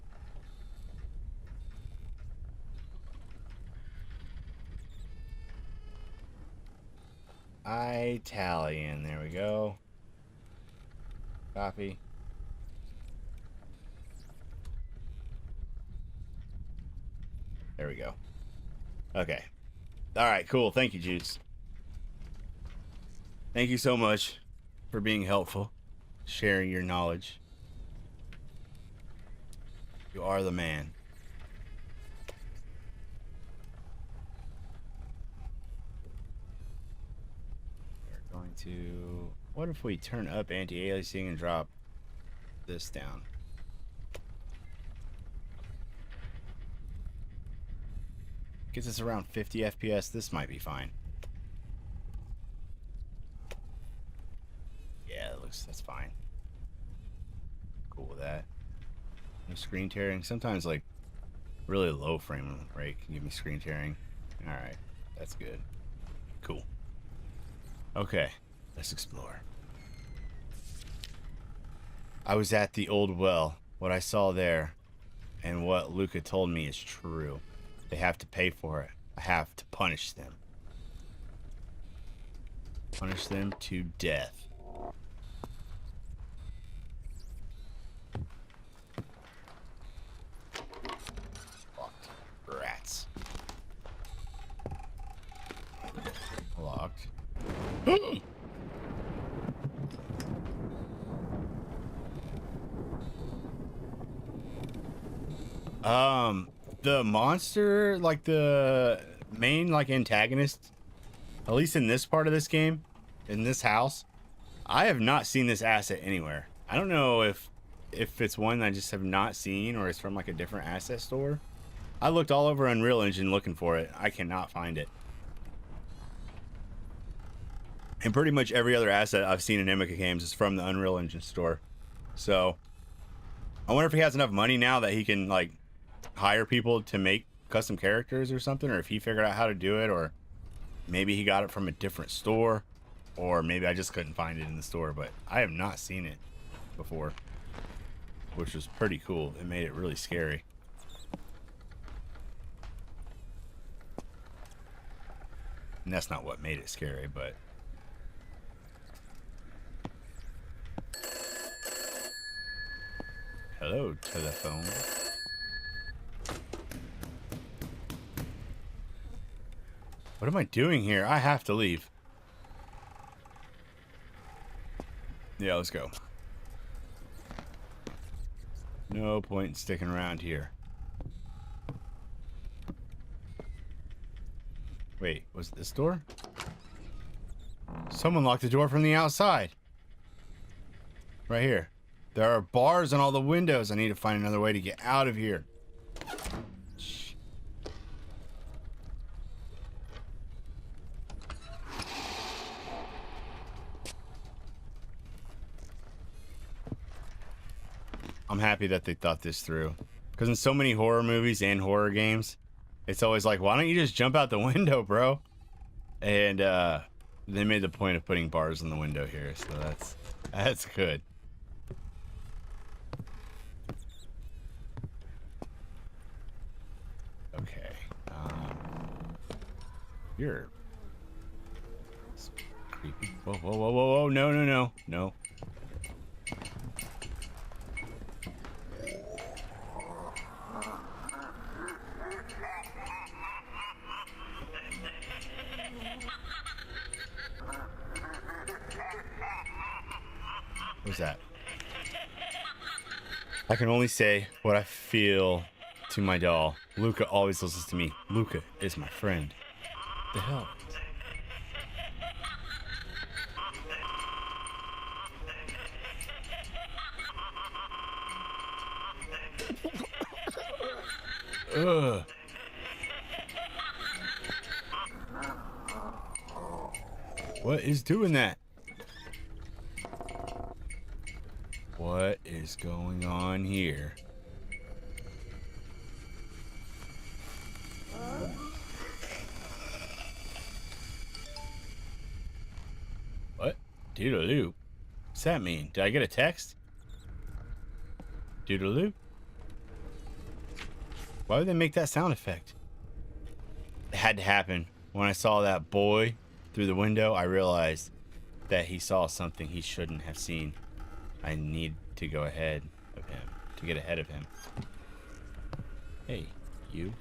Italian, there we go. Copy. There we go. Okay. All right, cool. Thank you, Juice. Thank you so much for being helpful, sharing your knowledge. You are the man. We're going to... What if we turn up anti-aliasing and drop this down? Gets us around 50 FPS. This might be fine. Yeah, it looks... That's fine. Cool with that. No screen tearing. Sometimes like really low frame rate can give me screen tearing. Alright, that's good. Cool. Okay, let's explore. I was at the old well. what I saw there and what Luca told me is true. They have to pay for it. I have to punish them. Punish them to death. Locked. Rats. Locked. The monster, like the main like antagonist, at least in this part of this game, in this house, I have not seen this asset anywhere. I don't know if it's one I just have not seen or it's from like a different asset store. I looked all over Unreal Engine looking for it. I cannot find it. And pretty much every other asset I've seen in Emika games is from the Unreal Engine store. So I wonder if he has enough money now that he can like hire people to make custom characters or something, or if he figured out how to do it, or maybe he got it from a different store, or maybe I just couldn't find it in the store. But I have not seen it before, which was pretty cool. It made it really scary. And that's not what made it scary, but hello, telephone. What am I doing here? I have to leave. Yeah, let's go. No point in sticking around here. Wait, was it this door? Someone locked the door from the outside. Right here. There are bars on all the windows. I need to find another way to get out of here. I'm happy that they thought this through. Because in so many horror movies and horror games, it's always like, why don't you just jump out the window, bro? And they made the point of putting bars in the window here, so that's good. Okay. You're creepy. Whoa, whoa, whoa, whoa, whoa. No, no, no. No. What's that? I can only say what I feel to my doll. Luca always listens to me. Luca is my friend. The hell? Ugh. What is doing that? What is going on here? What? Doodaloo? What's that mean? Did I get a text? Doodaloo? Why would they make that sound effect? It had to happen. When I saw that boy through the window, I realized that he saw something he shouldn't have seen. I need to go ahead of him, to get ahead of him. Hey, you.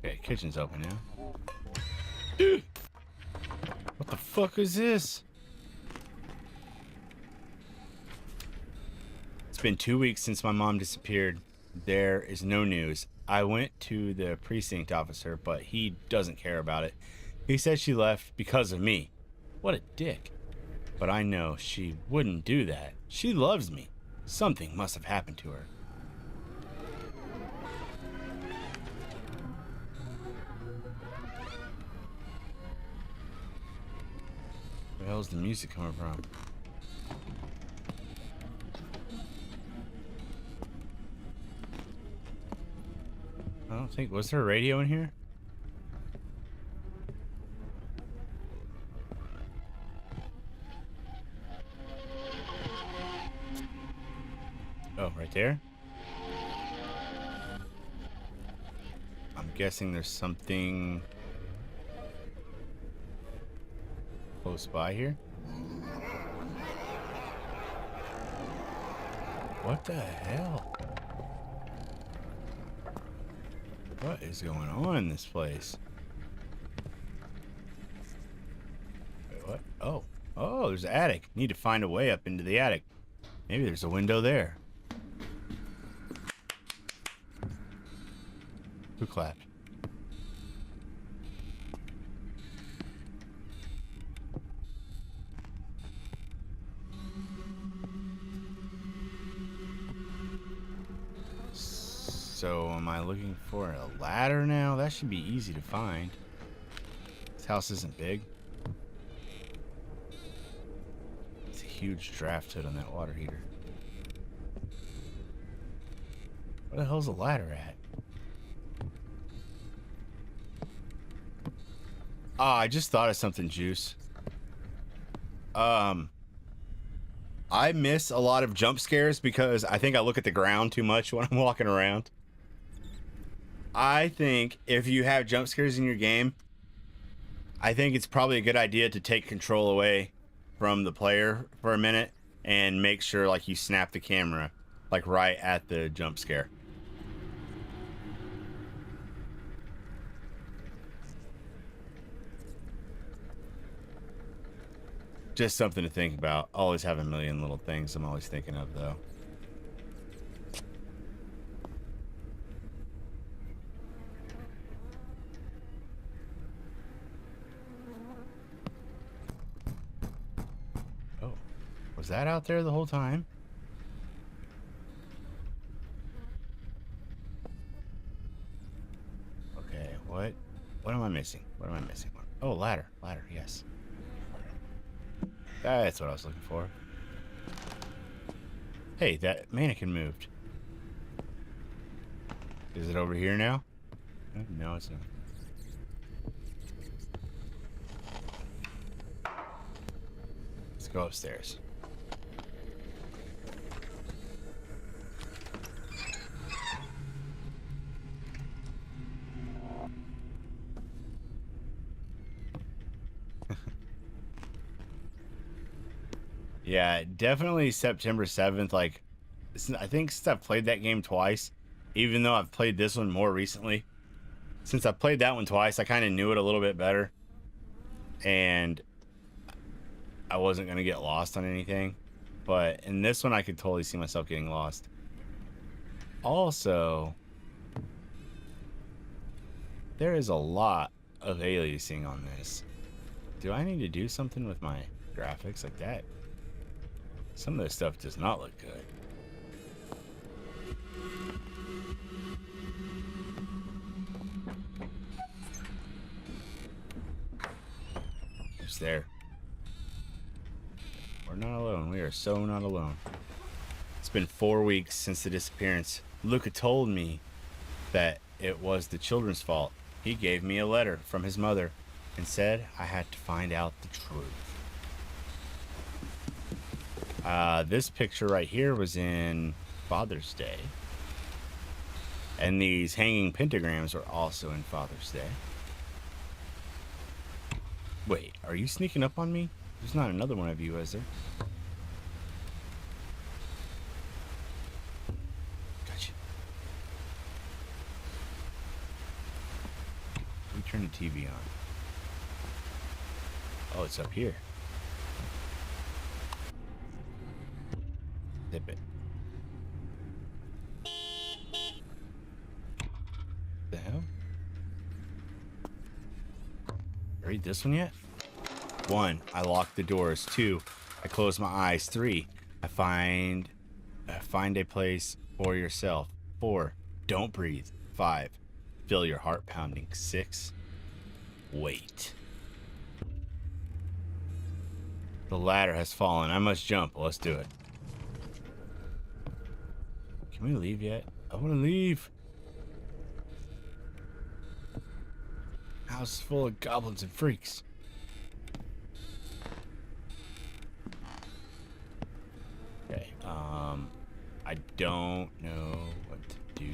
Okay, kitchen's open now. Dude! What the fuck is this? It's been 2 weeks since my mom disappeared. There is no news. I went to the precinct officer, but he doesn't care about it. He said she left because of me. What a dick. But I know she wouldn't do that. She loves me. Something must have happened to her. Where the hell's the music coming from? Oh, don't think... Was there a radio in here? Oh, right there? I'm guessing there's something close by here. What the hell? What is going on in this place? Wait, what? Oh. Oh, there's an attic. Need to find a way up into the attic. Maybe there's a window there. Who clapped? So, am I looking for a ladder now? That should be easy to find. This house isn't big. It's a huge draft hood on that water heater. Where the hell's the ladder at? Ah, I just thought of something, Juice. I miss a lot of jump scares because I think I look at the ground too much when I'm walking around. I think if you have jump scares in your game, I think it's probably a good idea to take control away from the player for a minute and make sure like you snap the camera like right at the jump scare. Just something to think about. Always have a million little things I'm always thinking of, though. Oh, was that out there the whole time? Okay, what am I missing? What am I missing? Oh, ladder, yes. That's what I was looking for. Hey, that mannequin moved. Is it over here now? No, it's not. Let's go upstairs. Yeah, definitely September 7th. Like, I think since I've played that game twice, even though I've played this one more recently, since I played that one twice, I kind of knew it a little bit better. And I wasn't going to get lost on anything. But in this one, I could totally see myself getting lost. Also, there is a lot of aliasing on this. Do I need to do something with my graphics like that? Some of this stuff does not look good. Just there. We're not alone. We are so not alone. It's been 4 weeks since the disappearance. Luca told me that it was the children's fault. He gave me a letter from his mother and said I had to find out the truth. This picture right here was in Father's Day. And these hanging pentagrams are also in Father's Day. Wait, are you sneaking up on me? There's not another one of you, is there? Gotcha. Let me turn the TV on. Oh, it's up here. Zip it. The hell? Read this one yet? 1, I lock the doors. 2, I close my eyes. 3, I find a place for yourself. 4, don't breathe. 5, feel your heart pounding. 6, wait. The ladder has fallen. I must jump. Let's do it. Can we leave yet? I want to leave. House full of goblins and freaks. Okay, I don't know what to do.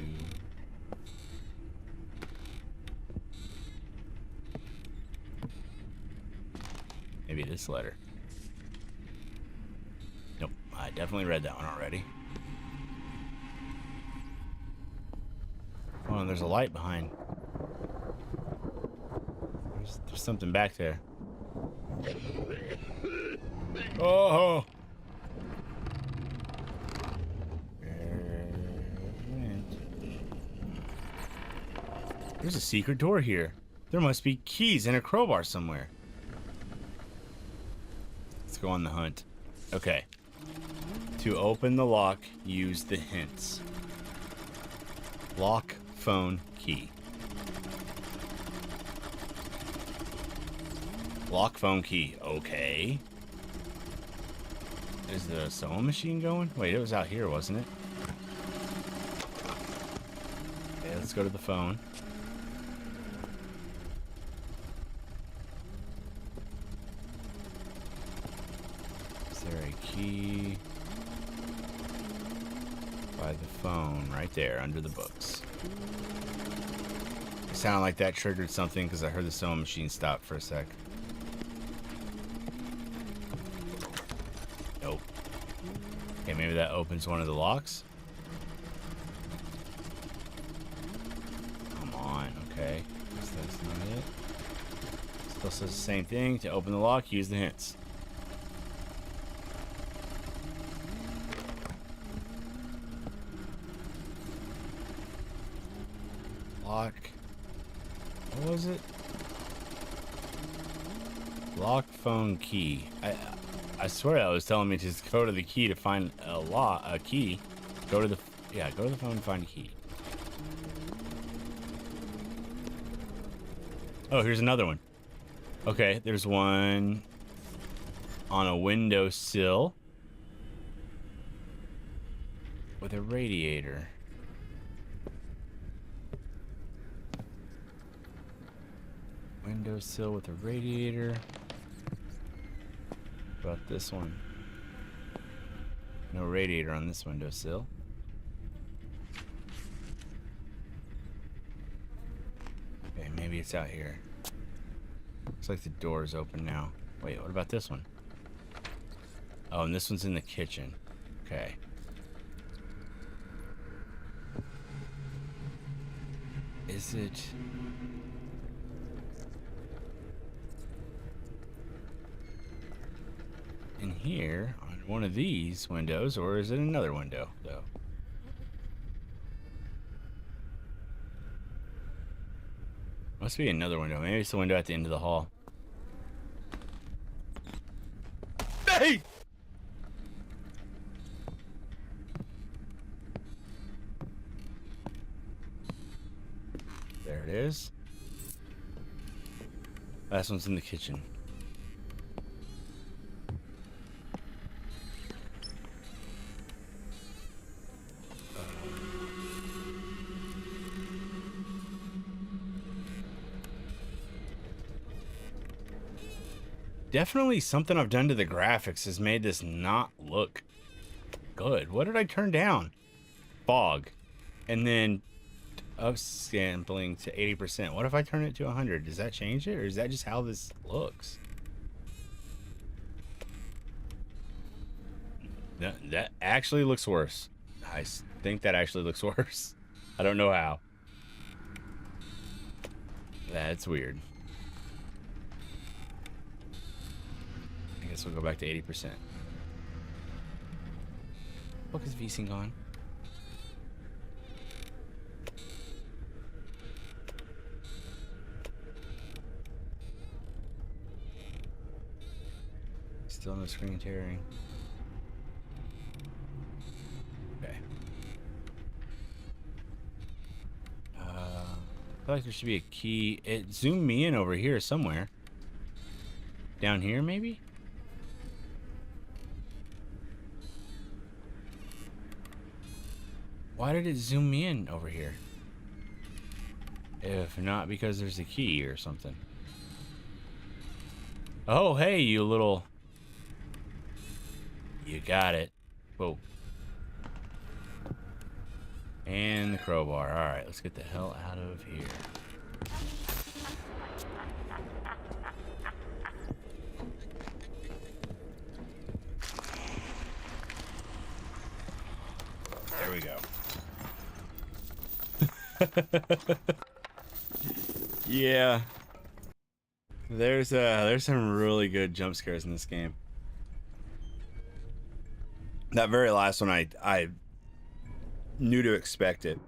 Maybe this letter. Nope, I definitely read that one already. Oh, and there's a light behind. There's something back there. Oh! There's a secret door here. There must be keys and a crowbar somewhere. Let's go on the hunt. Okay. To open the lock, use the hints. Lock, phone, key. Lock, phone, key. Okay. Is the sewing machine going? Wait, it was out here, wasn't it? Okay, let's go to the phone. Is there a key? By the phone, right there, under the books. It sounded like that triggered something because I heard the sewing machine stop for a sec. Nope. Okay, maybe that opens one of the locks. Come on, okay. That's not it. Still says the same thing. To open the lock, use the hints. Lock. What was it? Lock, phone, key. I swear that was telling me to just go to the key to find a key. Go to the phone and find a key. Oh, here's another one. Okay, there's one on a windowsill with a radiator. Windowsill with a radiator. What about this one? No radiator on this windowsill. Okay, maybe it's out here. Looks like the door is open now. Wait, what about this one? Oh, and this one's in the kitchen. Okay. Is it... in here on one of these windows, or is it another window though? Must be another window. Maybe it's the window at the end of the hall. Hey! There it is. Last one's in the kitchen. Definitely something I've done to the graphics has made this not look good. What did I turn down? Fog. And then upscaling to 80%. What if I turn it to 100? Does that change it? Or is that just how this looks? That actually looks worse. I think that actually looks worse. I don't know how. That's weird. I guess we'll go back to 80%. What is VSync on? Still no screen tearing. Okay. I feel like there should be a key. It zoomed me in over here somewhere. Down here, maybe? Why did it zoom me in over here? If not because there's a key or something. Oh, hey, you little... You got it. Whoa. And the crowbar. Alright, let's get the hell out of here. There we go. Yeah. There's some really good jump scares in this game. That very last one, I knew to expect it.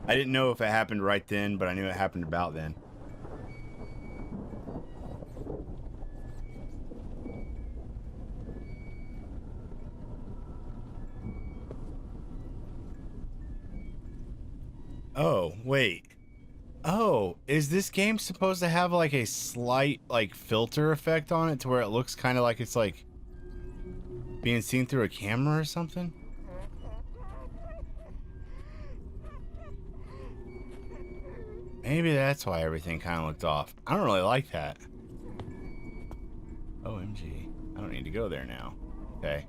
I didn't know if it happened right then, but I knew it happened about then. Oh, wait. Oh, is this game supposed to have like a slight like filter effect on it to where it looks kind of like it's like being seen through a camera or something? Maybe that's why everything kind of looked off. I don't really like that. OMG. I don't need to go there now. Okay.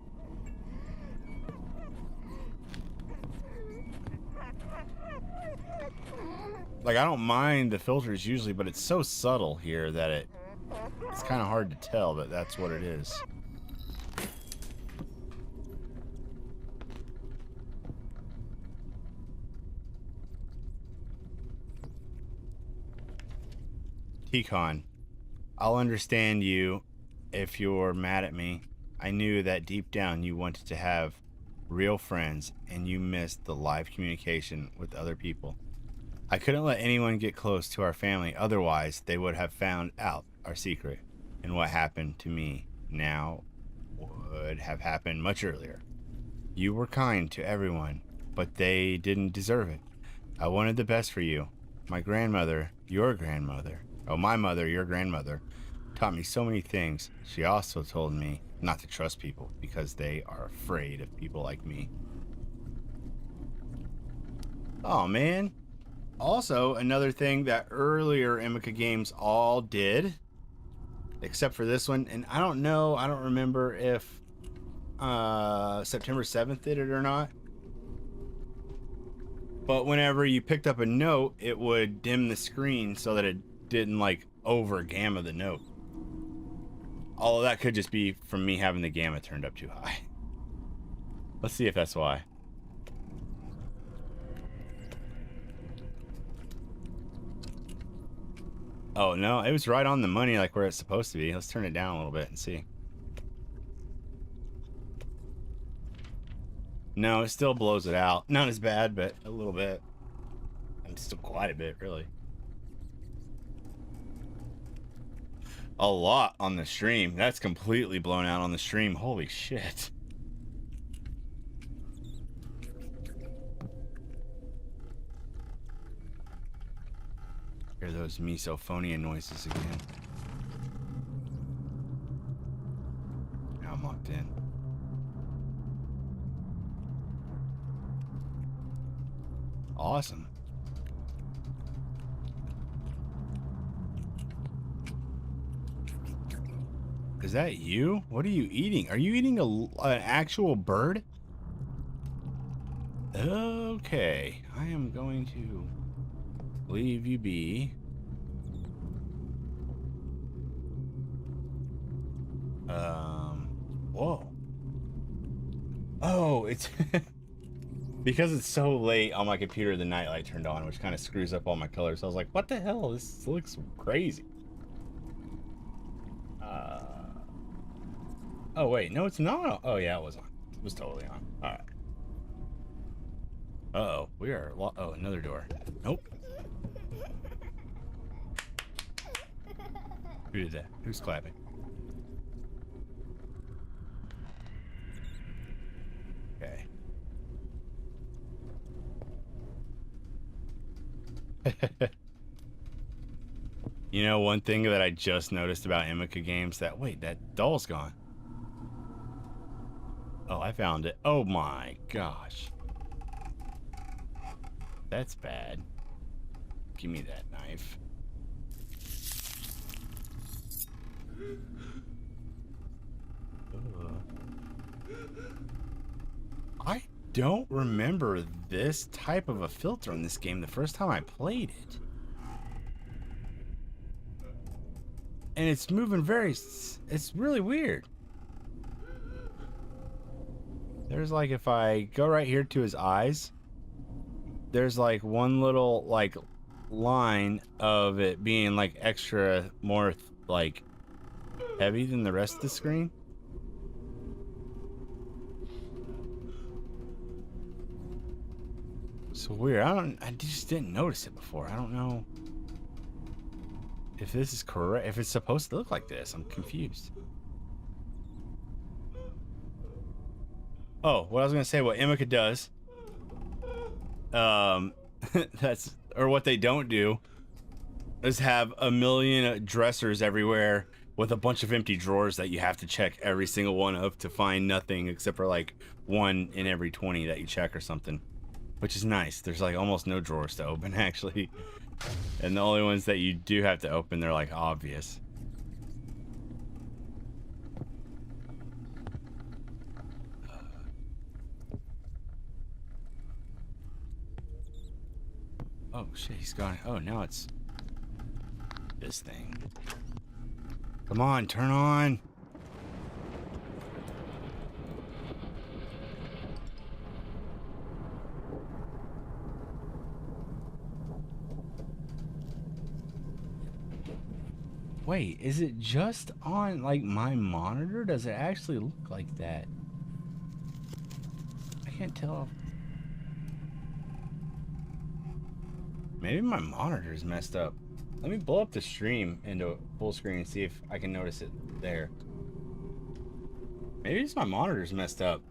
Like, I don't mind the filters usually, but it's so subtle here that it's kind of hard to tell that that's what it is. T-Con, I'll understand you if you're mad at me. I knew that deep down you wanted to have real friends and you missed the live communication with other people. I couldn't let anyone get close to our family, otherwise they would have found out our secret. And what happened to me now would have happened much earlier. You were kind to everyone, but they didn't deserve it. I wanted the best for you. My grandmother, your grandmother, my mother, your grandmother, taught me so many things. She also told me not to trust people because they are afraid of people like me. Oh, man. Also, another thing that earlier Emika games all did, except for this one, and I don't remember if September 7th did it or not, but whenever you picked up a note, it would dim the screen so that it didn't like over gamma the note. Although that could just be from me having the gamma turned up too high. Let's see if that's why. Oh, no, it was right on the money, like where it's supposed to be. Let's turn it down a little bit and see. No, it still blows it out. Not as bad, but a little bit. And still quite a bit, really. A lot on the stream. That's completely blown out on the stream. Holy shit. Hear those misophonia noises again. Now I'm locked in. Awesome. Is that you? What are you eating? Are you eating an actual bird? Okay, I am going to leave you be. Whoa. Oh, it's because it's so late on my computer, the nightlight turned on, which kind of screws up all my colors. So I was like, what the hell? This looks crazy. Oh, wait. No, it's not. Oh, yeah, it was on. It was totally on. All right. Uh-oh. We are... Oh, another door. Nope. Who did that? Who's clapping? Okay. You know, one thing that I just noticed about Emika games that... Wait, that doll's gone. Oh, I found it. Oh my gosh. That's bad. Give me that knife. I don't remember this type of a filter in this game the first time I played it. And it's moving it's really weird. There's like, if I go right here to his eyes, there's like one little like line of it being like extra more like heavy than the rest of the screen. So weird. I just didn't notice it before. I don't know if this is correct, if it's supposed to look like this. I'm confused. Oh, what I was gonna say, what Emika does, that's, or what they don't do, is have a million dressers everywhere with a bunch of empty drawers that you have to check every single one of to find nothing except for like 1 in every 20 that you check or something, which is nice. There's like almost no drawers to open actually, and the only ones that you do have to open, they're like obvious. Oh shit, he's gone. Oh, now it's this thing. Come on, turn on. Wait, is it just on like my monitor? Does it actually look like that? I can't tell. Maybe my monitor is messed up. Let me blow up the stream into full screen and see if I can notice it there. Maybe it's my monitor's messed up.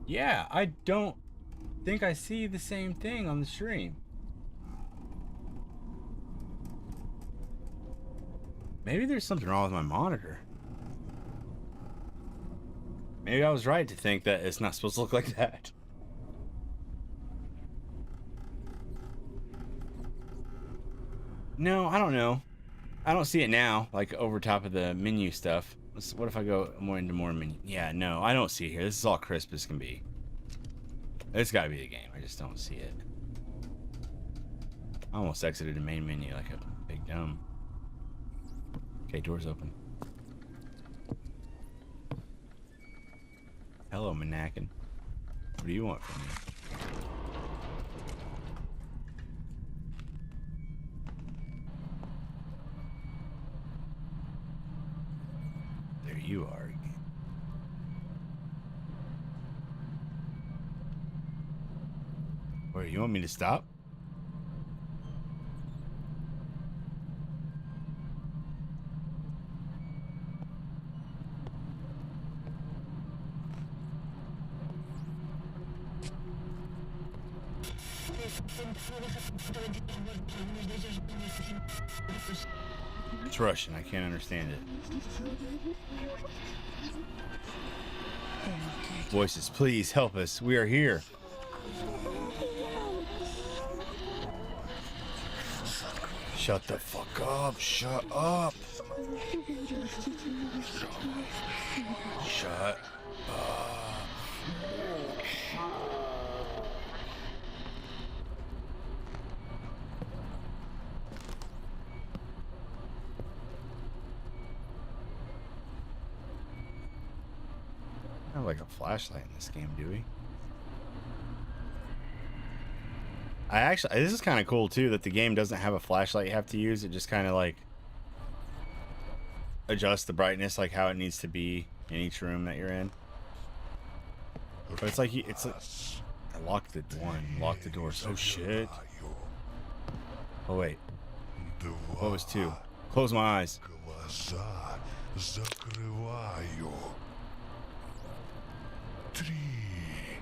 Yeah, I don't think I see the same thing on the stream. Maybe there's something wrong with my monitor. Maybe I was right to think that it's not supposed to look like that. No, I don't know. I don't see it now, like over top of the menu stuff. What if I go more into more menu? Yeah, no, I don't see it here. This is all crisp as can be. It's gotta be the game. I just don't see it. I almost exited the main menu like a big dumb. Okay, door's open. Hello, Manakin. What do you want from me? There you are again. Wait, you want me to stop? It's Russian. I can't understand it. Voices, please help us. We are here. Shut the fuck up. Shut up. Shut up. Not like a flashlight in this game, do we? This is kind of cool too that the game doesn't have a flashlight you have to use. It just kind of like adjusts the brightness like how it needs to be in each room that you're in. But it's like I locked the one, locked the doors. Oh shit. Oh wait. What was 2? Close my eyes.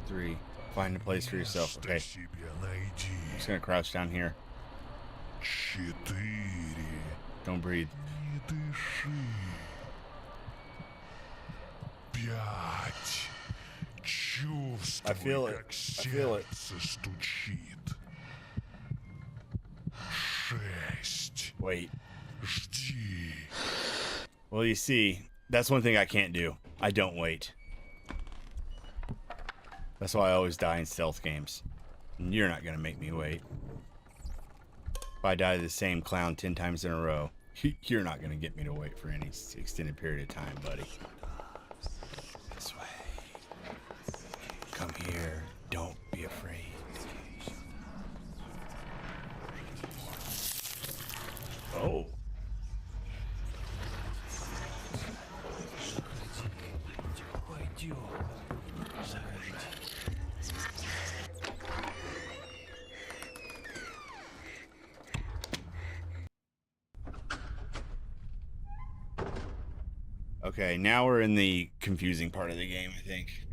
3. Find a place for yourself. Okay. I'm just gonna crouch down here. Don't breathe. I feel it. I feel it. Wait. Well, you see, that's one thing I can't do. I don't wait. That's why I always die in stealth games. And you're not gonna make me wait. If I die to the same clown 10 times in a row, you're not gonna get me to wait for any extended period of time, buddy. This way. Come here. Don't be afraid. Oh. Okay, now we're in the confusing part of the game, I think.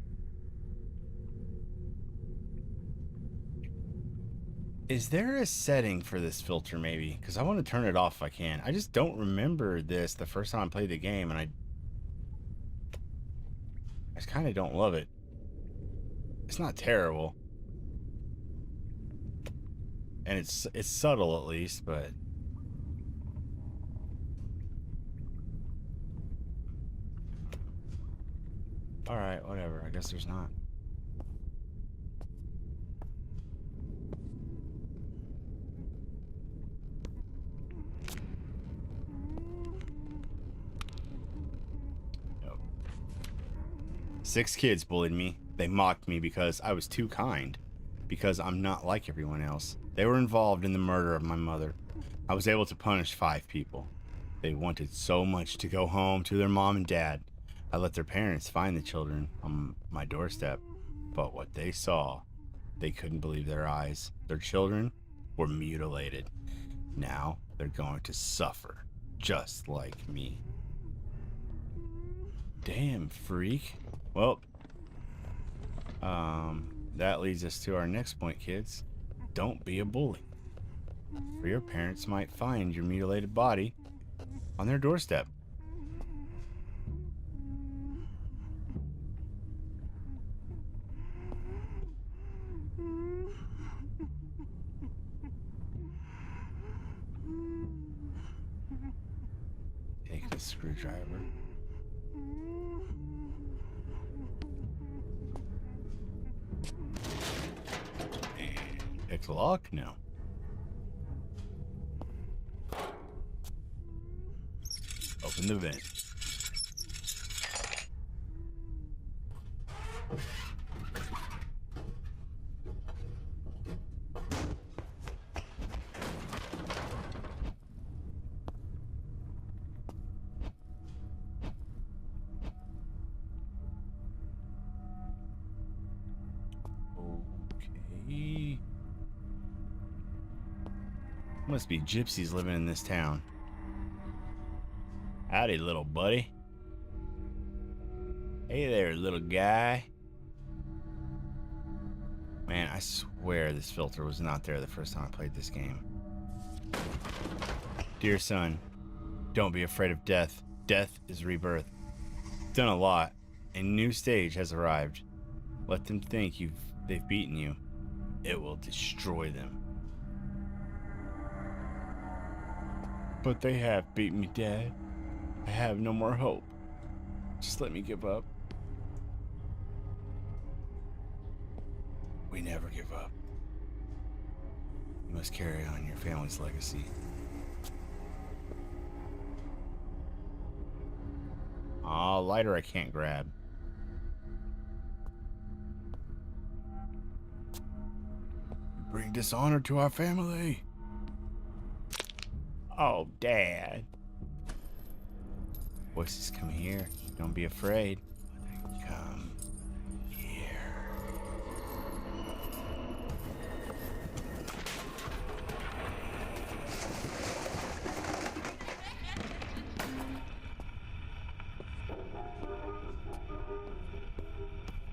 Is there a setting for this filter, maybe? Because I want to turn it off if I can. I just don't remember this the first time I played the game, and I just kind of don't love it. It's not terrible. And it's subtle, at least, but... Alright, whatever. I guess there's not. Nope. 6 kids bullied me. They mocked me because I was too kind. Because I'm not like everyone else. They were involved in the murder of my mother. I was able to punish 5 people. They wanted so much to go home to their mom and dad. I let their parents find the children on my doorstep, but what they saw, they couldn't believe their eyes. Their children were mutilated. Now they're going to suffer, just like me. Damn, freak. Well, that leads us to our next point, kids. Don't be a bully. For your parents might find your mutilated body on their doorstep. Take the screwdriver. And pick the lock? No. Open the vent. Okay. Must be gypsies living in this town. Howdy, little buddy. Hey there, little guy. Man, I swear this filter was not there the first time I played this game. Dear son, don't be afraid of death. Death is rebirth. You've done a lot. A new stage has arrived. Let them think they've beaten you. It will destroy them. But they have beaten me, Dad. I have no more hope. Just let me give up. We never give up. You must carry on your family's legacy. Aw, lighter I can't grab. You bring dishonor to our family. Oh, Dad. Voices, come here. Don't be afraid. Come here.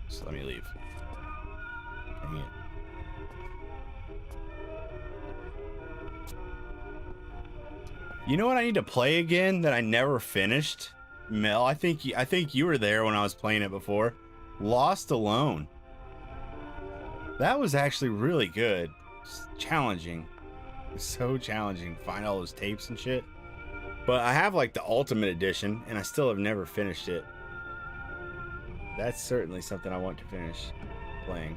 Just let me leave. Dang it. You know what I need to play again that I never finished? Mel, I think you were there when I was playing it before. Lost Alone. That was actually really good. It's challenging. was so challenging to find all those tapes and shit. But I have like the Ultimate Edition, and I still have never finished it. That's certainly something I want to finish playing.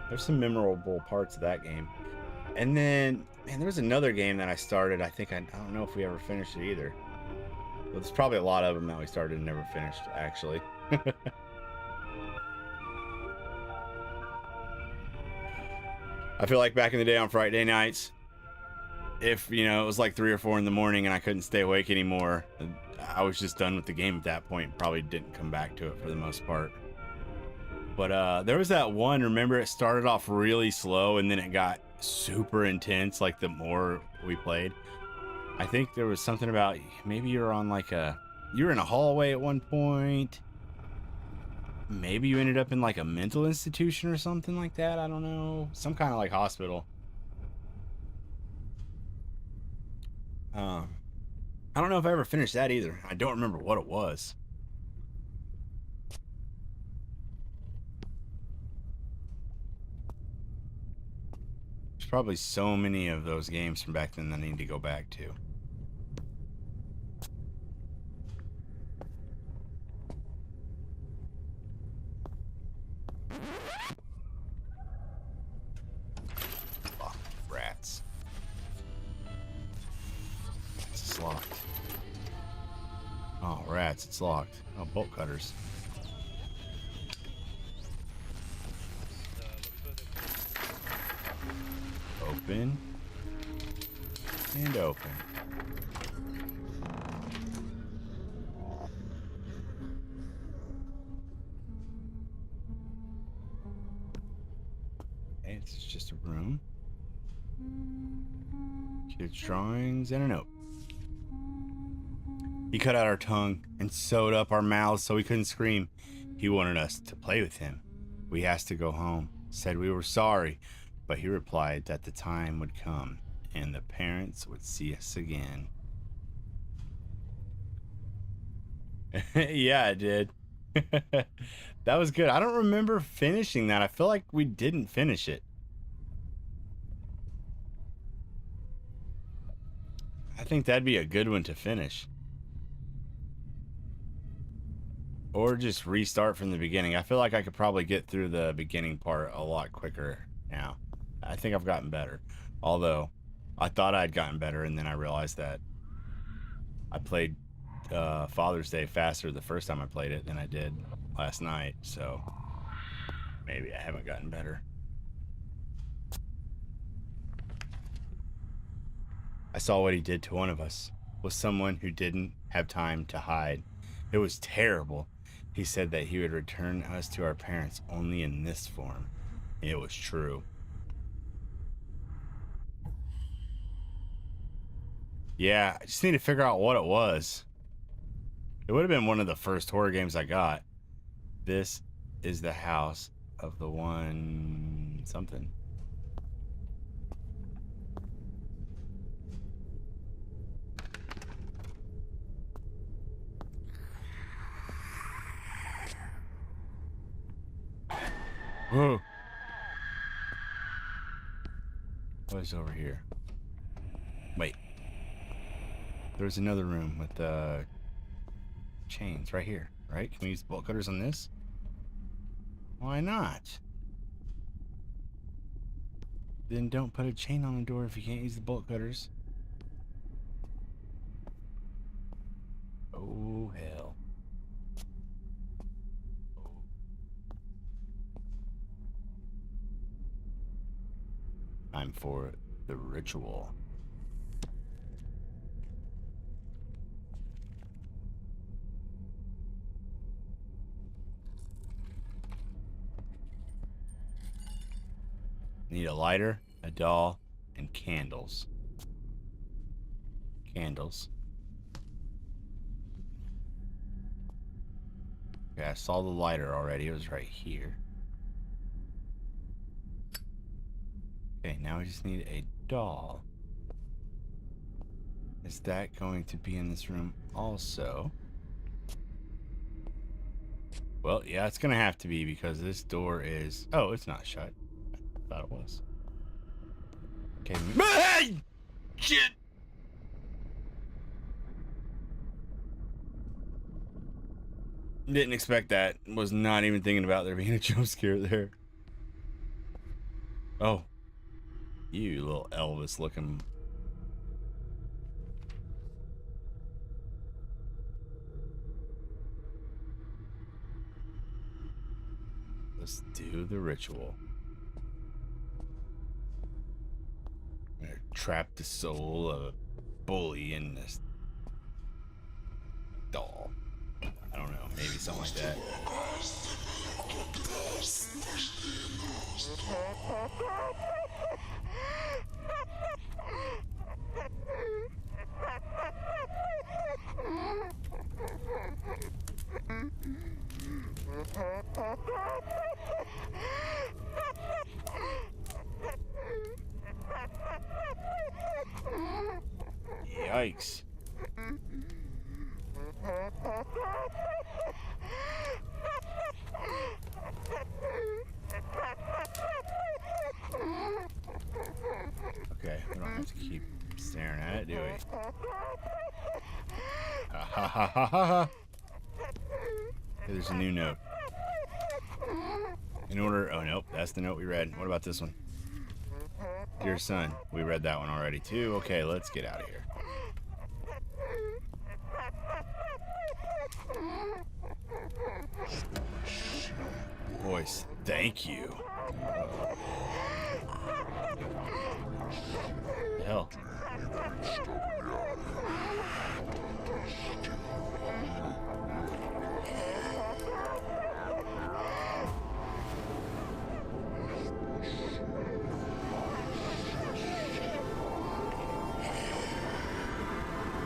There's some memorable parts of that game. And then, man, there was another game that I started. I don't know if we ever finished it either. Well, there's probably a lot of them that we started and never finished, actually. I feel like back in the day on Friday nights, if, you know, it was like 3 or 4 in the morning and I couldn't stay awake anymore, I was just done with the game at that point. Probably didn't come back to it for the most part. But there was that one, remember, it started off really slow and then it got super intense, like the more we played. I think there was something about maybe you were on like you were in a hallway at one point. Maybe you ended up in like a mental institution or something like that. I don't know. Some kind of like hospital. I don't know if I ever finished that either. I don't remember what it was. There's probably so many of those games from back then that I need to go back to. Oh, rats. It's locked. Oh, rats, it's locked. Oh, bolt cutters. Open. And open. Okay, this is just a room. Kids' drawings and a note. He cut out our tongue and sewed up our mouths so we couldn't scream. He wanted us to play with him. We asked to go home, said we were sorry, but he replied that the time would come and the parents would see us again. Yeah, it did. That was good. I don't remember finishing that. I feel like we didn't finish it. I think that'd be a good one to finish. Or just restart from the beginning. I feel like I could probably get through the beginning part a lot quicker now. I think I've gotten better. Although, I thought I'd gotten better, and then I realized that I played Father's Day faster the first time I played it than I did last night. So, maybe I haven't gotten better. I saw what he did to one of us. Was someone who didn't have time to hide. It was terrible. He said that he would return us to our parents only in this form. It was true. Yeah, I just need to figure out what it was. It would have been one of the first horror games I got. This is the house of the one something. Whoa. What is over here? Wait. There's another room with chains right here, right? Can we use bolt cutters on this? Why not? Then don't put a chain on the door if you can't use the bolt cutters. Oh, hell. Time for the ritual. Need a lighter, a doll, and candles. Candles. Okay, I saw the lighter already. It was right here. Okay, now we just need a doll. Is that going to be in this room also? Well, yeah, it's going to have to be because this door is... Oh, it's not shut. I thought it was. Okay. Hey! Shit! Didn't expect that. Was not even thinking about there being a jump scare there. Oh. You little Elvis looking. Let's do the ritual. I'm gonna trap the soul of a bully in this doll. I don't know, maybe something like that. Yikes. Okay, we don't have to keep staring at it, do we? Ha ha ha ha ha. Okay, there's a new note. In order, oh nope, that's the note we read. What about this one? Dear son, we read that one already too. Okay, let's get out of here. Voice, thank you. The hell?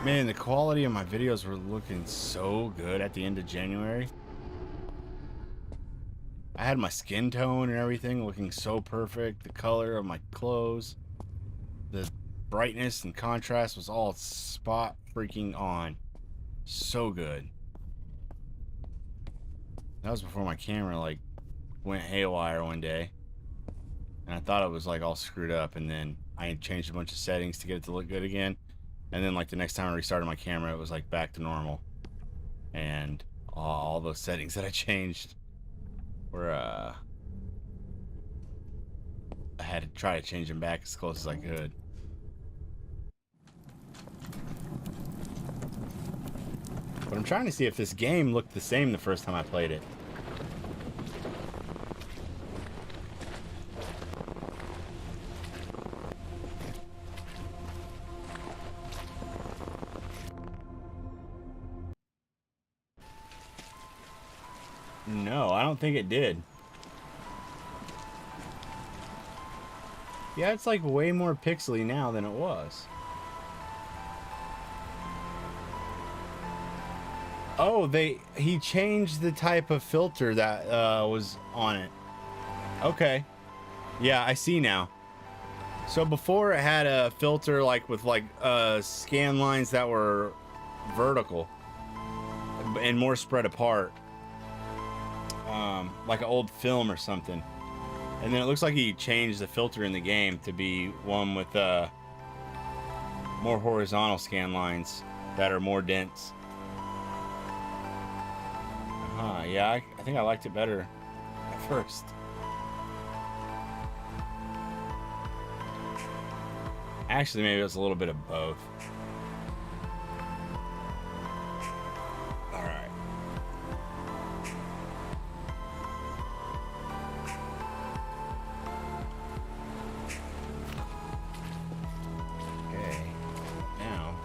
Man, the quality of my videos were looking so good at the end of January. I had my skin tone and everything looking so perfect. The color of my clothes, the brightness and contrast was all spot freaking on. So good. That was before my camera like went haywire one day. And I thought it was like all screwed up, and then I changed a bunch of settings to get it to look good again. And then like the next time I restarted my camera, it was like back to normal. And all those settings that I changed were I had to try to change them back as close as I could. But I'm trying to see if this game looked the same the first time I played it. No, I don't think it did. Yeah, it's like way more pixely now than it was. Oh, he changed the type of filter that was on it. Okay. Yeah, I see now. So before it had a filter like with like scan lines that were vertical and more spread apart. Like an old film or something. And then it looks like he changed the filter in the game to be one with more horizontal scan lines that are more dense. Yeah, I think I liked it better at first. Actually, maybe it was a little bit of both. Alright. Okay. Now,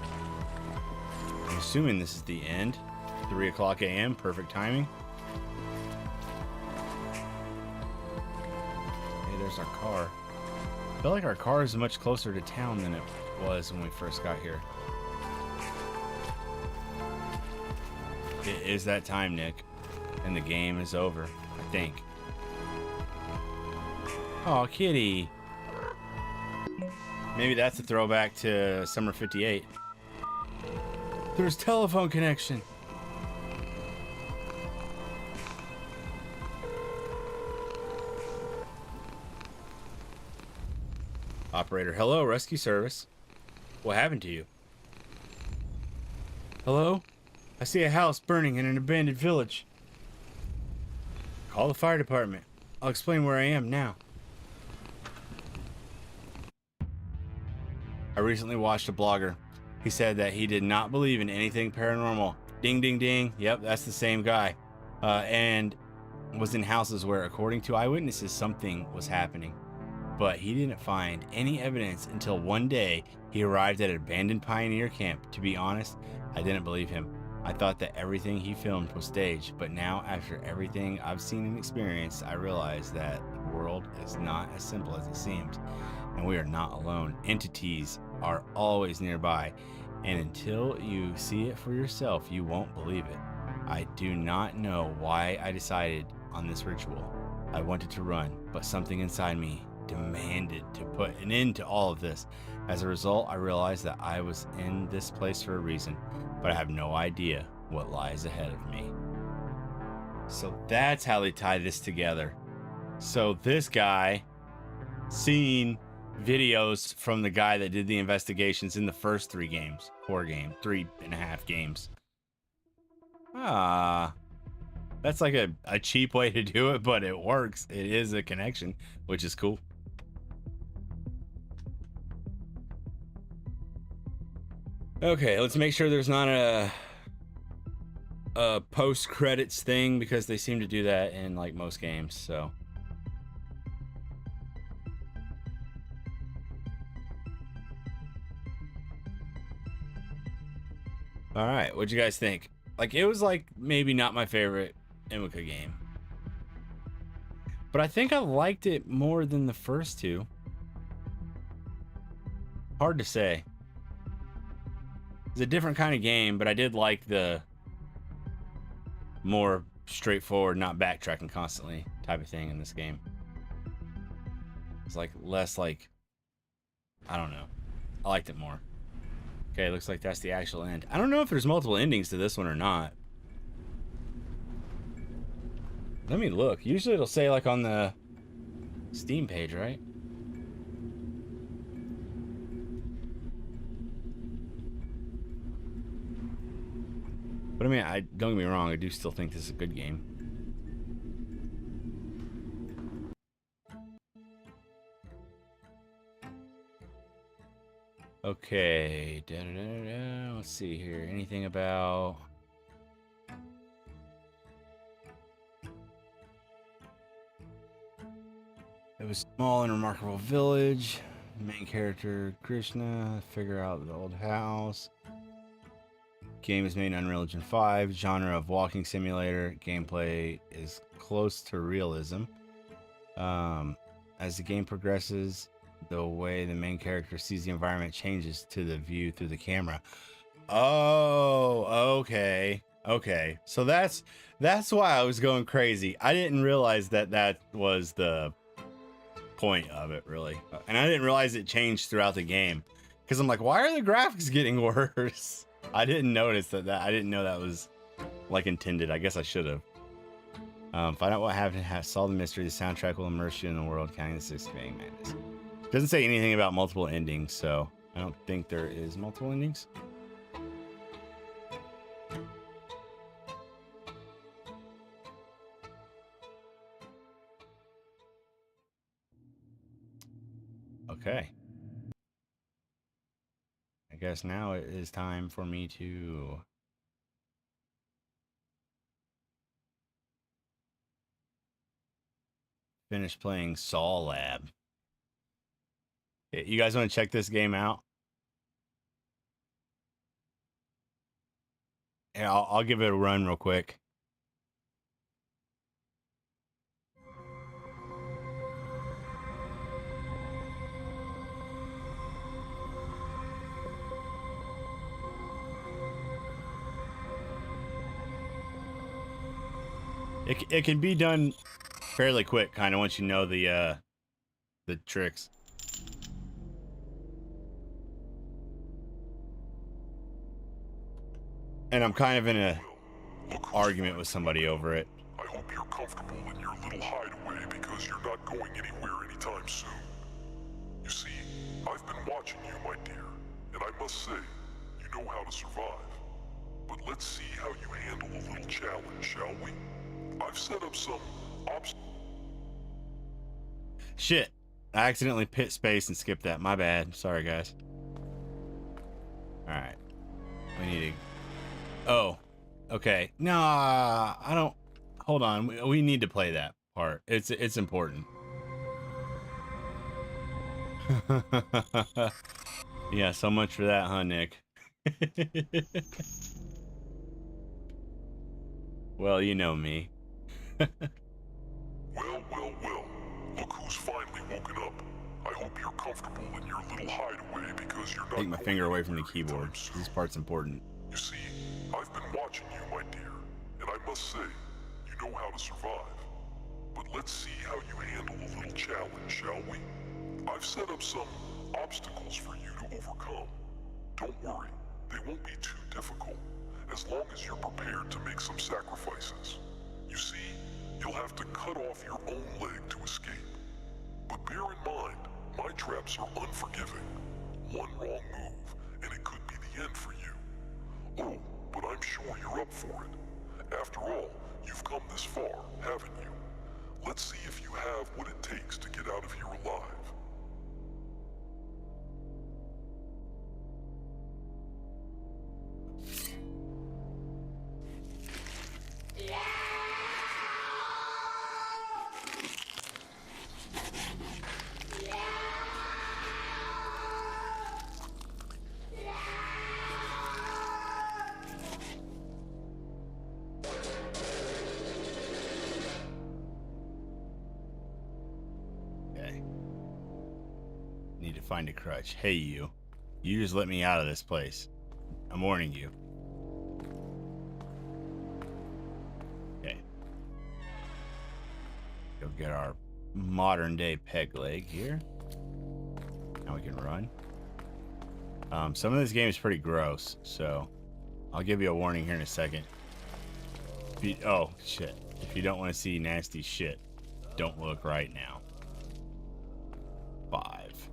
I'm assuming this is the end. 3 o'clock a.m. Perfect timing. Hey, there's our car. I feel like our car is much closer to town than it was when we first got here. It is that time, Nick. And the game is over, I think. Oh, kitty. Maybe that's a throwback to Summer 58. There's telephone connection. Operator, hello, rescue service. What happened to you? Hello? I see a house burning in an abandoned village. Call the fire department. I'll explain where I am now. I recently watched a blogger. He said that he did not believe in anything paranormal. Ding, ding, ding. Yep, that's the same guy. And was in houses where, according to eyewitnesses, something was happening. But he didn't find any evidence until one day he arrived at an abandoned pioneer camp. To be honest, I didn't believe him. I thought that everything he filmed was staged, but now, after everything I've seen and experienced, I realize that the world is not as simple as it seems, and we are not alone. Entities are always nearby, and until you see it for yourself, you won't believe it. I do not know why I decided on this ritual. I wanted to run, but something inside me demanded to put an end to all of this. As a result, I realized that I was in this place for a reason, but I have no idea what lies ahead of me. So that's how they tie this together. So this guy seen videos from the guy that did the investigations in the first 3 games, 3.5 games. That's like a cheap way to do it, but it works. It is a connection, which is cool. Okay, let's make sure there's not a post-credits thing, because they seem to do that in like most games, so. All right, what'd you guys think? Like, it was like maybe not my favorite Emika game, but I think I liked it more than the first 2. Hard to say. It's a different kind of game, but I did like the more straightforward, not backtracking constantly type of thing in this game. It's like less like, I don't know. I liked it more. Okay, looks like that's the actual end. I don't know if there's multiple endings to this one or not. Let me look. Usually it'll say like on the Steam page, right? But I mean, don't get me wrong, I do still think this is a good game. Okay, let's see here. Anything about... It was small and remarkable village. Main character, Krishna, figure out the old house. Game is made in Unreal Engine 5. Genre of walking simulator. Gameplay is close to realism. As the game progresses, the way the main character sees the environment changes to the view through the camera. Oh, okay. Okay. So that's why I was going crazy. I didn't realize that was the point of it, really. And I didn't realize it changed throughout the game, because I'm like, why are the graphics getting worse? I didn't notice that. I didn't know that was like intended. I guess I should have. Find out what happened. Solve the mystery. The soundtrack will immerse you in the world, counting the 6 bang madness. Doesn't say anything about multiple endings, so I don't think there is multiple endings. Okay. I guess now it is time for me to finish playing Saw Lab. You guys want to check this game out? Yeah, I'll give it a run real quick. It can be done fairly quick, kind of, once you know the tricks. And I'm kind of in a argument with somebody over it. I hope you're comfortable in your little hideaway, because you're not going anywhere anytime soon. You see, I've been watching you, my dear, and I must say, you know how to survive. But let's see how you handle a little challenge, shall we? I've set up some obstacles. Shit. I accidentally hit space and skipped that. My bad. Sorry, guys. Alright. We need to... Oh. Okay. Nah, I don't... Hold on. We need to play that part. It's important. Yeah, so much for that, huh, Nick? Well, you know me. Well, well, well. Look who's finally woken up. I hope you're comfortable in your little hideaway because you're not... Take my going finger away from the anywhere keyboard. anytime soon. This part's important. You see, I've been watching you, my dear, and I must say, you know how to survive. But let's see how you handle a little challenge, shall we? I've set up some obstacles for you to overcome. Don't worry, they won't be too difficult, as long as you're prepared to make some sacrifices. You see, you'll have to cut off your own leg to escape. But bear in mind, my traps are unforgiving. One wrong move, and it could be the end for you. Oh, but I'm sure you're up for it. After all, you've come this far, haven't you? Let's see if you have what it takes to get out of here alive. Okay. Need to find a crutch. Hey, you. You just let me out of this place. I'm warning you. Okay. Go get our modern day peg leg here. Now we can run. Some of this game is pretty gross, so I'll give you a warning here in a second. Oh, shit. If you don't want to see nasty shit, don't look right now. 5.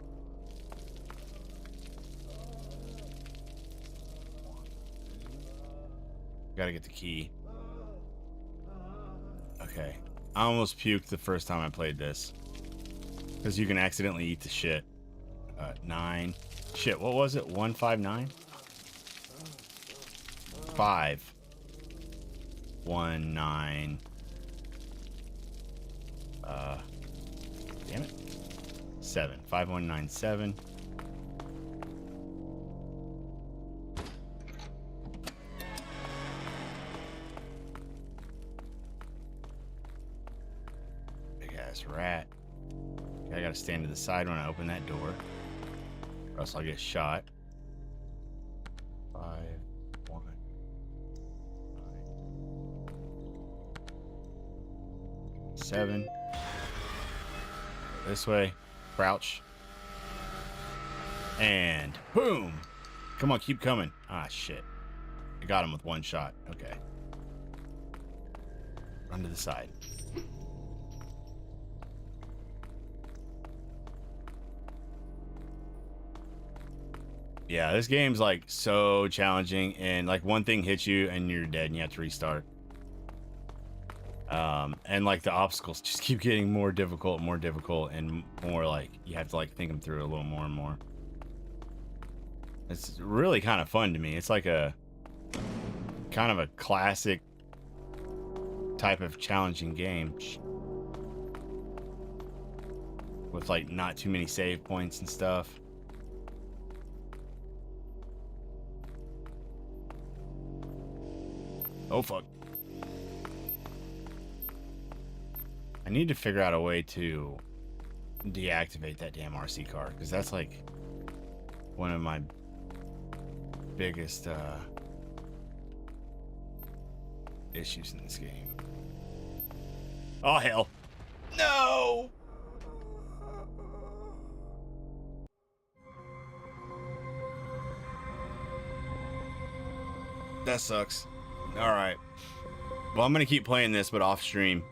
Gotta get the key. Okay. I almost puked the first time I played this. Because you can accidentally eat the shit. 9. Shit, what was it? 159? 5. 1, 9. Damn it. 7. 5197. Big ass rat. Okay, I gotta stand to the side when I open that door, or else I'll get shot. 5, 1, 9, 7. This way. Crouch. And boom. Come on, keep coming. Ah, shit. I got him with one shot. Okay. Run to the side. Yeah, this game's like so challenging, and like one thing hits you and you're dead and you have to restart. And like the obstacles just keep getting more difficult and more like you have to like think them through a little more and more. It's really kind of fun to me. It's like a kind of a classic type of challenging game with like not too many save points and stuff. Oh fuck. I need to figure out a way to deactivate that damn RC car, because that's like one of my biggest issues in this game. Oh hell. No! That sucks. Alright. Well, I'm gonna keep playing this, but off stream.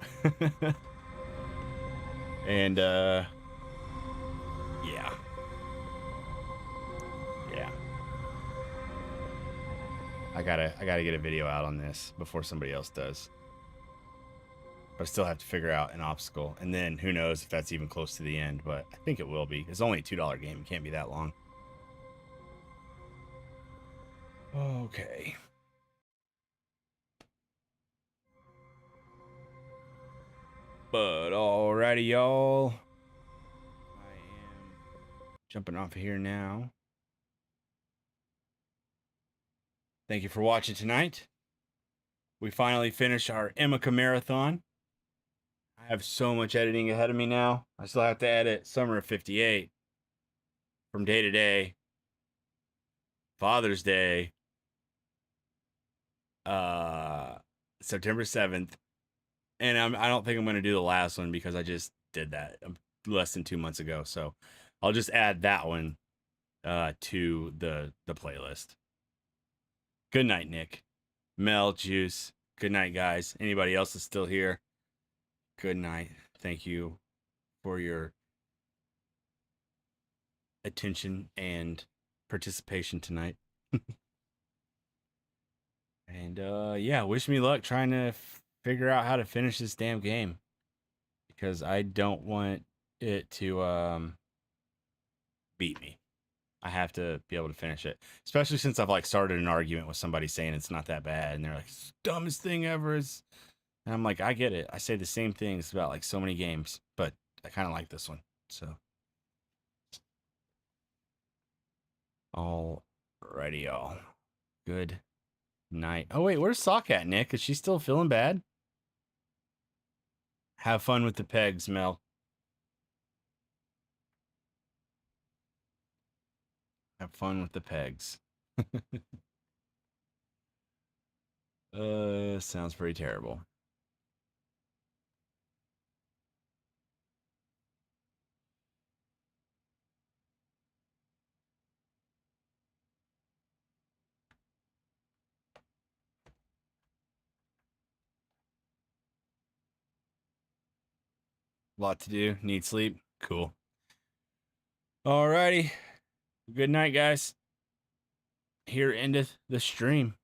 And, yeah. I gotta get a video out on this before somebody else does. But I still have to figure out an obstacle, and then who knows if that's even close to the end. But I think it will be. It's only a $2 game. It can't be that long. Okay. But alrighty, y'all. I am jumping off of here now. Thank you for watching tonight. We finally finished our Emika marathon. I have so much editing ahead of me now. I still have to edit Summer of 58 from day to day, Father's Day, September 7th. And I don't think I'm going to do the last one because I just did that less than 2 months ago. So I'll just add that one to the playlist. Good night, Nick. Mel, Juice. Good night, guys. Anybody else is still here? Good night. Thank you for your attention and participation tonight. And yeah, wish me luck trying to figure out how to finish this damn game, because I don't want it to beat me. I have to be able to finish it, especially since I've like started an argument with somebody saying it's not that bad, and they're like, it's the dumbest thing ever. And I'm like, I get it. I say the same things about like so many games, but I kind of like this one. So, alrighty, y'all. Good night. Oh wait, where's Sock at, Nick? Is she still feeling bad? Have fun with the pegs, Mel. Have fun with the pegs. Sounds pretty terrible. Lot to do. Need sleep. Cool. Alrighty. Good night, guys. Here endeth the stream.